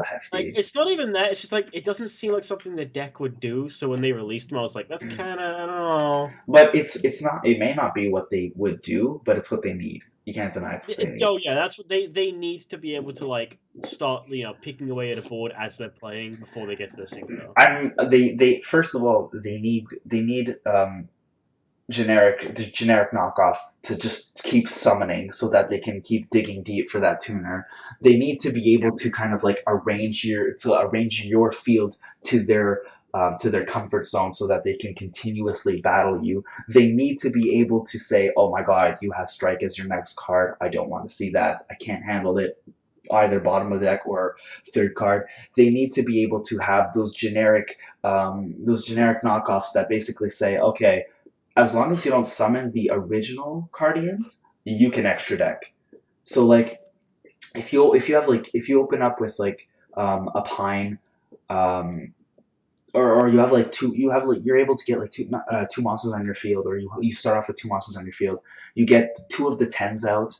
hefty. Like, it's not even that. It's just like it doesn't seem like something the deck would do. So when they released them, I was like, that's kind of, I don't know. But it's not. It may not be what they would do, but it's what they need. You can't deny it's what they need. Oh yeah, that's what they need to be able to like start picking away at a board as they're playing before they get to the synchro. They first of all they need the generic knockoff to just keep summoning so that they can keep digging deep for that tuner. They need to be able to kind of like arrange your field to their comfort zone so that they can continuously battle you. They need to be able to say, oh my god, you have strike as your next card. I don't want to see that. I can't handle it. Either bottom of the deck or third card. They need to be able to have those generic knockoffs that basically say, okay, as long as you don't summon the original Guardians, you can extra deck. So like, if you open up with like a Pine, or you have like you're able to get like two monsters on your field, or you start off with 2 monsters on your field. You get 2 of the 10s out.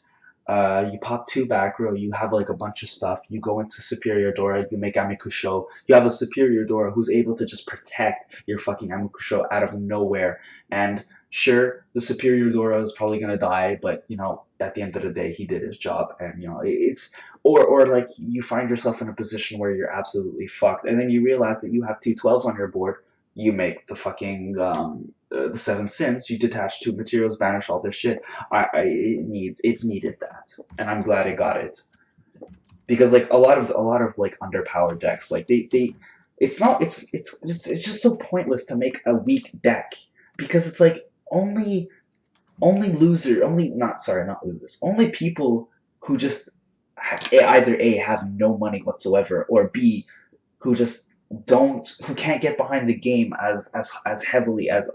You pop 2 back row, you have like a bunch of stuff. You go into Superior Dora, you make Amikusho. You have a Superior Dora who's able to just protect your fucking Amikusho out of nowhere. And sure, the Superior Dora is probably gonna die, but at the end of the day, he did his job, and it's or like you find yourself in a position where you're absolutely fucked, and then you realize that you have 2 12s on your board. You make the fucking the 7 Sins. You detach 2 materials, banish all this shit. It needed that, and I'm glad it got it. Because like a lot of like underpowered decks, like it's just so pointless to make a weak deck, because it's like only people who just either A, have no money whatsoever, or B, who can't get behind the game as heavily as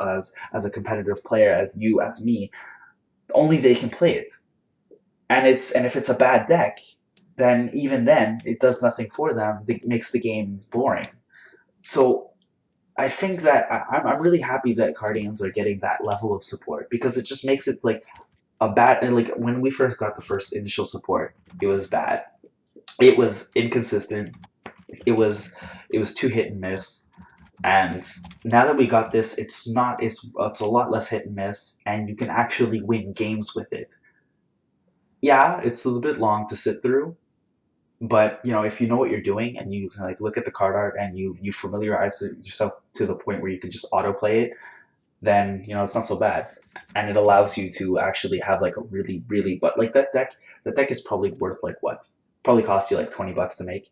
a competitive player, as you, as me. Only they can play it. And if it's a bad deck, then even then it does nothing for them. It makes the game boring. So I think that I'm really happy that Guardians are getting that level of support, because it just makes it like a bad, and like when we first got the first initial support, it was bad. It was inconsistent. It was too hit and miss. And now that we got this, it's a lot less hit and miss, and you can actually win games with it. Yeah, it's a little bit long to sit through, but if you know what you're doing, and you can like look at the card art, and you familiarize yourself to the point where you can just autoplay it, then it's not so bad, and it allows you to actually have like a really, but like that deck is probably worth like what? Probably cost you like $20 to make.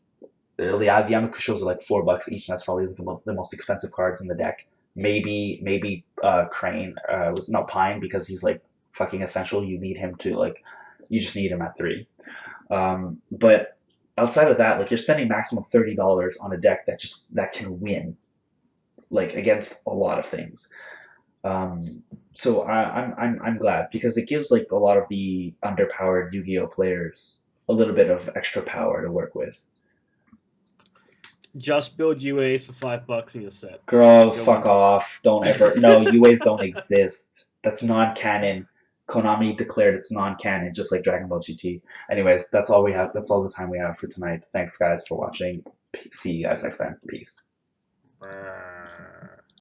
The Yamakushos are like $4 each, and that's probably the most expensive cards in the deck. Maybe Crane, no, Pine, because he's like fucking essential. You just need him at 3. But outside of that, like, you're spending maximum $30 on a deck that can win, like, against a lot of things. So I'm glad, because it gives like a lot of the underpowered Yu-Gi-Oh players a little bit of extra power to work with. Just build UAs for $5 and you're set. Gross, fuck off. Don't ever. No, UAs don't exist. That's non-canon. Konami declared it's non-canon, just like Dragon Ball GT. Anyways, that's all we have. That's all the time we have for tonight. Thanks, guys, for watching. See you guys next time. Peace.